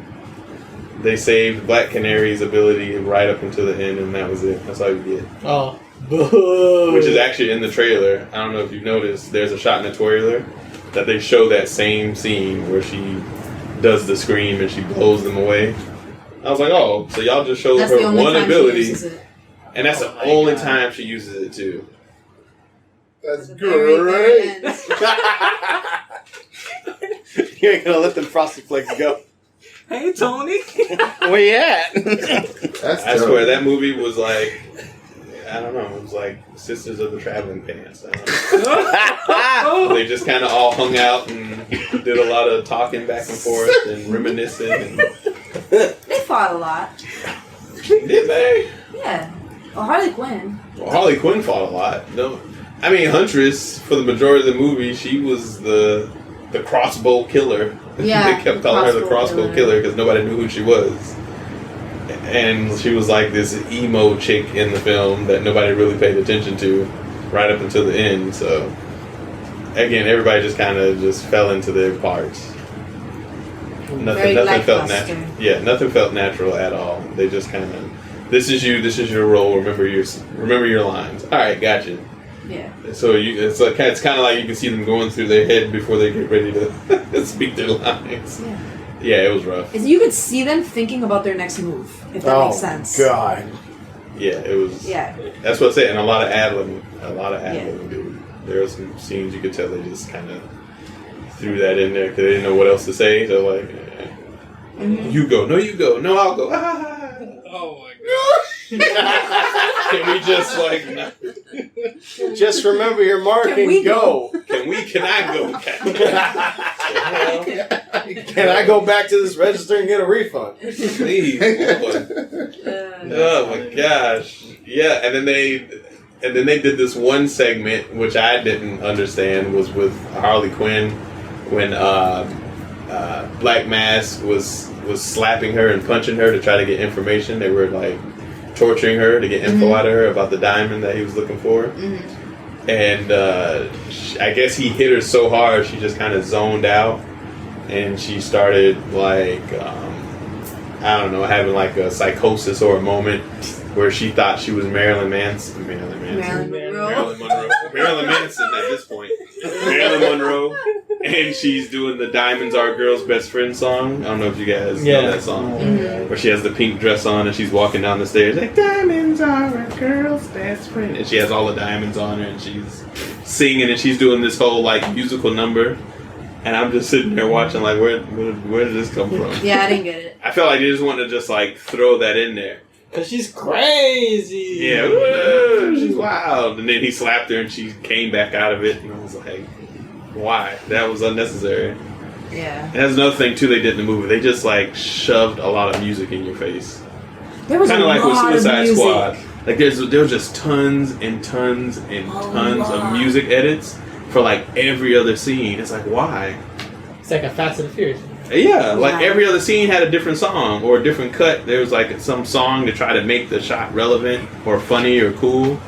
C: They saved Black Canary's ability right up until the end, and that was it. That's all you get.
A: Oh, boo.
C: Which is actually in the trailer. I don't know if you've noticed. There's a shot in the trailer that they show that same scene where she does the scream and she blows them away. I was like, oh, so y'all just showed
D: That's
C: her
D: the only
C: one
D: time
C: ability,
D: she uses it.
C: and that's the only time she uses it too.
B: that's
D: Very
B: great.
D: end.
E: You ain't gonna let them Frosted Flakes go.
F: Hey, Tony.
E: Where you at?
B: That's
C: I swear that movie was like, I don't know, it was like Sisters of the Traveling Pants. I don't know. They just kind of all hung out and did a lot of talking back and forth and reminiscing. And
D: They fought a lot.
C: did they?
D: Yeah. Well, Harley Quinn.
C: Well, Harley Quinn fought a lot. No, I mean Huntress for the majority of the movie, she was the crossbow killer.
D: Yeah,
C: They kept
D: the
C: calling her the
D: crossbow
C: crossbow killer because nobody knew who she was. And she was like this emo chick in the film that nobody really paid attention to right up until the end. So, again, everybody just kind of just fell into their parts. Nothing felt natural. Yeah, nothing felt natural at all. They just kind of, this is you, this is your role. Remember your lines. All right, gotcha.
D: Yeah.
C: So it's kind of like you can see them going through their head before they get ready to speak their lines.
D: Yeah.
C: Yeah, it was rough.
D: You could see them thinking about their next move, if that makes sense.
E: God.
C: Yeah, it was.
D: Yeah.
C: That's what I said, and a lot of ad-libbing, dude. There were some scenes you could tell they just kind of threw that in there because they didn't know what else to say. So like, you go, no, you go, no, I'll go. Oh my god! Can we just like?
E: Just remember your mark
D: Can
E: and
D: we
E: go.
C: Can I go?
E: Can I go back to this register and get a refund?
C: Please, Lord. Oh my gosh! Yeah, and then they did this one segment which I didn't understand was with Harley Quinn when Black Mask was slapping her and punching her to try to get information. They were like torturing her to get info out of her about the diamond that he was looking for. And I guess he hit her so hard she just kind of zoned out, and she started like I don't know, having like a psychosis or a moment where she thought she was Marilyn Manson at this point. Marilyn Monroe. And she's doing the Diamonds Are a Girl's Best Friend song. I don't know if you guys know that song. Where she has the pink dress on and she's walking down the stairs like, diamonds are a girl's best friend. And she has all the diamonds on her and she's singing and she's doing this whole like musical number. And I'm just sitting there watching like, where did this come from?
D: Yeah, I didn't get it.
C: I felt like they just wanted to just like throw that in there.
A: Because she's crazy.
C: Yeah, she's wild. And then he slapped her and she came back out of it. And I was like, why? That was unnecessary.
D: Yeah.
C: And that's another thing too they did in the movie. They just like shoved a lot of music in your face.
D: There was
C: kind
D: a
C: of like with
D: lot
C: Suicide
D: of music.
C: Squad. Like there was just tons and tons and tons of music edits for like every other scene. It's like, why?
A: It's like a Fast and the Furious.
C: Yeah, like every other scene had a different song or a different cut. There was like some song to try to make the shot relevant or funny or cool.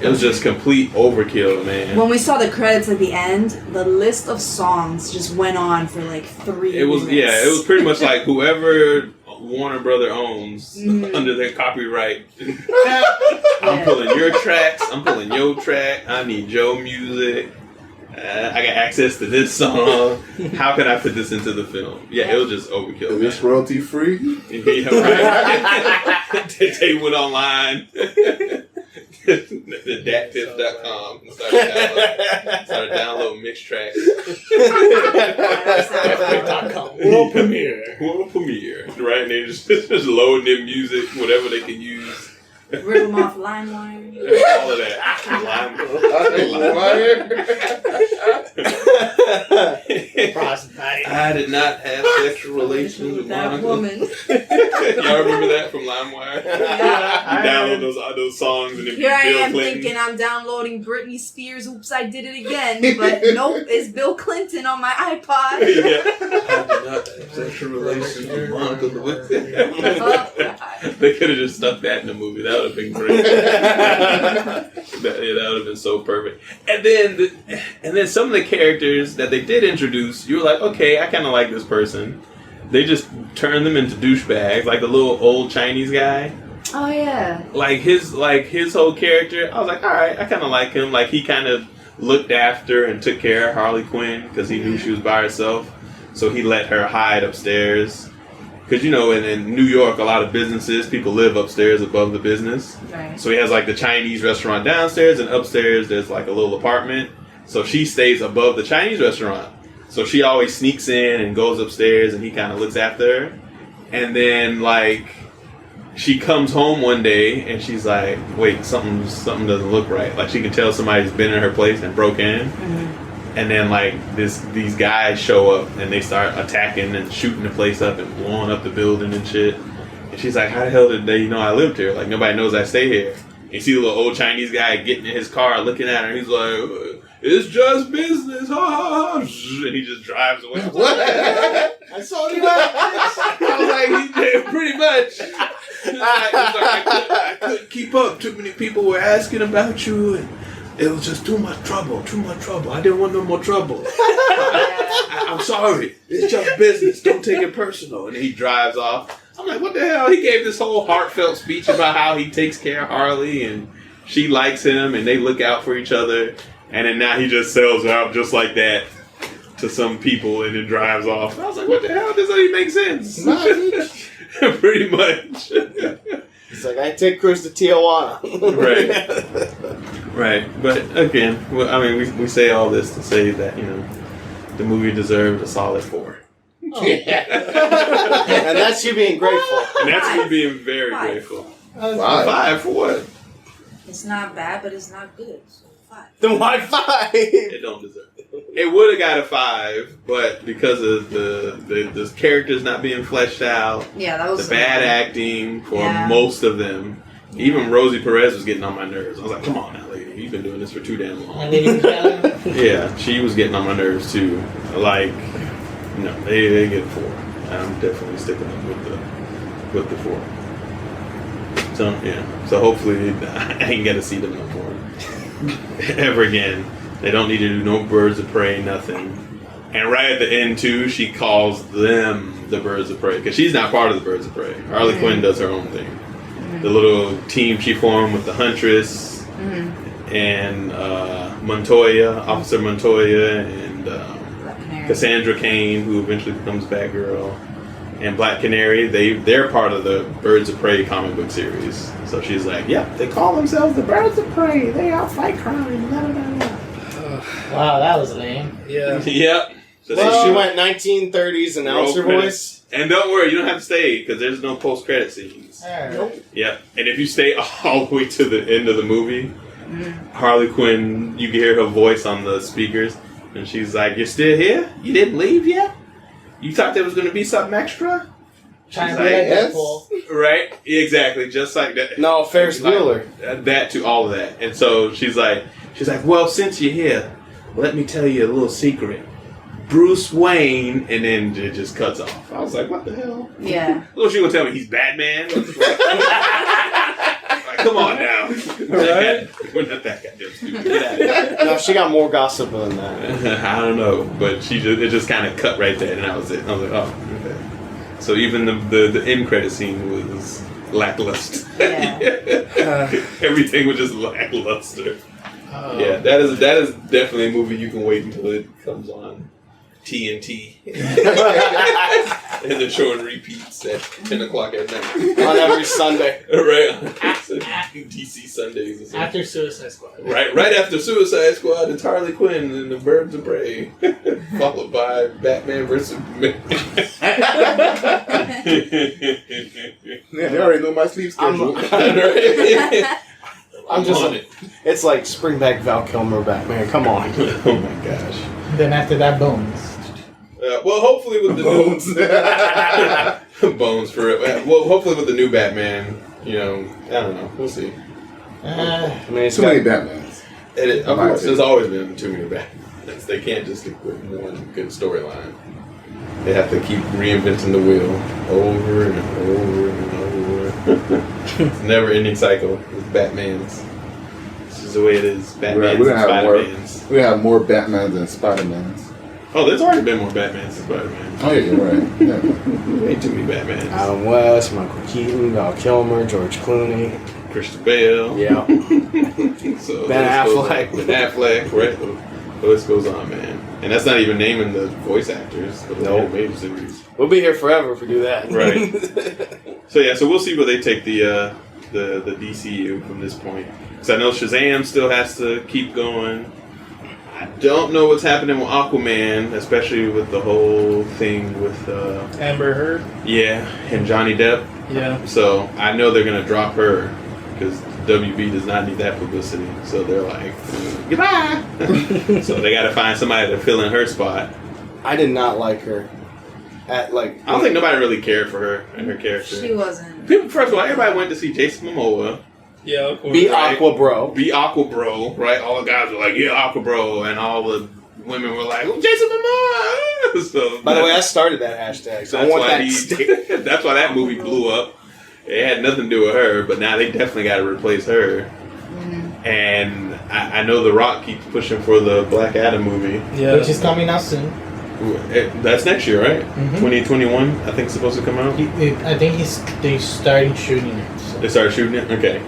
C: It was just complete overkill, man.
D: When we saw the credits at the end, the list of songs just went on for like 3 minutes.
C: It was pretty much like whoever Warner Brother owns under their copyright. I'm pulling your tracks. I'm pulling your track. I need your music. I got access to this song. How can I put this into the film? Yeah, it was just overkill.
B: Is this royalty free?
C: Yeah, right. They went online. The datpiff.com started downloading mixed tracks. World premiere. Right? And they just loading their music, whatever they can use.
D: Rip them off LimeWire.
C: All of that. I did not have sexual relations with
D: that woman.
C: Y'all remember that from LimeWire?
D: Yeah.
C: You download those songs and then
D: Here I
C: Bill
D: am
C: Clinton.
D: thinking I'm downloading Britney Spears. Oops, I did it again. But nope, it's Bill Clinton on my iPod.
C: Yeah. I did not have sexual relations with Monica Lewinsky. They could have just stuck that in the movie. That would have been great. that would have been so perfect. And then some of the characters that they did introduce, you were like, okay, I kind of like this person. They just turned them into douchebags, like the little old Chinese guy.
D: Oh yeah.
C: Like his whole character, I was like, all right, I kind of like him. Like he kind of looked after and took care of Harley Quinn because he knew she was by herself, so he let her hide upstairs. Because, you know, in New York, a lot of businesses, people live upstairs above the business.
D: Right.
C: So he has, like, the Chinese restaurant downstairs, and upstairs there's, like, a little apartment. So she stays above the Chinese restaurant. So she always sneaks in and goes upstairs, and he kind of looks after her. And then, like, she comes home one day, and she's like, wait, something doesn't look right. Like, she can tell somebody's been in her place and broke in. Mm-hmm. And then, like, these guys show up, and they start attacking and shooting the place up and blowing up the building and shit. And she's like, how the hell did they know I lived here? Like, nobody knows I stay here. And you see the little old Chinese guy getting in his car, looking at her, and he's like, it's just business, ha ha ha. And he just drives away.
E: What? I saw you.
C: I was like, pretty much. I couldn't keep up. Too many people were asking about you, and it was just too much trouble. I didn't want no more trouble. I'm sorry. It's just business. Don't take it personal. And he drives off. I'm like, what the hell? He gave this whole heartfelt speech about how he takes care of Harley and she likes him and they look out for each other. And then now he just sells her out just like that to some people and then drives off. I was like, what the hell? This doesn't even make sense. Pretty much.
E: It's like, I take Chris to Tijuana.
C: Right. But again, I mean, we say all this to say that, you know, the movie deserved a solid 4.
E: Oh. And that's you being grateful.
C: And that's me being very grateful.
B: 5
C: for what?
D: It's not bad, but it's not good. So 5.
E: Then why 5?
C: It don't deserve it. It would have got a 5, but because of the characters not being fleshed out,
D: that was
C: the bad acting for most of them. Even Rosie Perez was getting on my nerves. I was like, come on now, lady. You've been doing this for too damn long. Yeah, she was getting on my nerves too. Like, no, they get a 4. I'm definitely sticking up with the 4. So, yeah. So hopefully I ain't got to see them no more. Ever again. They don't need to do no Birds of Prey, nothing. And right at the end, too, she calls them the Birds of Prey. Because she's not part of the Birds of Prey. Harley Quinn does her own thing. The little team she formed with the Huntress and Montoya, Officer Montoya, and Cassandra Cain, who eventually becomes Batgirl, and Black Canary. They're part of the Birds of Prey comic book series. So she's like, yep, they call themselves the Birds of Prey. They outfight crime. Blah, blah, blah.
A: Wow, that was lame.
F: Yeah.
C: Yep. So
E: she went 1930s announcer voice.
C: And don't worry, you don't have to stay because there's no post-credit scenes.
D: Nope.
C: Yep. And if you stay all the way to the end of the movie, Harley Quinn, you can hear her voice on the speakers, and she's like, "You're still here? You didn't leave yet? You thought there was going to be something extra?"
A: Trying to be like Deadpool.
C: Right? Exactly. Just like that.
E: No, Ferris Bueller.
C: That to all of that. And so she's like, well, since you're here, let me tell you a little secret. Bruce Wayne, and then it just cuts off. I was like, what the hell?
D: Yeah.
C: Well, she gonna tell me he's Batman? Like, come on now.
F: Right?
C: We're not that goddamn stupid. Get out of here.
E: No, she got more gossip than that.
C: I don't know, but it just kind of cut right there, and that was it. I was like, oh, okay. So even the end credit scene was lackluster.
D: Yeah.
C: Everything was just lackluster. Yeah, that is definitely a movie you can wait until it comes on TNT. And they're showing repeats at 10 o'clock at night.
E: On every Sunday.
C: Right. DC Sundays. Or something.
A: After Suicide Squad.
C: Right after Suicide Squad, it's Harley Quinn and the Birds of Prey, followed by Batman vs Superman.
B: Yeah, they already know my sleep schedule.
E: I'm just on it. It's like spring back Val Kilmer Batman. Come on.
C: Oh my gosh.
A: Then after that, Bones.
C: Well, hopefully with the
B: Bones.
C: Bones for it. Well, hopefully with the new Batman, I don't know. We'll see.
E: I mean, it's
B: Too many Batmans.
C: Of course, there's always been too many Batmans. They can't just stick with one good storyline. They have to keep reinventing the wheel over and over and over. It's a never-ending cycle with Batmans. This is the way it is. Batmans and Spider-Mans.
B: We have more Batmans than Spider-Mans.
C: Oh, there's already been more Batmans than Spider-Man.
B: Oh, yeah, you're right. Yeah.
C: Way too many Batmans.
E: Adam West, Michael Keaton, Val Kilmer, George Clooney.
C: Christian Bale.
E: Yeah.
C: So
E: Ben Affleck.
C: Ben Affleck, right? The list goes on, man. And that's not even naming the voice actors for the animated series.
E: We'll be here forever if we do that.
C: Right. So we'll see where they take the DCU from this point. Because I know Shazam still has to keep going. I don't know what's happening with Aquaman, especially with the whole thing with
F: Amber Heard.
C: Yeah, and Johnny Depp.
F: Yeah.
C: So I know they're gonna drop her because WB does not need that publicity. So they're like, goodbye. So they got to find somebody to fill in her spot.
E: I did not like her. I
C: don't think nobody really cared for her and her character.
D: She wasn't.
C: People, first of all, everybody went to see Jason Momoa.
F: Yeah, of course.
E: Be Aqua Bro.
C: Be Aqua Bro, right? All the guys were like, yeah, Aqua Bro. And all the women were like, oh, Jason Momoa. So,
E: by the way, I started that hashtag. So I want that to stick.
C: That's why that movie blew up. It had nothing to do with her, but now they definitely got to replace her. Mm-hmm. And I know The Rock keeps pushing for the Black Adam movie.
A: Yeah. Which is coming out soon.
C: That's next year, right? Mm-hmm. 2021, I think it's supposed to come out.
A: I think they started shooting it. So.
C: They started shooting it? Okay.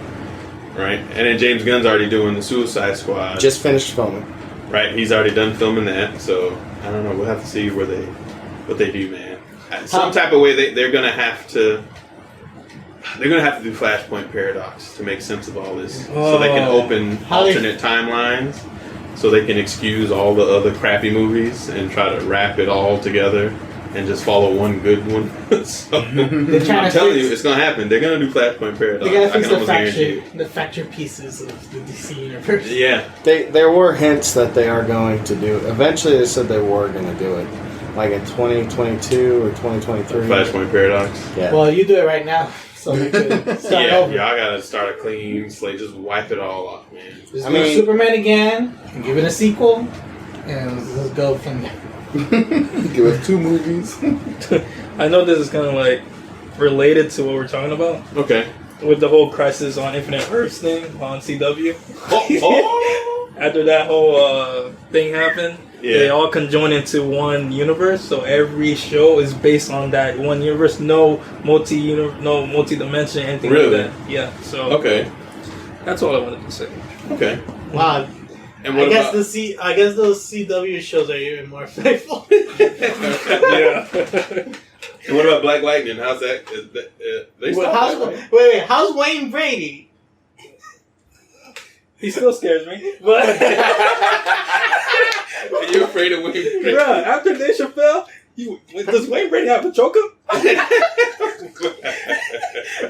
C: Right. And then James Gunn's already doing the Suicide Squad.
E: Just finished filming.
C: Right. He's already done filming that. So, I don't know. We'll have to see what they do, man. Some type of way they're going to have to... They're going to have to do Flashpoint Paradox to make sense of all this. So they can open alternate timelines. So they can excuse all the other crappy movies and try to wrap it all together and just follow one good one. So, I'm telling you, it's going to happen. They're going to do Flashpoint Paradox.
A: They got to fix the fractured pieces of the DC universe.
C: Yeah.
E: There were hints that they are going to do. Eventually, they said they were going to do it. Like in 2022 or 2023.
C: Flashpoint Paradox.
E: Yeah.
A: Well, you do it right now. So we could start over.
C: Yeah, I gotta start a clean slate. Just wipe it all off, man.
A: Just do Superman again, and give it a sequel, and let's go from there.
B: Give us 2 movies.
F: I know this is kind of like related to what we're talking about.
C: Okay.
F: With the whole Crisis on Infinite Earths thing on CW.
C: Oh.
F: After that whole thing happened, they all conjoined into one universe. So every show is based on that one universe. No multi-dimension, anything like that. Yeah. So that's all I wanted to say.
C: Okay.
A: Wow.
C: And what
A: I guess those CW shows are even more faithful.
F: Yeah.
C: And what about Black Lightning? How's that?
A: Wait, how's Wayne Brady?
F: He still scares me. But
C: are you afraid of Wayne Brady?
F: Bruh, after Dave Chappelle, does Wayne Brady have a choker?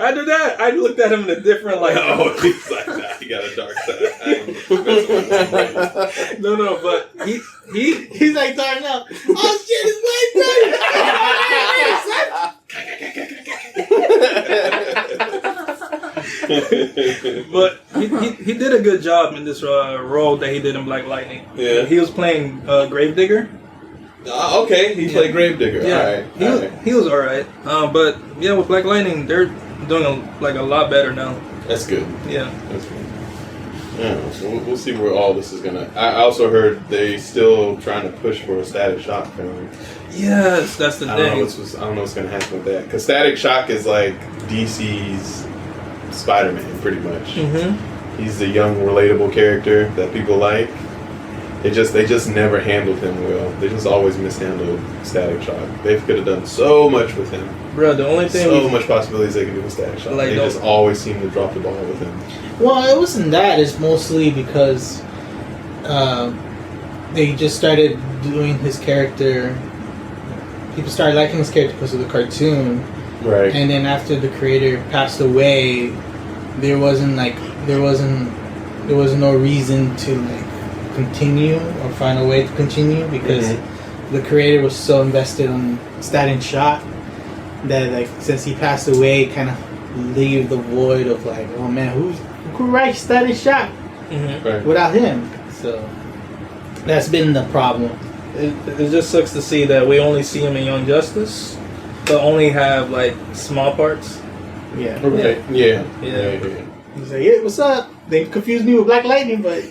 F: After that, I looked at him in a different light.
C: Oh, he's like, nah, he got a dark side.
F: No, but
A: he's like talking now. Oh shit, it's Wayne Brady.
F: But he did a good job in this role that he did in Black Lightning.
C: Yeah,
F: he was playing Gravedigger.
C: Okay, he played Gravedigger.
F: Yeah, he was all right. But yeah, with Black Lightning, they're doing a lot better now.
C: That's good.
F: Yeah,
C: that's good. Yeah, so we'll see where all this is gonna. I also heard they still trying to push for a Static Shock film.
F: Yes, that's the thing.
C: I don't know what's gonna happen with that because Static Shock is like DC's Spider-Man, pretty much. Mm-hmm. He's the young, relatable character that people like. They just never handled him well. They just always mishandled Static Shock. They could have done so much with him.
F: Bro, the only thing
C: so much possibilities they could do with Static Shock. Like, they just always seem to drop the ball with him.
A: Well, it wasn't that. It's mostly because they just started doing his character. People started liking his character because of the cartoon,
C: right?
A: And then after the creator passed away, there was no reason to like continue or find a way to continue because the creator was so invested on Static Shock that like since he passed away, kind of leave the void of like, oh man, who could write Static Shock without him? So that's been the problem.
F: It just sucks to see that we only see him in Young Justice, but only have like small parts.
A: Yeah.
C: Okay. Yeah.
A: He's like, yeah, what's up? They confused me with Black Lightning, but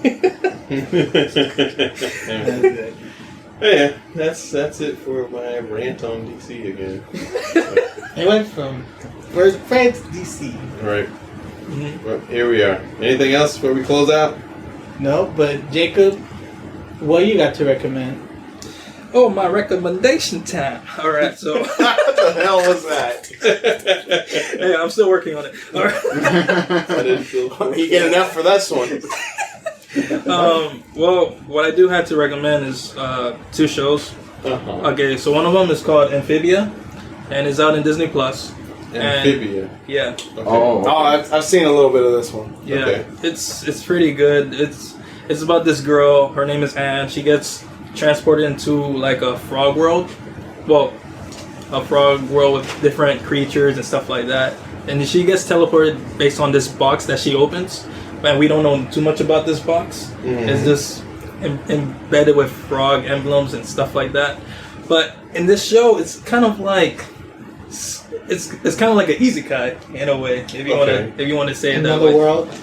C: yeah, that's it for my rant on DC again.
A: They went from France to DC.
C: Right. Well, here we are. Anything else before we close out?
A: No, but Jacob, what you got to recommend?
F: Oh, my recommendation time. All right, so
E: what the hell was that?
F: Hey, I'm still working on it. All right.
E: You get enough for this one.
F: Well, what I do have to recommend is 2 shows. Okay, so one of them is called Amphibia, and it's out in Disney Plus.
C: Amphibia.
F: Yeah.
C: Okay.
E: Oh, I've seen a little bit of this one.
F: Yeah,
C: okay.
F: It's pretty good. It's about this girl. Her name is Anne. She gets transported into like a frog world. Well, a frog world with different creatures and stuff like that. And she gets teleported based on this box that she opens. And we don't know too much about this box. It's just embedded with frog emblems and stuff like that. But in this show, it's kind of like it's kind of like an isekai in a way, if you want to say it that way.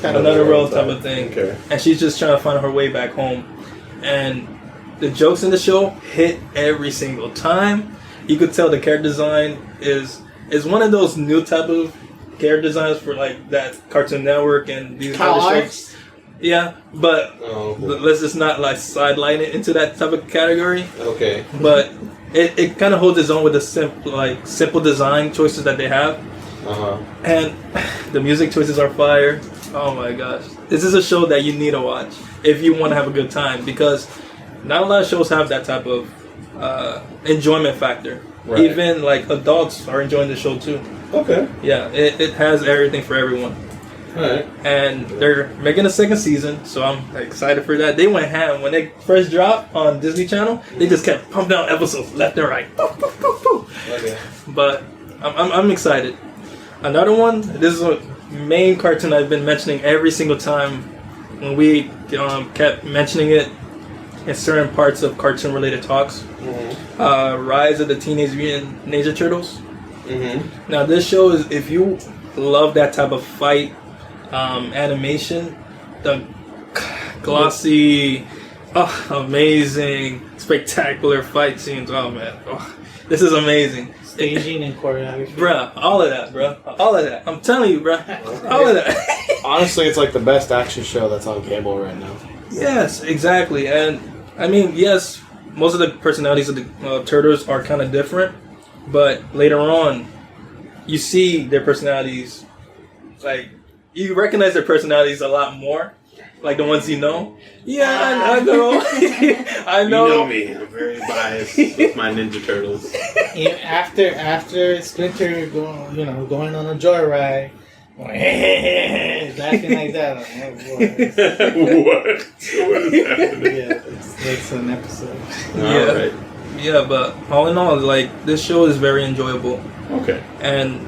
F: Another world type of thing. Okay. And she's just trying to find her way back home. And the jokes in the show hit every single time. You could tell the character design is one of those new type of character designs for like that Cartoon Network and these other shows. Yeah, but let's just not like sideline it into that type of category.
C: Okay.
F: But it kind of holds its own with the simple design choices that they have. And the music choices are fire. Oh my gosh. This is a show that you need to watch if you want to have a good time, because not a lot of shows have that type of enjoyment factor. Right. Even like adults are enjoying the show too.
C: Okay.
F: Yeah, it has everything for everyone.
C: Alright.
F: And they're making a second season, so I'm excited for that. They went ham when they first dropped on Disney Channel. They just kept pumping out episodes left and right. Okay. But I'm excited. Another one. This is a main cartoon I've been mentioning every single time when we kept mentioning it in certain parts of cartoon-related talks. Rise of the Teenage Mutant Ninja Turtles. Now, this show is, if you love that type of fight animation, the glossy, amazing, spectacular fight scenes. Oh man, this is amazing.
A: Staging and choreography,
F: bruh. All of that. I'm telling you, bruh. All of that.
E: Honestly, it's like the best action show that's on cable right now.
F: Yes, exactly. And I mean, yes, most of the personalities of the turtles are kind of different, but later on, you see their personalities, like, you recognize their personalities a lot more, like the ones you know. Yeah, I know. I know.
C: You know me. I'm very biased with my Ninja Turtles.
A: After Splinter going on a joyride, laughing like that.
C: What is happening?
A: Yeah, it's an episode.
F: All right. Yeah, but all in all, like, this show is very enjoyable.
C: Okay.
F: And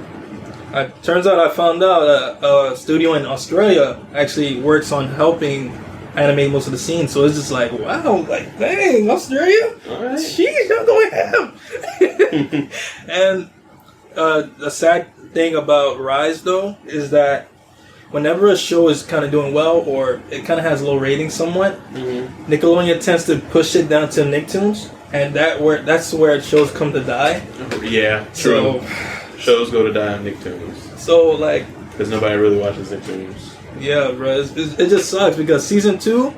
F: turns out I found out a studio in Australia actually works on helping animate most of the scenes. So it's just like, wow, like, dang, Australia? All right. Jeez, y'all going ham. And the sad thing about Rise, though, is that whenever a show is kind of doing well or it kind of has low ratings somewhat, Nickelodeon tends to push it down to Nicktoons. And that's where shows come to die.
C: Yeah, true. So, shows go to die on Nicktoons.
F: So, like,
C: because nobody really watches Nicktoons.
F: Yeah, bro. It just sucks because season 2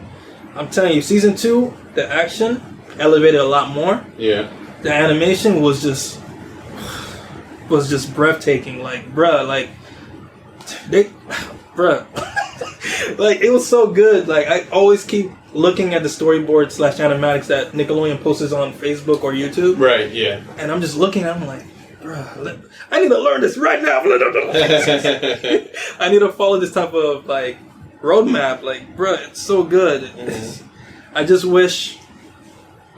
F: I'm telling you, season 2, the action elevated a lot more.
C: Yeah.
F: The animation was just breathtaking. Like, bruh, like like it was so good. Like I always keep looking at the storyboard / animatics that Nickelodeon posts on Facebook or YouTube.
C: Right. Yeah.
F: And I'm just looking at them like, bruh, I need to learn this right now. I need to follow this type of like roadmap. Like, bruh, it's so good. I just wish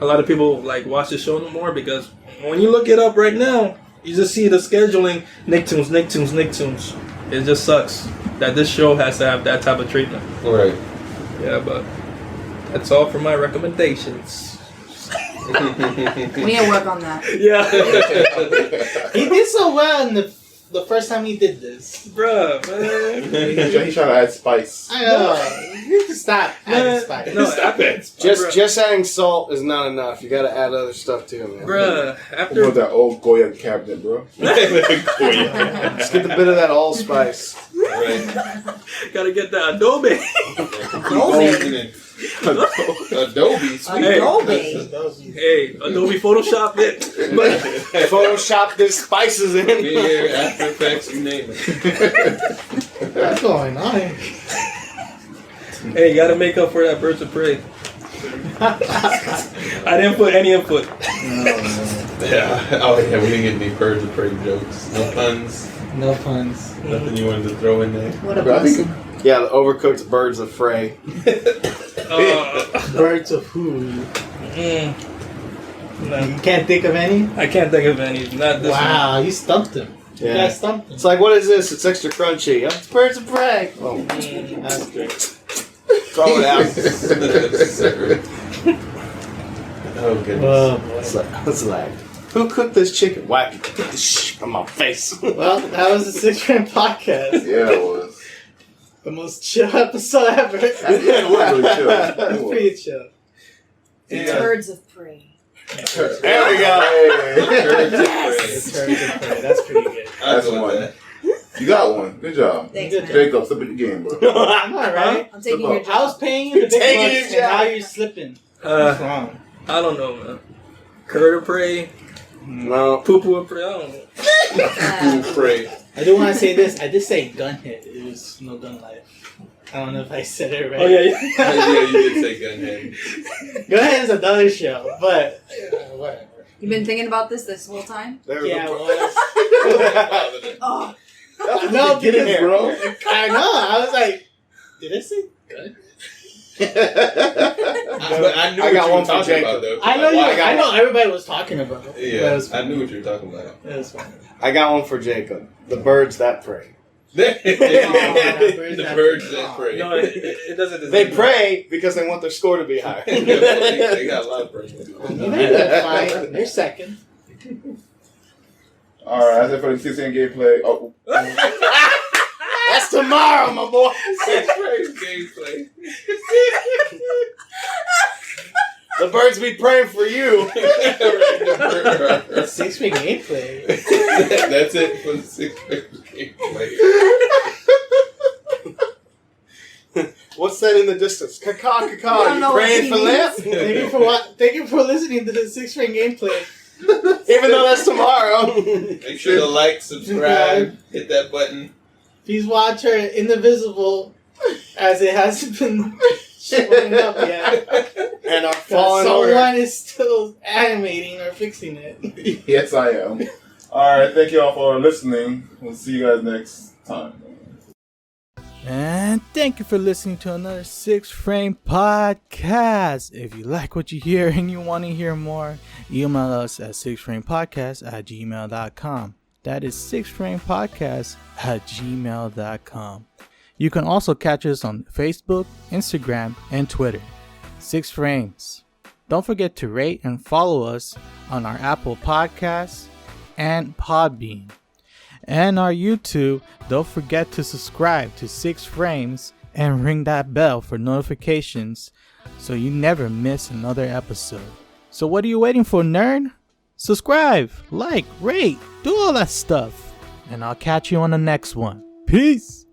F: a lot of people like watch the show no more, because when you look it up right now, you just see the scheduling, Nicktoons. It just sucks that this show has to have that type of treatment.
C: Right.
F: Yeah, but that's all for my recommendations.
D: We need to work on that.
F: Yeah.
A: He did so well in the first time he did this.
F: Bruh, man.
B: He's trying to add spice.
A: I know. You need to stop adding spice.
F: No,
C: Stop it.
E: Just adding salt is not enough. You gotta add other stuff too, man.
F: Bruh,
B: What
F: after
B: that old Goya cabinet, bro?
E: Just get a bit of that allspice.
C: Right.
F: gotta get that Adobe.
C: Adobe. Sweet.
F: Hey.
D: Adobe.
F: Hey, Adobe Photoshop it.
E: Photoshop the spices in.
C: Here, After Effects, you name it.
A: What's going on?
F: Hey, you gotta make up for that Birds of Prey. I didn't put any input.
C: Yeah. Oh yeah, we didn't get any Birds of Prey jokes. No puns.
A: No puns.
C: Nothing you wanted to throw in there.
D: What a
B: I
D: blessing.
B: think
E: Yeah, the overcooked birds of prey.
A: Birds of who?
F: No,
A: You can't think of any?
F: I can't think of any. Not this
A: Wow, you stumped him. You
E: Yeah.
A: guys stumped him.
E: It's like, what is this? It's extra crunchy. It's birds of prey. Oh,
A: That's great.
E: throw it out.
C: Oh goodness.
A: Oh, boy.
E: What's like? Who cooked this chicken? Why you get this shit on my face?
A: Well, that was the Six Frame Podcast.
B: yeah, it was.
A: The most chill episode ever.
B: Yeah, it was really chill.
A: That's
B: It was.
A: pretty chill.
B: Yeah.
D: Birds of prey.
E: There we go.
A: It's very good play. That's pretty good.
B: That's one. You got one. Good job.
D: Thanks,
A: Good
D: man.
B: Jacob, step in the game, bro.
A: I'm all right.
D: I'm taking
B: Huh?
D: your
A: I
D: job.
A: was paying you the big
E: Taking
A: bucks,
E: your
A: and
E: job.
A: now you're slipping. What's wrong?
F: I don't know, man. Curd of Prey,
E: No.
F: Poo Poo of Prey, I don't know.
C: Ooh, Prey.
A: I do want to say this. I did say gun hit. It was no gun life. I don't know if I said it right.
F: Oh, yeah.
C: Yeah, you did say Gunhead.
A: Gunhead is another show, but whatever.
D: You've been thinking about this whole time?
E: There we
A: Yeah,
E: go.
A: well,
D: Oh,
B: That's
A: no,
B: the beginning,
A: because-
B: bro.
A: I know. I was like, did I say gun?
C: But I knew
E: I
C: what
E: got
C: you
E: one
C: were
E: for
C: talking
E: Jacob.
C: about, though.
A: I know you.
C: I got
A: I know everybody was talking about it. But it
C: Yeah,
A: was
C: I
A: funny.
C: knew what you were talking about.
A: It was funny.
E: I got one for Jacob. The birds that prey.
C: The birds that pray.
F: No, it doesn't.
E: They pray because they want their score to be higher.
C: They got a lot of praying.
A: They're fine. They're second.
B: Alright, that's it for the 16 gameplay. Oh,
E: That's tomorrow, my boy.
C: Gameplay.
E: The birds be praying for you.
A: Six Frame gameplay.
C: That's it for the 6 gameplay.
E: What's that in the distance? Caca,
D: I don't
E: caca.
D: know
E: You
D: what
E: praying
D: he
E: for
D: means.
E: left?
A: Thank you for listening to the Six Frame gameplay.
E: Even though that's tomorrow.
C: Make sure to like, subscribe, hit that button.
A: Please watch her Indivisible, as it hasn't been showing up yet.
E: And our
A: 'Cause
E: fallen order.
A: someone is still animating or fixing it.
B: yes, I am. Alright, thank you all for listening. We'll see you guys next time.
A: And thank you for listening to another Six Frame Podcast. If you like what you hear and you want to hear more, email us at sixframepodcast@gmail.com. That is sixframepodcast@gmail.com. You can also catch us on Facebook, Instagram, and Twitter. 6 Frames. Don't forget to rate and follow us on our Apple Podcasts and Podbean. And our YouTube. Don't forget to subscribe to 6 Frames and ring that bell for notifications so you never miss another episode. So what are you waiting for, nerd? Subscribe, like, rate, do all that stuff. And I'll catch you on the next one. Peace!